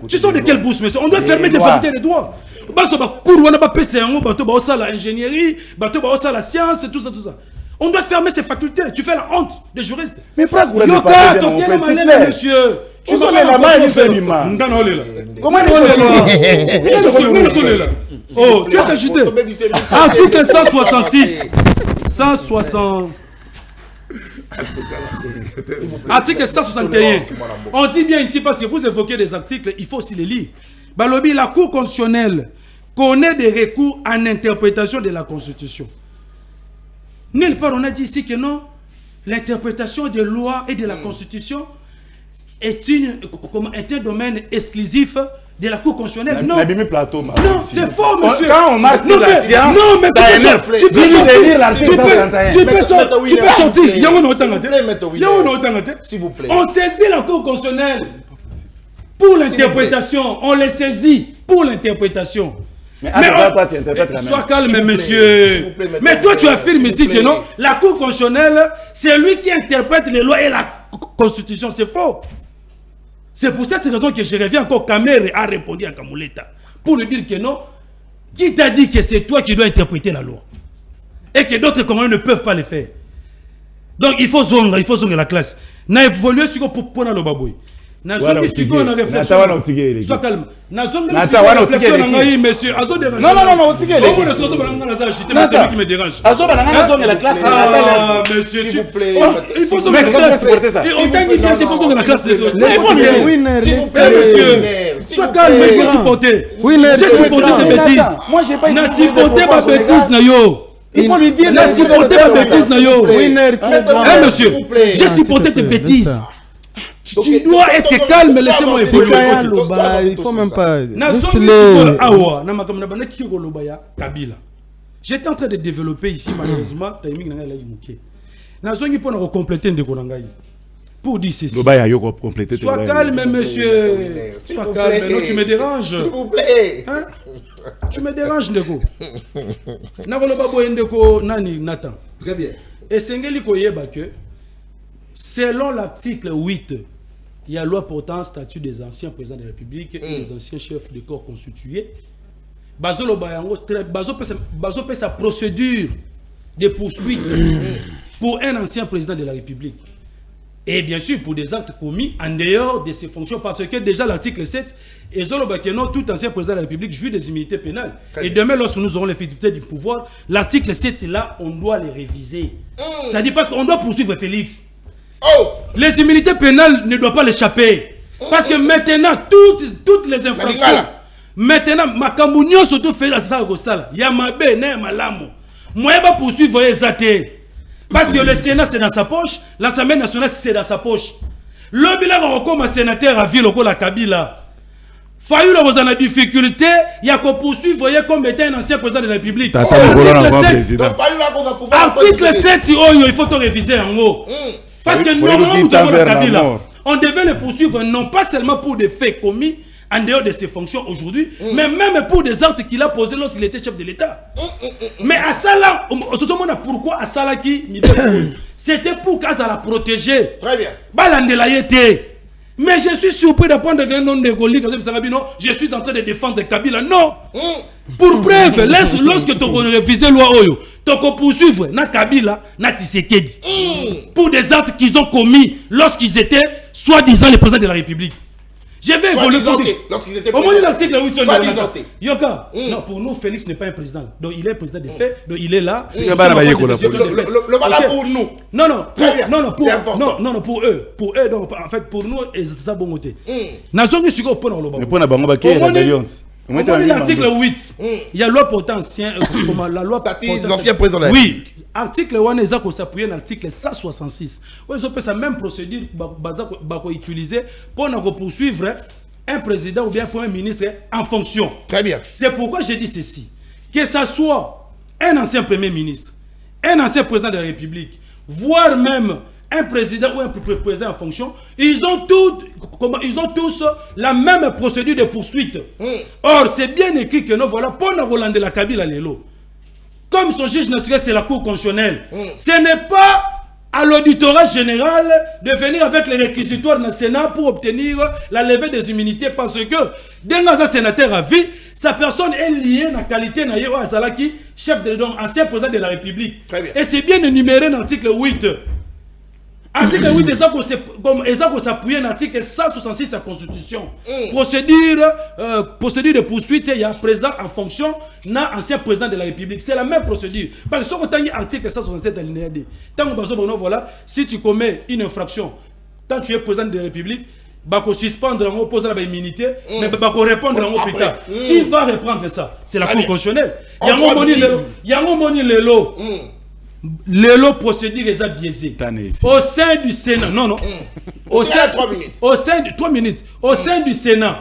Tu sors de quelle bourse, monsieur? On doit fermer les facultés des droits. Ingénierie, la science, tout ça. On doit fermer ces facultés. Tu fais la honte des juristes. Mais pourquoi monsieur? Tu m'as la main, comment oh, tu es agité. Article 166. 160. Article 161. On dit bien ici parce que vous évoquez des articles, il faut aussi les lire. Balobi, la Cour constitutionnelle connaît des recours en interprétation de la Constitution. Nulle part on a dit ici que non, l'interprétation des lois et de la Constitution est un domaine exclusif de la Cour constitutionnelle. Non, plateau, non, c'est faux, monsieur. Quand on marque sur la science, non, mais tu peux sortir. S'il vous plaît. On saisit la Cour constitutionnelle pour l'interprétation. On les saisit pour l'interprétation. Mais sois calme, monsieur. Mais toi, tu affirmes ici que non, la Cour constitutionnelle, c'est lui qui interprète les lois et la Constitution. C'est faux. C'est pour cette raison que je reviens encore. Kamere a répondu à Kamouleta pour lui dire que non. Qui t'a dit que c'est toi qui dois interpréter la loi et que d'autres Congolais ne peuvent pas le faire? Donc il faut zonger la classe. Na évolué sur pour le baboui. Na zonger sur on a réflexion. Sois calme. Na zonger sur réflexion monsieur. Azo dérange. Non, c'est lui qui me dérange. Azo zonger la classe. Ah monsieur, s'il vous plaît. Il faut zonger la classe. Et on t'a dit qu'il faut zonger la classe. S'il vous plaît monsieur. Sois calme, il faut supporter. J'ai supporté tes bêtises. Moi j'ai pas supporté ma bêtise na yo. Il faut lui dire, n'a supporté ma bêtise, Nayo. Monsieur, j'ai supporté tes bêtises. Tu dois être calme, laissez-moi évoluer. Il faut même pas. J'étais en train de développer ici, malheureusement, pour dire ceci. Sois calme, monsieur. Sois calme, non, tu me déranges. S'il vous plaît. Tu me déranges, Ndeko. Nathan. Très bien. Et Sengeli Koyeba que, selon l'article 8, il y a loi portant statut des anciens présidents de la République et des anciens chefs de corps constitués. Bazo peut sa procédure de poursuite pour un ancien président de la République. Et bien sûr, pour des actes commis en dehors de ses fonctions, parce que déjà l'article 7, et tout ancien président de la République jouit des immunités pénales. Et demain, lorsque nous aurons l'effectivité du pouvoir, l'article 7, là, on doit les réviser. C'est-à-dire parce qu'on doit poursuivre Félix. Les immunités pénales ne doivent pas l'échapper. Parce que maintenant, toutes les infractions, maintenant, Makambounion surtout fait la salle, Yamabe, Malamu. Moi, je vais poursuivre les athées. Parce que le Sénat c'est dans sa poche, l'Assemblée nationale c'est dans sa poche. Le bilan comme un sénateur à ville au la Kabila. Fayu dans la difficulté, il y a qu'on poursuit, voyez comme étant un ancien président de la République. Article 7, il faut tout réviser en haut. Parce que normalement, on devait le poursuivre non pas seulement pour des faits commis en dehors de ses fonctions aujourd'hui, mais même pour des actes qu'il a posés lorsqu'il était chef de l'État. Mais à ça là, pourquoi à ça là qui c'était pour qu'à la protéger. Très bien. Mais je suis surpris d'apprendre que le nom de Goli, je suis en train de défendre Kabila. Non. Pour preuve, lorsque tu révises la loi Oyo, tu peux poursuivre na Kabila, na Tshisekedi. Pour des actes qu'ils ont commis lorsqu'ils étaient soi-disant les présidents de la République. Je vais évoluer lorsqu'ils étaient au moins l'article 8 Yoka. Non, pour nous, Félix n'est pas un président. Donc il est président des faits. Donc il est là. Le pour nous. Non, pour eux. Pour eux, donc en fait, pour nous, et ça bon côté. Nazongi suko pour l'article 8, il y a la loi portant ancien, la loi ancien président. Oui, article 1 est s'appuyer sur l'article 166. Ils ont fait la même procédure utiliser pour poursuivre un président ou bien un premier ministre en fonction. Très bien. C'est pourquoi j'ai dit ceci. Que ce soit un ancien premier ministre, un ancien président de la République, voire même un président ou un président en fonction, ils ont tous la même procédure de poursuite. Or, c'est bien écrit que nous voilà pour nous Roland de la Kabila Lelo. Comme son juge naturel, c'est la Cour constitutionnelle. Ce n'est pas à l'auditorat général de venir avec les réquisitoires dans le Sénat pour obtenir la levée des immunités parce que, dès un sénateur à vie, sa personne est liée à la qualité de Azalaki, chef de l'État, ancien président de la République. Et c'est bien énuméré dans l'article 8. Article 8, ils ont s'appuyer sur l'article 166 de la Constitution. Procédure de poursuite, il y a un président en fonction, un ancien président de la République. C'est la même procédure. Parce que si tu as l'article 167 de l'alinéa D, voilà, si tu commets une infraction, quand tu es président de la République, il va suspendre en haut, poser l'immunité, mais il va répondre en haut plus tard. Qui va reprendre ça? C'est la Cour constitutionnelle. Il y a un moment Lelo. L'élo procédure est biaisé. Au sein du Sénat, non. Au sein de 3 minutes. Au sein du Sénat,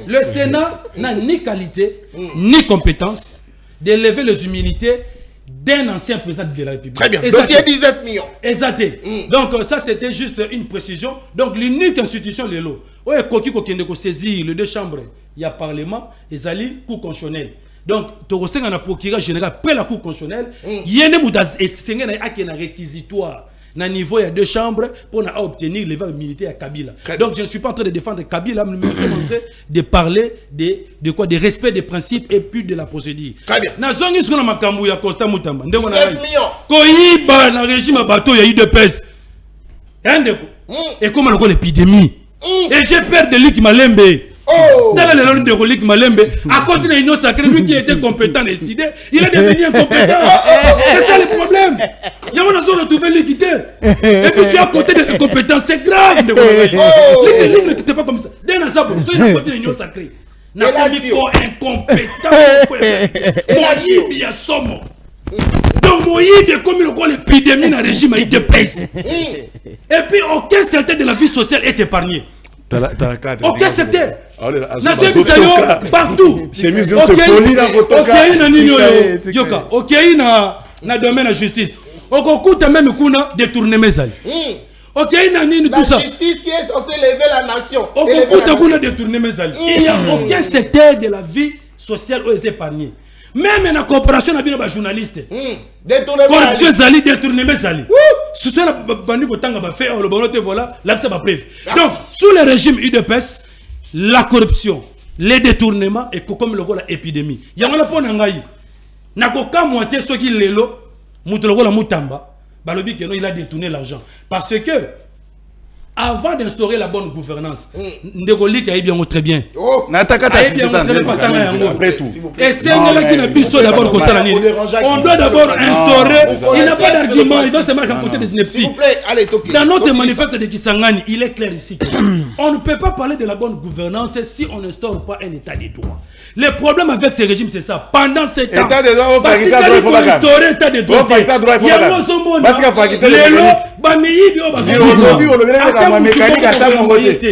Le Sénat n'a ni qualité, ni compétence d'élever les humilités d'un ancien président de la République. Très bien. Dossier 19 millions. Exact. Donc ça c'était juste une précision. Donc l'unique institution de l'eau. Ouais, Koki Kokende saisir les deux chambres. Il y a Parlement et Zali Cour constitutionnelle. Donc tu as un procureur général après la Cour constitutionnelle. Il y a un réquisitoire. Na niveau, il y a deux chambres pour obtenir les valeurs militaires à Kabila. Donc je ne suis pas en train de défendre Kabila, mais nous sommes en train de parler de quoi? De respect des principes et puis de la procédure. Très bien. Na zone sur la makambu ya Costa Mutamba. 9 millions. Koyiba na régime à bateau, il y a eu de pèse. Et comment on l'épidémie? Et j'ai peur de Lik Malembe. Dans la loi de Rolik Malembe, à cause de l'union sacrée, lui qui était compétent et décidé, il est devenu incompétent. C'est ça le problème. Il y a un retrouvé l'équité. Et puis tu es à côté de l'incompétence, c'est grave. L'équité n'était pas comme ça. Dès la sabre, soyez à côté de l'union sacrée. N'a pas mis incompétent. Et la dit, il y a somme. Donc Moïse est comme l'épidémie dans le régime de pèse. Et puis aucun secteur de la vie sociale est épargné. Aucun secteur. Partout. Ok, na domaine de justice. Ok, même kuna détourner mes alliés. Ok, tout ça. La justice qui est censée lever la nation. Ok, kuna détourner mes alliés. Il n'y a aucun secteur de la vie sociale où est épargné. Même la coopération avec les journalistes. Corruption Zali, détourner mes alliés. C'est ça la bande qui a fait le bon voilà, l'accès va prévu. Donc, sous le régime UDPS, la corruption, les détournements et comme le la épidémie. Il y a un point nangai. Nakoka moitié ceux qui l'élo, mutologo la mutamba, balobi que non il a détourné l'argent parce que avant d'instaurer la bonne gouvernance, Ndegoli qui a bien très bien. Et c'est là qui n'a plus sur d'abord on doit d'abord instaurer. Il n'a pas d'argument, il doit se mettre à côté des inepties. Dans notre manifeste de Kisangani, il est clair ici. On ne peut pas parler de la bonne gouvernance si on n'instaure pas un état de droit. Le problème avec ce régime, c'est ça. Pendant 7 ans, il faut instaurer un état de droit. Il y a un monde.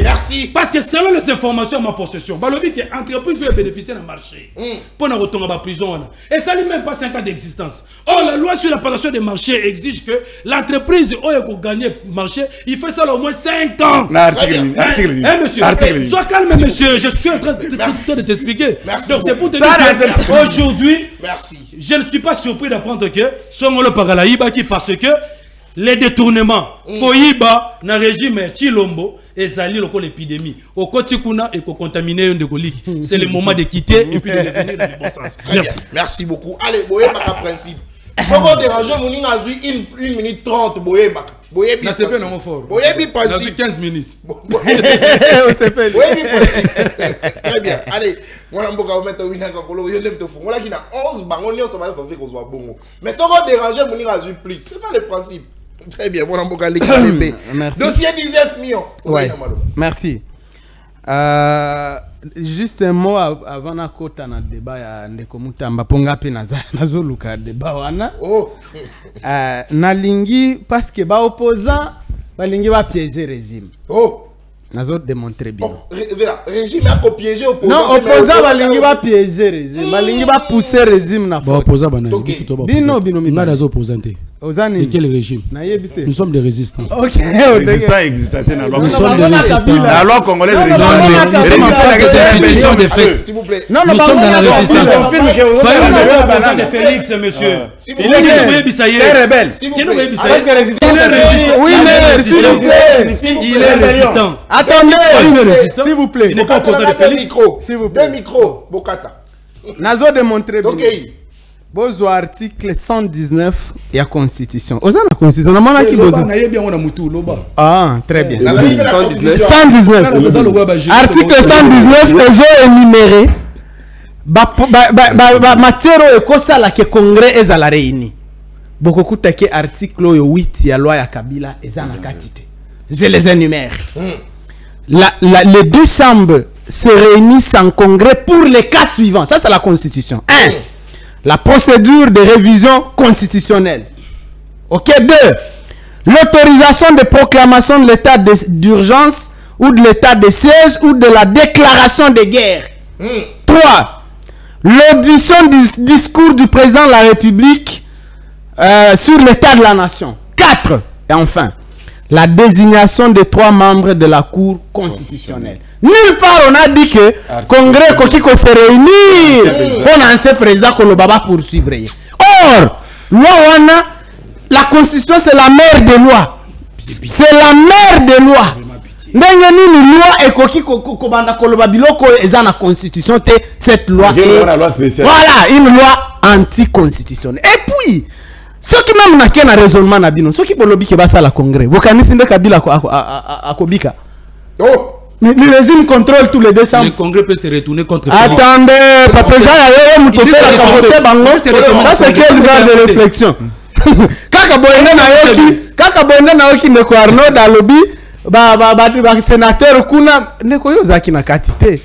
Merci. Parce que selon les informations à ma possession, Balobi que l'entreprise veut bénéficier d'un marché pour ne retourner à la prison. Et ça n'a même pas 5 ans d'existence. Or, la loi sur la passation des marchés exige que l'entreprise, pour gagner le marché, il fait ça au moins 5 ans. Monsieur, sois calme, monsieur. Je suis en train de t'expliquer. Donc, c'est pour te dire qu'aujourd'hui, je ne suis pas surpris d'apprendre que Songolo Pagalaïba qui parce que les détournements, Koyiba, dans le régime Chilombo, et Zali, l'épidémie. Au Kotikuna et contaminer une de colique. C'est le moment de quitter et puis de revenir dans le bon sens. Merci. Merci beaucoup. Allez, Boye Baka principe. Si vous dérangez, vous avez 1 minute 30. Boye Baka. Boye Bika. C'est pas non fort. Boye Bika. 15 minutes. Boye Bika. Très bien. Allez, moi, je vais mettre un winner. Je vais mettre 11 bangons. Ça va faire qu'on soit bon. Mais si vous dérangez, vous avez plus. C'est pas le principe. Très bien, merci. Dossier 19 millions. Ouais. Merci. Juste un mot avant na kota na débat ya ndeko Mutamba ponga pe nazo luka débat wana. Na lingi parce que ba opposant ba lingi ba piéger régime. Nazo démontrer bien. Régime a piégé opposant. Non, opposant ba lingi ba piéger régime. Ba lingi ba pousser régime na. Ba opposant ba na. Bino mi ba nazo opposanté. Et quel régime? Nous sommes des résistants. Ok. Nous sommes des résistants. La loi congolaise est résistante. Des faits. S'il vous plaît. Nous sommes dans la résistance. C'est Félix, monsieur. Il est rebelle. Il est résistant. Attendez. S'il vous plaît. Il n'est pas opposant de Félix. Deux micros, Bokata. Nazo démontrer bien. Bozo article 119 et la constitution. Oza la constitution. On a qui bozo. Ah, très bien. 119. Article 119 est énuméré. Matière et cosa la que congrès est à la réunie. Beaucoup kutake article 8 ya loi ya Kabila est en katité. Je les énumère. Les deux chambres se réunissent en congrès pour les cas suivants. Ça c'est la constitution. 1. La procédure de révision constitutionnelle. Ok, 2. L'autorisation de proclamation de l'état d'urgence ou de l'état de siège ou de la déclaration de guerre. 3. L'audition du discours du président de la République sur l'état de la nation. 4. Et enfin, la désignation des 3 membres de la Cour constitutionnelle. Nulle part on a dit que le Congrès Kokiko se réunit pour lancer président Kolobaba poursuivre. Or, loi la Constitution c'est la mère des lois. C'est la mère des lois. Une loi et Kokiko banda Kolobabiloko est la Constitution. Cette loi est voilà une loi anticonstitutionnelle. Et puis ceux qui même n'a qu'un raisonnement nabino, ceux qui pour lobby qui va ça la Congrès. Vous connaissez le Kabila à Kobika. Oh. Mais le régime contrôle tous les 200. Le Congrès peut se retourner contre. Attendez, papa ça c'est quel genre de réflexion. Kaka boyende na yoki ne ko Arnaud da lobby ba sénateur kuna ne ko yozaki na katité.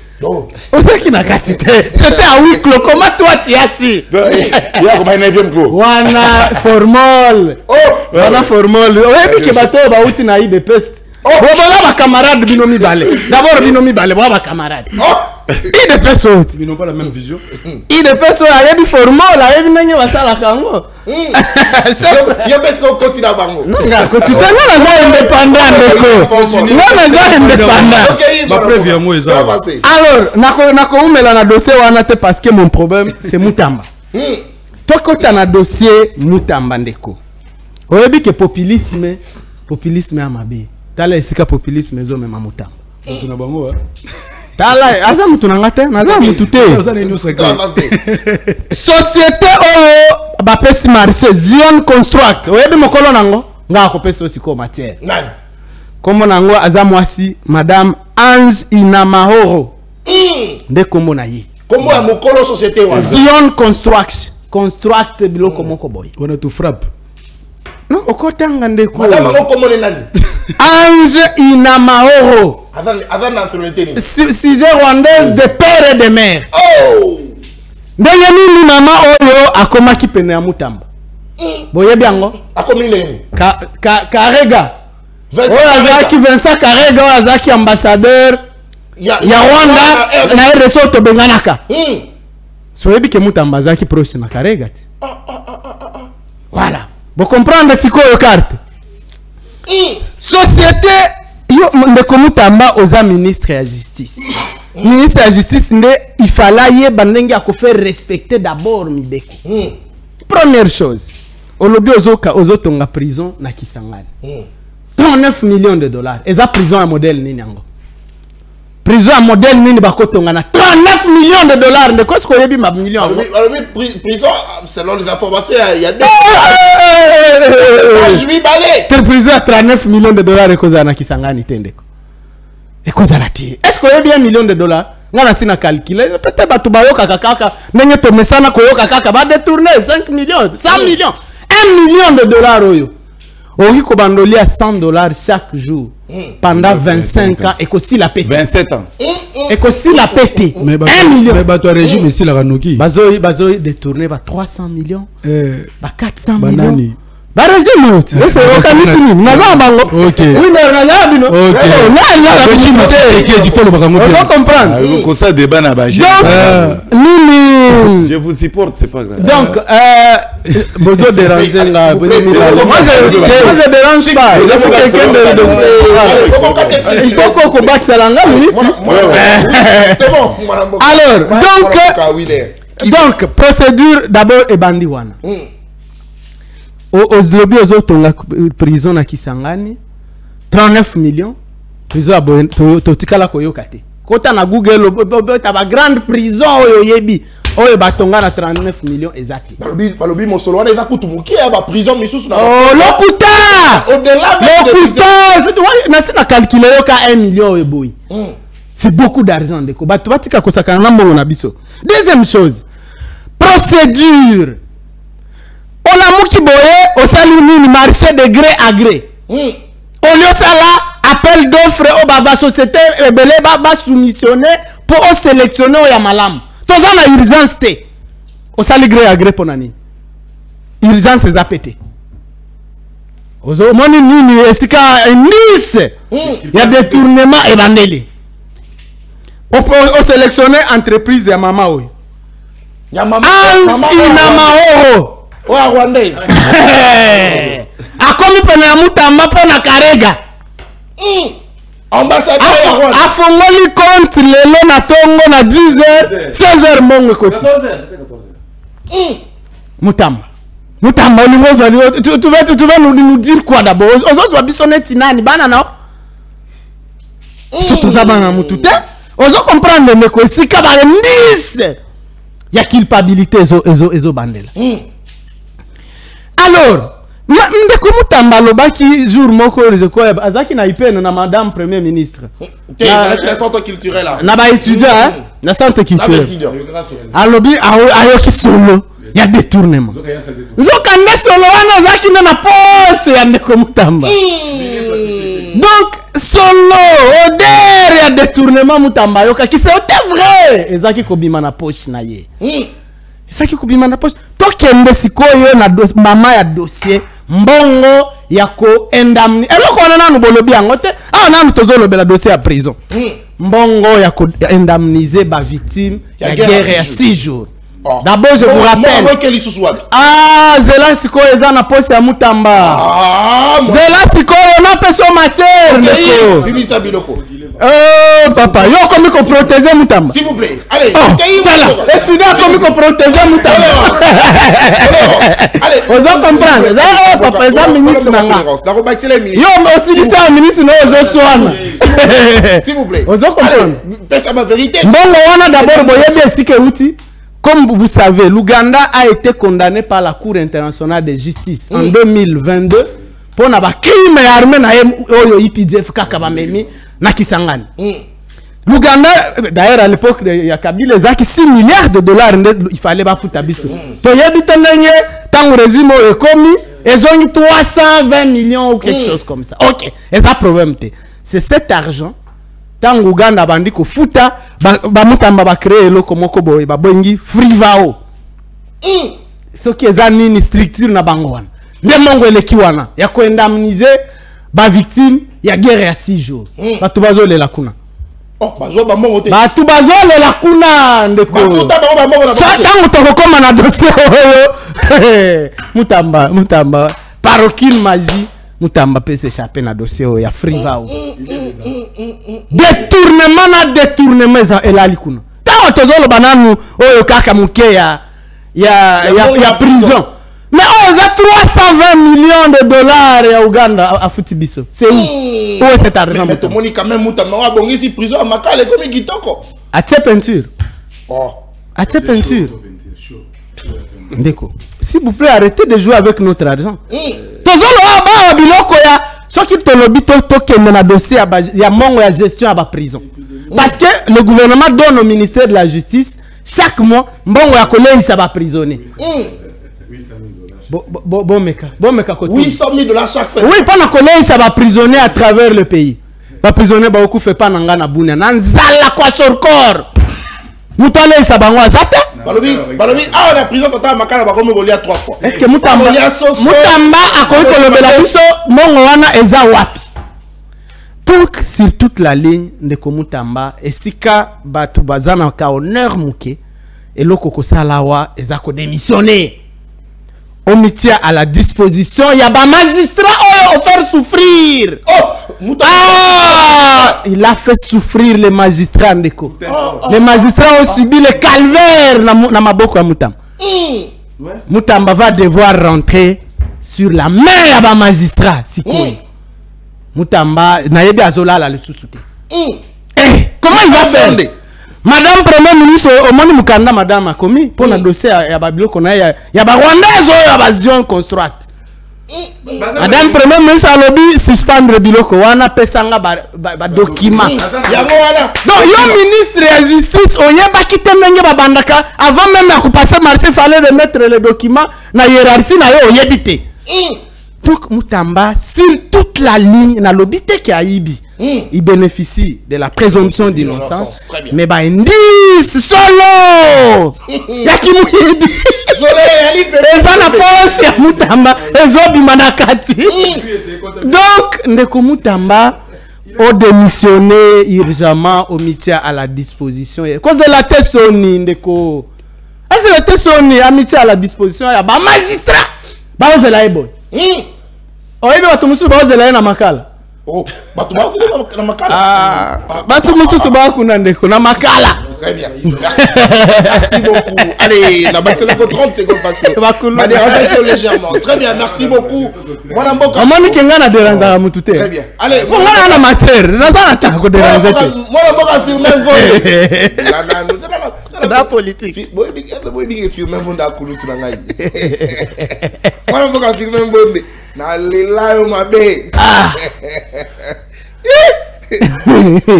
Ozaki na katité. C'était à huis clos. Comment toi tu as si? Il y a comme un 9e clos. Wana formol. Wana formol. Oyebi ke bato ba uti na i de peste. Voilà ma camarade binomi balé. D'abord binomi balé, voilà ma camarade. Il de personnes. Ils n'ont pas la même vision. Il de personnes, il y a du format, il y a du nègre, ça la cango. Il y a parce qu'on continue à bango. Non, continue. Non, on est indépendant. Non, on est indépendant. Ma preuve, moi, ça. Alors, nako umela na dossier wana te parce que mon problème c'est Mutamba. Toko ta na dossier Mutamba ndeko. Oyebi que populisme amabe. Tala esika populisme ezo mema Mutamba. Tuna bango tala aza mutu nangate naza mutu te. Société oyo ba pesi marché Zion Construct. Oyebi mokolo nango nga ko pesi osiko matière. Nani? Kombo nango aza mwasi Madame Ange Inamahoro. Nde kombo na ye. Kombo ya mokolo société wa Zion Construct. Construct biloko moko boy. On te frappe. Non, okotanga ndeko. Madame ngo kombo ne nani? Ange Inamahoro. Avant nationalité. Sujet rwandaise de père et de mère. Oh! Ndenge nini mama oyo akomaki pene ya Mutamba. Boye biango? Akomi nini? Karega. Oyo azaki Vincent Karega oyo azaki ambassadeur ya Rwanda na RSO to benganaka. Soyebi ke Mutamba azaki proche na Karega ti. Voilà. Vous comprenez ce que carte. Société yo ndeko Mutamba oza ministre de la justice. Ministre de la justice il fallait y bandenge à faire respecter d'abord Mibeko. Première chose, au lobby ozo tonga prison na Kisangani. 39 millions de dollars. Et ça prison à modèle nini yango. Prison à modèle nini bako tonga na 39 millions de dollars. De quoi ce qu'on a dit ma million. Alors prison selon les informations il y a des prison à 39 millions de dollars et cause na Kisangani tendeko. Et cause la tie. Est-ce qu'on a bien 1 million de dollars? Ngana sina calculer. Peut-être batu bayoka kaka nenge to mesana koyoka kaka ba détourner 5 millions, 100 millions, 1 million de dollars oyo. Oki ko bandoli à 100 dollars chaque jour pendant 25 ans et qu'aussi la pété. 27 ans. Et qu'aussi la pété. 1 million. Mais bato régime ici la ranoki. Bazo détourner ba 300 millions. Ba 400 millions. Bah régime c'est organisé naza bango OK oui mais naza bino OK là régime qui du fait le bakango on peut comprendre comme ça débat na ba je vous supporte c'est pas grave donc bozo déranger là moi je dérange pas il faut quelqu'un de il faut qu'on combatte ça là c'est bon alors donc procédure d'abord et bandi wana au lobby aux autres la prison à Kisangani 39 millions prison à totikala koyokate kota na Google ta grande prison oyo yebi oyo batonga na 39 millions exact balobi mosolo wana eza kutumuki ya ba prison misusu na oh lokuta au-delà lokuta na sina calculer yoka 1 million oyo boy c'est beaucoup d'argent ndeko bato batika kosaka na mbongo na biso. Deuxième chose, procédure. On a mouki boye au salut marché de gré à gré. Au lieu ça là, appel d'offres au baba société rebelle baba soumissionné pour sélectionner au yamalam. Tout ça na urgence té. Au salut gré à gré pour nani. Urgence c'est pété. Ozo moni nini esika Nice. Il y a détournement et bandeli. On sélectionné entreprise ya mama oyo. Ya mama. Inamaoro. Oya Rwandaise. Akomi pena ya Mutamba pona Karega. Ambassadeur ya Rwanda. Afongoli compte lelo na tongo na 10h, 16h mongo koti. 14h. Mutamba. Mutamba olingozo tu vas nous dire quoi d'abord? Ozo tu abisonner tinani bana na. Surtout ça bana mutute. Ozo comprendre mais quoi si ka ba Nice. Il y a culpabilité ezo bandela. Alors, ndeko Mutamba lobaki jour moko rezeko azaki na ipeno na madame premier ministre. La centre culturel là. Na ba étudiant hein, na centre culturel. Alobi ayoki solo. Il y a détournement. Zoka solo wana zaki na pose ya ndeko Mutamba. Donc solo odeur ya détournement Mutamba yoka ki c'est vrai. Ezaki kobima na poche na ye. Ezaki kobima na poche. Tokende sikoyo na mama ya dossier mbongo ya ko endamni. Eloko wana nanu bolobi yango te. Ah nanu tozolobela dossier ya prison. Mbongo ya ko indemniser ba victime ya guerre ya 6 jours. Oh. D'abord je vous rappelle. Ah, Zela Siko eza na poste ya Mutamba. Ah, Zela Siko na peso matière. Bibisa biloko. Oh papa, yo comme ko protéger Mutamba. S'il vous plaît. Allez, étudiant comme ko protéger Mutamba. Allez, vous comprendre. Là papa, ça minute nanga. La rebaxer les minutes. Yo aussi ça minute no zo soana. S'il vous plaît. Vous comprendre. C'est ma vérité. Mbongo wana d'abord boyebi esike outi. Comme vous savez, l'Ouganda a été condamné par la Cour internationale de justice en 2022 pour un crime armé na IPDF kakabamemi na Kisangani. L'Ouganda, d'ailleurs à l'époque il y a Kabila, les 6 milliards de dollars il fallait pas foutre biso. To yebi tenenye tango régime est commis, ils ont 320 millions ou quelque chose comme ça. OK, et ça problème c'est cet argent tango Uganda bandi ko futa ba Mutamba ba créer eloko moko boye ba bongi frivao. Ce qui est une structure na bango wana. Nde mongo eleki wana ya ko indemniser ba victime ya guerre ya 6 jours. Batu bazolela kuna. Oh, bazo ba mongo te. Batu bazolela kuna ndeko. Bafuta ba mongo na. So tango tokokoma na dossier oyo. Mutamba parokine magie. Mutamba peut s'échapper na dossier ya frivao. Détournement elali kuna. Tawa tozolo bananu oyo kaka muke ya prison. Mais on a 320 millions de dollars ya Uganda à Futibiso. C'est où? Où est cet argent? Mais Tomoni quand même Mutamba wa bongi si prison à Makale comme kitoko. À tes peinture. Oh. À tes peinture. Ndeko. S'il vous plaît, arrêtez de jouer avec notre argent. Tozolo aba biloko ya soki tolobi to kende na dossier ya mongo ya gestion à la prison. Parce que le gouvernement donne au ministère de la Justice chaque mois mbongo ya koleisa ba prisonnier. Bon meka koto. 800 000 $ chaque fois. Oui, pas na koleisa ba prisonnier à travers le pays. Ba prisonnier ba oku fait pas nanga na bunya na nzala kwa shorkor. Mutale isa bango azata. Balobi la prison tata makala ba komi golia 3 fois. Est-ce que Mutamba akoki kolobela biso mongo wana eza wapi? Donc sur toute la ligne de Mutamba esika batu bazana ka honneur muke eloko kosala wa eza ko démissionner. On me tient à la disposition. Il y a des magistrats qui faire souffrir. Il a fait souffrir les magistrats. Les magistrats ont subi le calvaire dans Maboko Mutamba. Mutamba va devoir rentrer sur la main des magistrats. Mutamba n'a pas azola la le sous-souté. Comment il va faire? Madame Premier ministre, au moins Mukanda, madame a commis pour un dossier à Babylone qu'on a, il y a des Rwandais à Bazion construite. Madame Premier ministre a lobby suspendre Biloko, on a pesanga ba document. Donc, le ministre de la Justice, on y a quitté Bandaka, avant même de passer marché, il fallait remettre les documents dans la hiérarchie, on y habité. Donc Moutamba, sur toute la ligne, na lobité qui a Ibi, il bénéficie de la présomption d'innocence. Mais bah indice solo, Yakimu Ibi. Eza na poche ya Moutamba, ezo bimanakati. Donc Ndeko Moutamba a démissionné urgemment au métier à la disposition. Cause de la tessoni Ndeko. Est-ce que la tessoni amitié à la disposition ya ba magistrat. Ba ozela ebo. Oyebi watu mususu ba ozela na makala. Oh, batu ba ozela na makala. Ah, batu mususu ba kuna Ndeko na makala. Très bien. Merci. Merci beaucoup. Allez, la battu encore 30 secondes parce que ma dérange légèrement. Très bien, merci beaucoup. Moi na mboka. Amani kenga na dérange mutu te. Très bien. Allez, pour moi na amateur, na ça na ko dérange te. Moi na mboka filmer vol. La politique. Boy big filmer vol da kulutu na ngai. Moi na mboka filmer vol na lela yo mabe. Ah.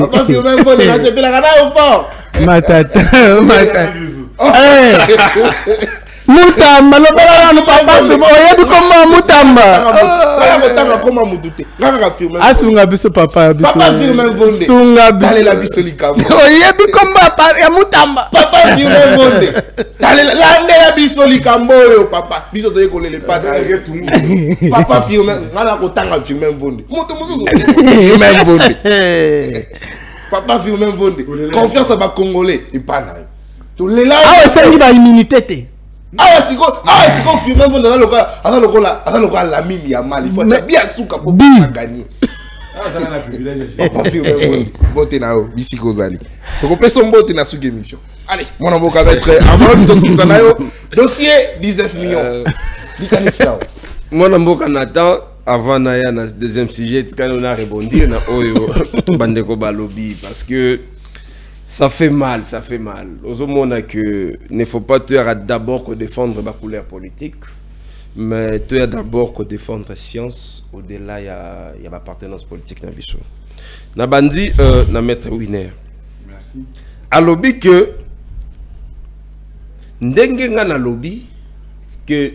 Papa filmer vol na se pela kana au fort. Matata. Moutamba, le papa no papa filme. Oyebi comment Moutamba. Kala motanga koma mudute. Ngaka filme. Asunga biso papa biso. Papa filme vonde. Sunga biso. Dale la biso likambo. Oyebi comment papa Moutamba. Papa filme vonde. Dale la biso likambo yo papa. Biso toye kolele pa na tungu. Papa filme ngala kotanga filme vonde. Moto mususu. Filme vonde. Papa filme vonde. Confiance à ba Congolais et pas na. To lela. Ah ouais, c'est ba immunité te. Ah siko filme vonde na lokola la mimi ya mal. Il faut bien souka pour gagner. Papa filme vonde. Vote na o bisiko zali. Toko peso mbote na suge émission. Allez, mon amboka va être avant dossier 19 millions. Mon amboka Nathan avant na na deuxième sujet, on a rebondi na oyo bandeko balobi parce que ça fait mal. Ozomona que ne faut pas d'abord que défendre la couleur politique, mais d'abord que défendre la science. Au-delà il y a l'appartenance politique na biso. Na bandi na maître Winner. Merci. A lobby que ndenge nga na lobby que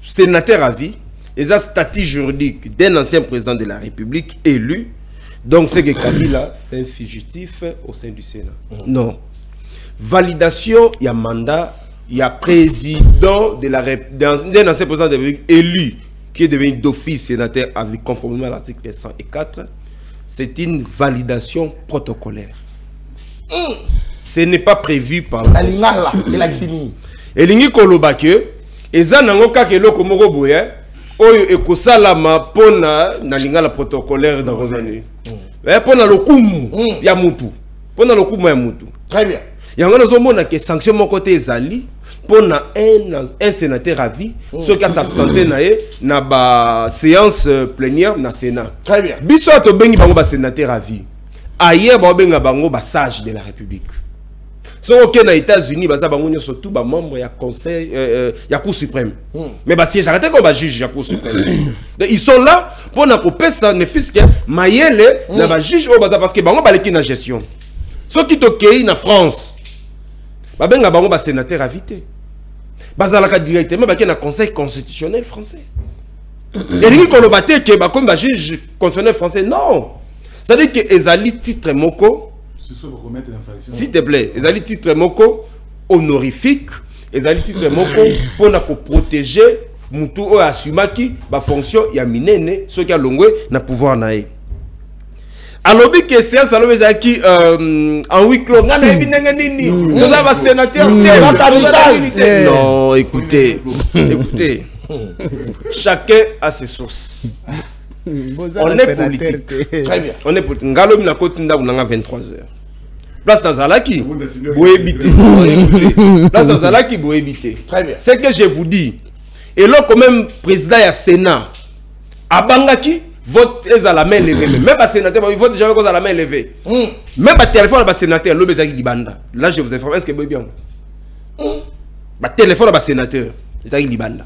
sénateur à vie et un statut juridique d'un ancien président de la République élu. Donc c'est que Kabila, c'est un fugitif au sein du Sénat. Non. Validation, il y a mandat, il y a président d'un ancien président de la République élu qui est devenu d'office sénateur avec conformément à l'article 104. C'est une validation protocolaire. Ce n'est pas prévu par la Constitution. Et l'ingé kolobake, eza nango kakelo komoko boye, oyo ekosalama pona na lingala protocolaire dans Rosani. Pona lokumu ya mutu. Pona lokumu ya mutu. Très bien. Yango nazomona que sanction mon côté ezali pona un sénateur à vie ce qui a s'absenté na ba séance plénière na Sénat. Très bien. Biso to bengi bango ba sénateur à vie. Ailleurs ba benga bango ba sage de la République. Si on est aux États-Unis, surtout les membres du Conseil, la Cour suprême. Mais si j'arrête qu'on va juger la Cour suprême. Ils sont là pour nous couper ça, ne fût-ce que Mayele n'a juge parce que bango baleki na gestion. Ceux qui sont en France, babenga bango ba sénateur invité. Bazalaka directement ba na Conseil constitutionnel français. Et les qui batté que ba comme ba juge constitutionnel français non. Ça veut dire que ezali titre moko. S'il te plaît, ils ont le titre moko honorifique, ils ont le titre moko pour protéger mutu o asumaki ba fonction ya minene ceux qui a longwe na pouvoir nae. Alors que c'est ça qui en huis clos ngana ebinenge nini nous avons sénateur non écoutez chacun a ses sources. On est politique. Très bien. On est politique. Ngalo mina kotinda kunanga 23h. Place Tazalaki, vous évitez. Place Tazalaki, vous évitez. Très bien. C'est que je vous dis. Et là, quand même, président du Sénat, à Bangaki, vote est à la main levée. Même pas sénateur, il vote déjà à la main levée. Même pas téléphone à sénateur, l'homme est à banda. Là, je vous informe, est-ce que vous bien? Téléphone à sénateur, c'est à banda.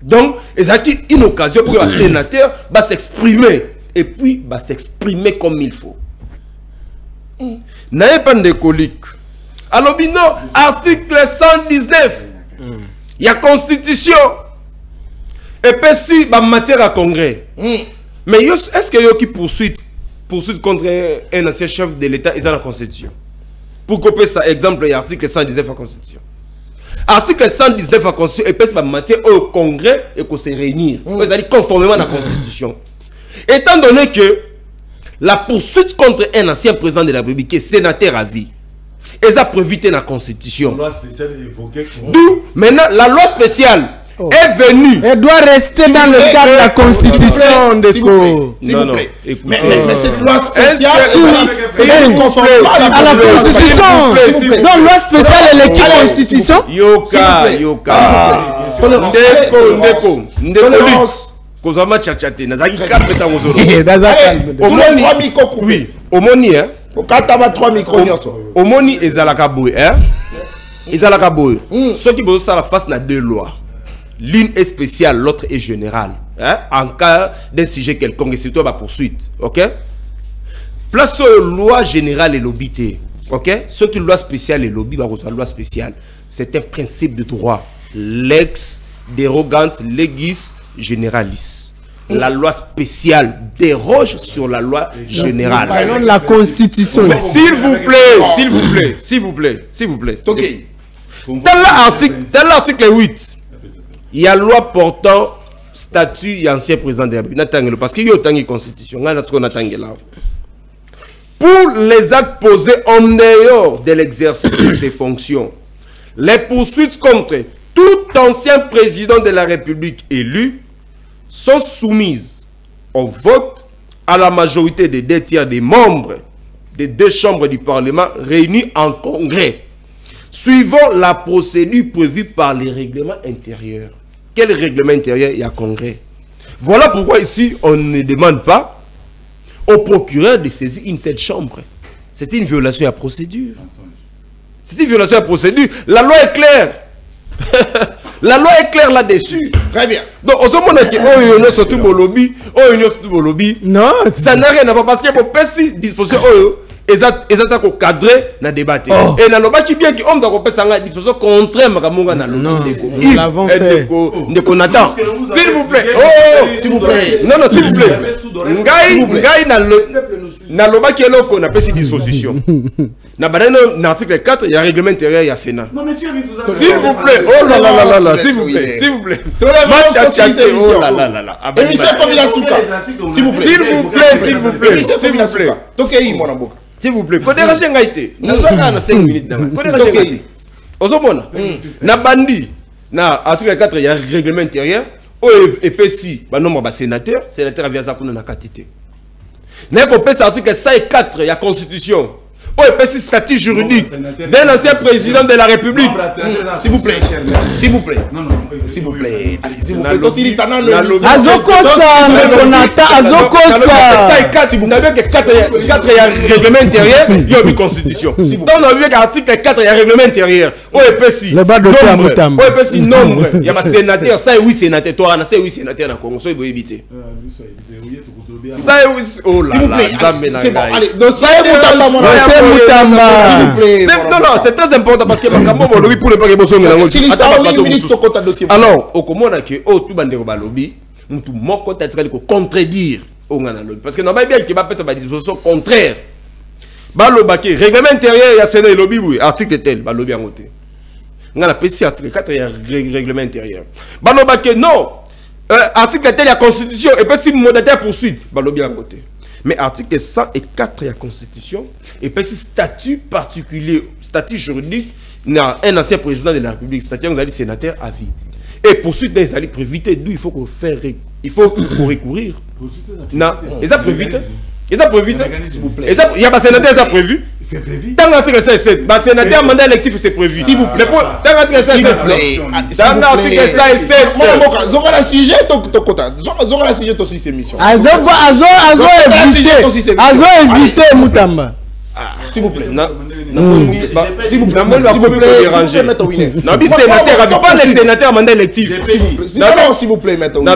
Donc, c'est une occasion pour le sénateur va s'exprimer. Et puis, va s'exprimer comme il faut. N'ayez pas de colique. Alors, non, article 119. Il y a constitution. Et puis si bah matière à congrès. Mais est-ce que yo qui poursuit contre un ancien chef de l'État ils ont la constitution? Pour couper ça exemple il y a article 119 de la constitution. Article 119 de la constitution et puis bah matière au congrès et qu'on se réunir. Ils allaient conformément à la constitution. Étant donné que la poursuite contre un ancien président de la République qui est sénateur à vie, ils ont prévu dans la constitution. D'où maintenant la loi spéciale est venue. Elle doit rester dans le cadre de la constitution. S'il vous plaît. Mais cette loi spéciale est conforme à la constitution. Non, loi spéciale elle est qui constitution? Yoka. Ndeko. Kozama tchatchate. Nazaki 4 temps aux autres. Oui. Omoni hein. Okataba 3 micros. Omoni ezalaka boy hein. Ezalaka boy. Ceux qui veulent ça la face na 2 lois. L'une est spéciale, l'autre est générale. Hein? En cas d'un sujet quelconque, et surtout la poursuite. Ok? Place sur la loi générale et l'obité. Ok? Ce qui est loi spéciale et l'obité, la loi spéciale, c'est un principe de droit. Lex dérogante legis generalis. La loi spéciale déroge sur la loi générale. Parlons de la constitution. S'il vous plaît. Ok. Dans l'article 8. Il y a loi portant statut et ancien président de la République. Parce qu'il y a une constitution. Pour les actes posés en dehors de l'exercice de ses fonctions, les poursuites contre tout ancien président de la République élu sont soumises au vote à la majorité des 2 tiers des membres des 2 chambres du Parlement réunis en congrès, suivant la procédure prévue par les règlements intérieurs. Quel règlement intérieur il y a congrès? Voilà pourquoi ici on ne demande pas au procureur de saisir une seule chambre. C'est une violation à procédure. C'est une violation à procédure. La loi est claire. La loi est claire là-dessus. Très bien. Donc, au moment où on a surtout au lobby, non, ça n'a rien à voir parce qu'il y a une disposition. Ils ont cadré dans le débat. Et dans le débat, bien qui ont une disposition contraire à nous l'avons fait. S'il vous plaît. S'il vous plaît. Non, s'il vous plaît. Ngai dans le débat qui est là, on a fait cette disposition. Dans l'article 4, il y a un règlement intérieur, il y a Sénat. S'il vous plaît. Oh là là, s'il vous plaît. S'il vous plaît. Oh là là. Émission comme il a souka. S'il vous plaît. S'il vous plaît. S'il vous plaît. Tokei, mon amour. S'il vous plaît. Côté Rachel Ngaïté. Nous avons 5 minutes. Côté Rachel Ngaïté. Ozomona. Na bandi. Na article 4, il y a un règlement intérieur. Et puis si, nombre de sénateurs, sénateur vient ça pour nous quantité. N'a pas article 104, il y a constitution. Et puis si statut juridique d'un ancien président de la République. S'il vous plaît. S'il vous plaît. S'il vous plaît. S'il vous plaît. Si vous n'avez que 4, il y a un règlement intérieur, il y a une constitution. Donc on a vu qu'article 4, il y a un règlement intérieur. Le bas de nombre. Il y a un sénateur, ça est 8 sénateurs. Toi, on a 8 sénateurs dans le Congo, ça il faut éviter. Ça est 8. Oh là là. C'est bon. Allez, donc ça est non, c'est très important parce que pour ne pas que alors, au comment on a que tout bande de lobby, nous tout mon compte contredire au lobby parce que non bien qu'il va faire des dispositions contraires. Balobaki règlement intérieur il y a Sénat lobby oui article tel lobby en côté. On a PC article 4 il y a règlement intérieur. Balobaki non article tel il y a constitution et puis si modataire poursuite lobby en côté. Mais article 104 il y a constitution et puis si statut particulier statut juridique un ancien président de la République statut vous allez sénateur à vie et poursuite des alliés prévité d'où il faut qu'on recourir non ils ont prévu s'il vous plaît il y a pas sénateur ça prévu c'est prévu dans l'article 7 bah sénateur mandat électif c'est prévu s'il vous plaît dans l'article 7 dans l'article 7 zonga la sujet to kota zonga la sujet aussi ces missions azo éviter Mutamba s'il vous plaît s'il vous plaît non mais sénateur pas les sénateurs mandat électif non s'il vous plaît maintenant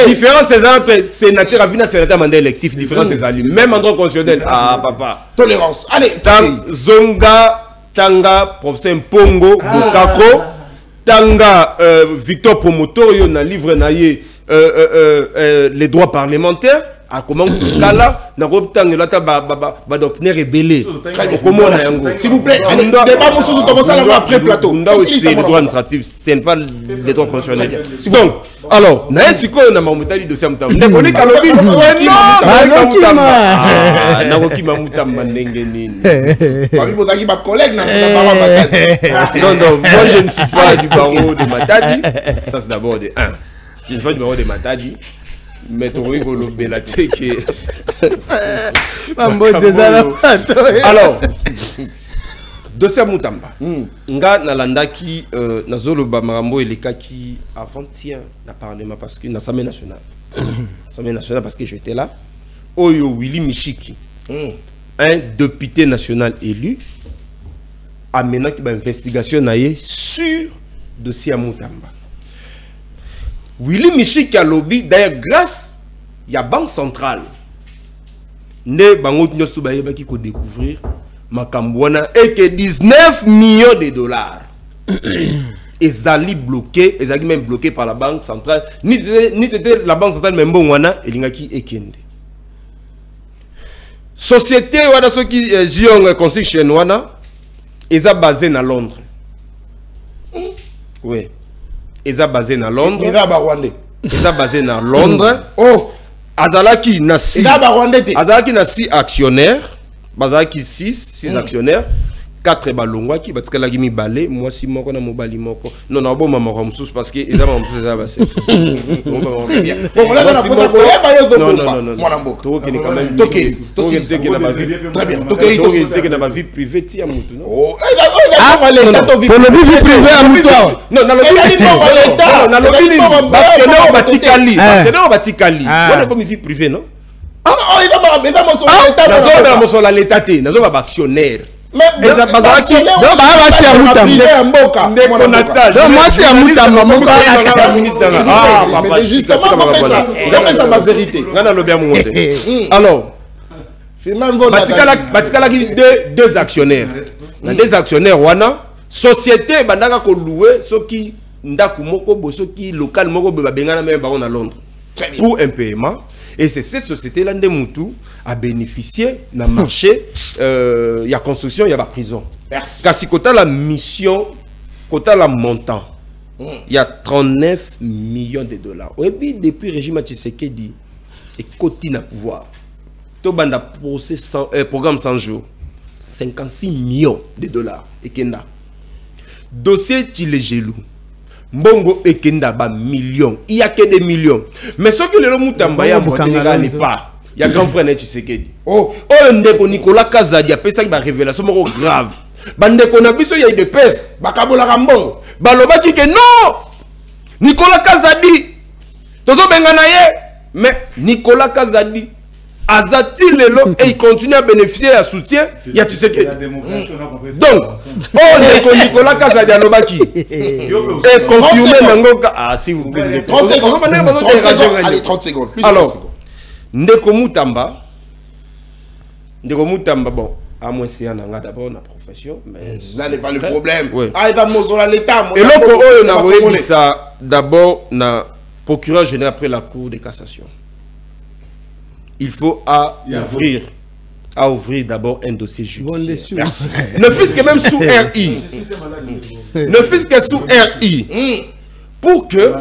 différence entre sénateur à vina sénateur mandat électif différence c'est allume même en droit constitutionnel ah papa tolérance allez Zonga Tanga professeur Mpongo Bokako Tanga Victor Promotorio na livre naie les droits parlementaires. À comment Kala na robtang lata ba doctrinaire rebellé. S'il vous plaît, débat mon sous après plateau. C'est les droits administratifs, c'est pas les droits constitutionnels. Donc, alors, na esiko na mamutali dossier mutam. Ndekoni kalobi non, na kokima mutam ndenge nini. Babi bozaki ba collègue na barreau Matadi. Non, moi je ne suis pas du barreau de Matadi. Ça c'est d'abord de 1. Je ne suis pas du barreau de Matadi. Mais tu as dit alors, dossier Moutamba. Nga nalandaki nazoloba marambo elekaki avant-hier na parlement parce que na Assemblée nationale. Assemblée nationale parce que j'étais là. Oyo Willy Michiki, un député national élu, a mené une investigation sur dossier Moutamba. Willy Michiki a lobby d'ailleurs grâce à la Banque centrale. Ne bangot nyoso ba yeba ki ko découvrir makambwana et que 19 millions de dollars. Ezali bloqué, ezali même bloqué par la Banque centrale. Ni était la Banque centrale même bon wana elingaki ekende. Société wana so ki Zion Construction wana eza basé na Londres. Oui. Eza basé na Londres. Eza basé na Londres. Oh, Azalaki na 6. Azalaki na 6 actionnaires. Bazalaki 6 actionnaires. 4 balongwa qui batikala ki mibale, moi si moko na mobali moko. Non non bon maman ramsous parce que eza mamsous eza basé. Bon là na pota ko yeba yo zo non. Mwana mboka. To ki quand même. Toki c'est que na ba vie. Très bien. Toki c'est que na ba vie privée ti ya mutu non. Oh, pour le vie privée à mutu. Non, na lo bini actionnaire batikali. Actionnaire batikali. Wana comme vie privée non. Ah, il va me sur l'état. Nazo ba actionnaire. Mais moi c'est ma vérité. Alors, deux actionnaires. Deux actionnaires wana société bandaka ko louer soki ndaku moko boso ki local moko be bengana même baron à Londres pour un paiement. Et c'est cette société-là, Ndemoutou, a bénéficié d'un marché, il y a construction, il y a la prison. Merci. Car si quand la mission, quand la montant, il y a 39 millions de dollars. Et puis, depuis le régime Tshisekedi, et continue à pouvoir, tout le procès programme 100 jours, 56 millions de dollars. Et Kenda. Dossier Tchilegelou. Mbongo ekenda ba millions. Il y a que des millions. Mais ce que le Moutamba ya n'est pas. Il y a grand frère tu sais que. Oh ndeko Nicolas Kazadi a fait ça ba révélation grave. Bandeko na biso ya de pèse. Bakabola Rambongo. Baloba ki que non. Nicolas Kazadi. Tozo bengana ye. Mais Nicolas Kazadi Azati lelo et il continue à bénéficier à soutien. Il y a tu sais que. Donc, oh Nicolas Kazadi Alobaki. Et confirmé Nangoka. Ah si vous plaît. 30 secondes. Allez 30 secondes. Alors, Ndeko Moutamba bon. À moins c'est un d'abord la profession, mais là n'est pas le problème. Ah il va mozola l'état. Et l'autre on a voulu ça d'abord na procureur général après la cour de cassation. Il faut ouvrir d'abord un dossier judiciaire. Merci. Ne fût-ce que même sous RI. Ne fût-ce que sous RI. Pour que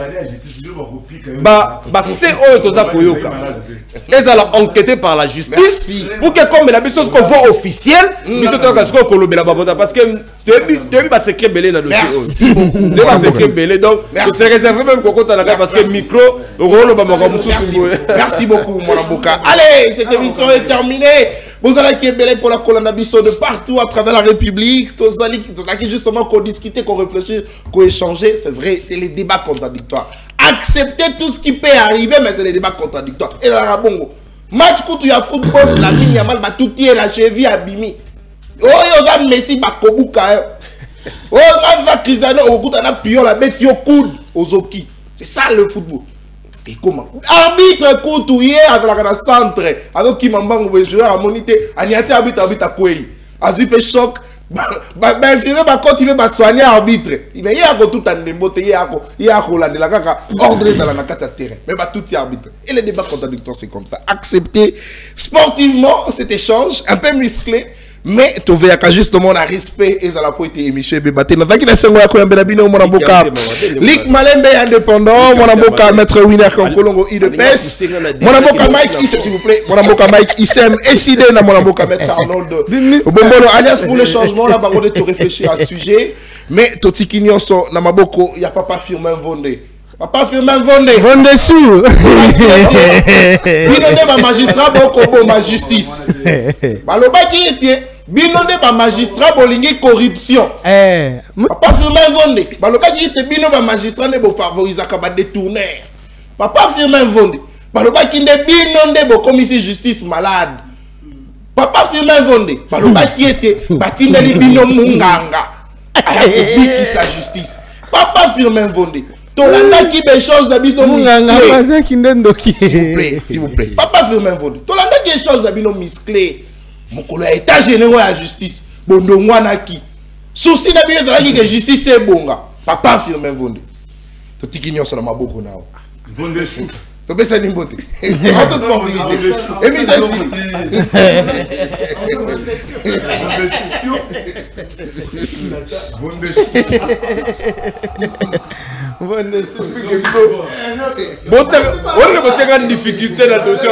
fait ils allent enquêter par la justice. Pour que comme la chose qu'on voit officielle, parce que tu as secret belé dans le dossier. Donc c'est réservé même parce que micro merci beaucoup mon Amboka. Allez, cette émission est terminée. Vous allez qui est belé pour la colonne de partout à travers la République. Vous allez justement qu'on discute, qu'on réfléchisse, qu'on échange. C'est vrai, c'est les débats contradictoires. Accepter tout ce qui peut arriver, mais c'est les débats contradictoires. Et dans la bongo, match quand il y a football, la mine yamal ba tout est la cheville à Bimi. Oh yo ga Messi ba kobuka. Oh va Cristiano okuta na pio la bête yo coude ozoki. C'est ça le football. Et comment? Arbitre contre hier avec la centre, avec qui m'embangue joueur à moniter, aniati arbitre à Kouei. Azupe choc, infirmier va continuer à soigner arbitre. Mais il y a tout un démoté, il y a ordre dans la terrain. Mais tout est arbitre. Et les débats contradictoires, c'est comme ça. Accepter sportivement cet échange, un peu musclé, mais tu verras justement la respect et ça la pointe émission Bébaté. Nous avons sengo ya koyambela bino mona mboka. Lick Malembe indépendant, mona mboka maître winner Kolongo IDPS. Mona mboka Mike s'il vous plaît. Mona mboka Mike Isem Eside na mona mboka maître Arnold. Bombolo alias pour le changement là bango de te réfléchir à ce sujet. Mais totiki nyonso na maboko ya papa Firmin Vondé. Papa Firmin Vondé. Vondé sous. Bino de magistrat boko ma justice. Baloba qui était Binonde ba magistrat bolingi corruption. Papa Firmin Vondé. Baloka qui était bino ba magistrat ne bo favoriser ka ba détourneur. Papa Firmin Vondé. Baloka qui ne binonde bo commissaire justice malade. Papa Firmin Vondé. Baloka qui était batindeli bino munganga. Aya qui sa justice. Papa Firmin Vondé. Tolanda qui échange d'habits munganga bazin qui ndendoki. S'il vous plaît. Papa Firmin Vondé. Tolanda qui échange d'habits musclés. Mokolo état général à justice bondo mwana ki souci na bino zalaki que justice c'est bonga papa Firmin Vondé to tikinyo sur maboko nao Vondé sou to besa ni mbote en toute opportunité et puis ça Vondé sou bote on ne bote difficulté dans dossier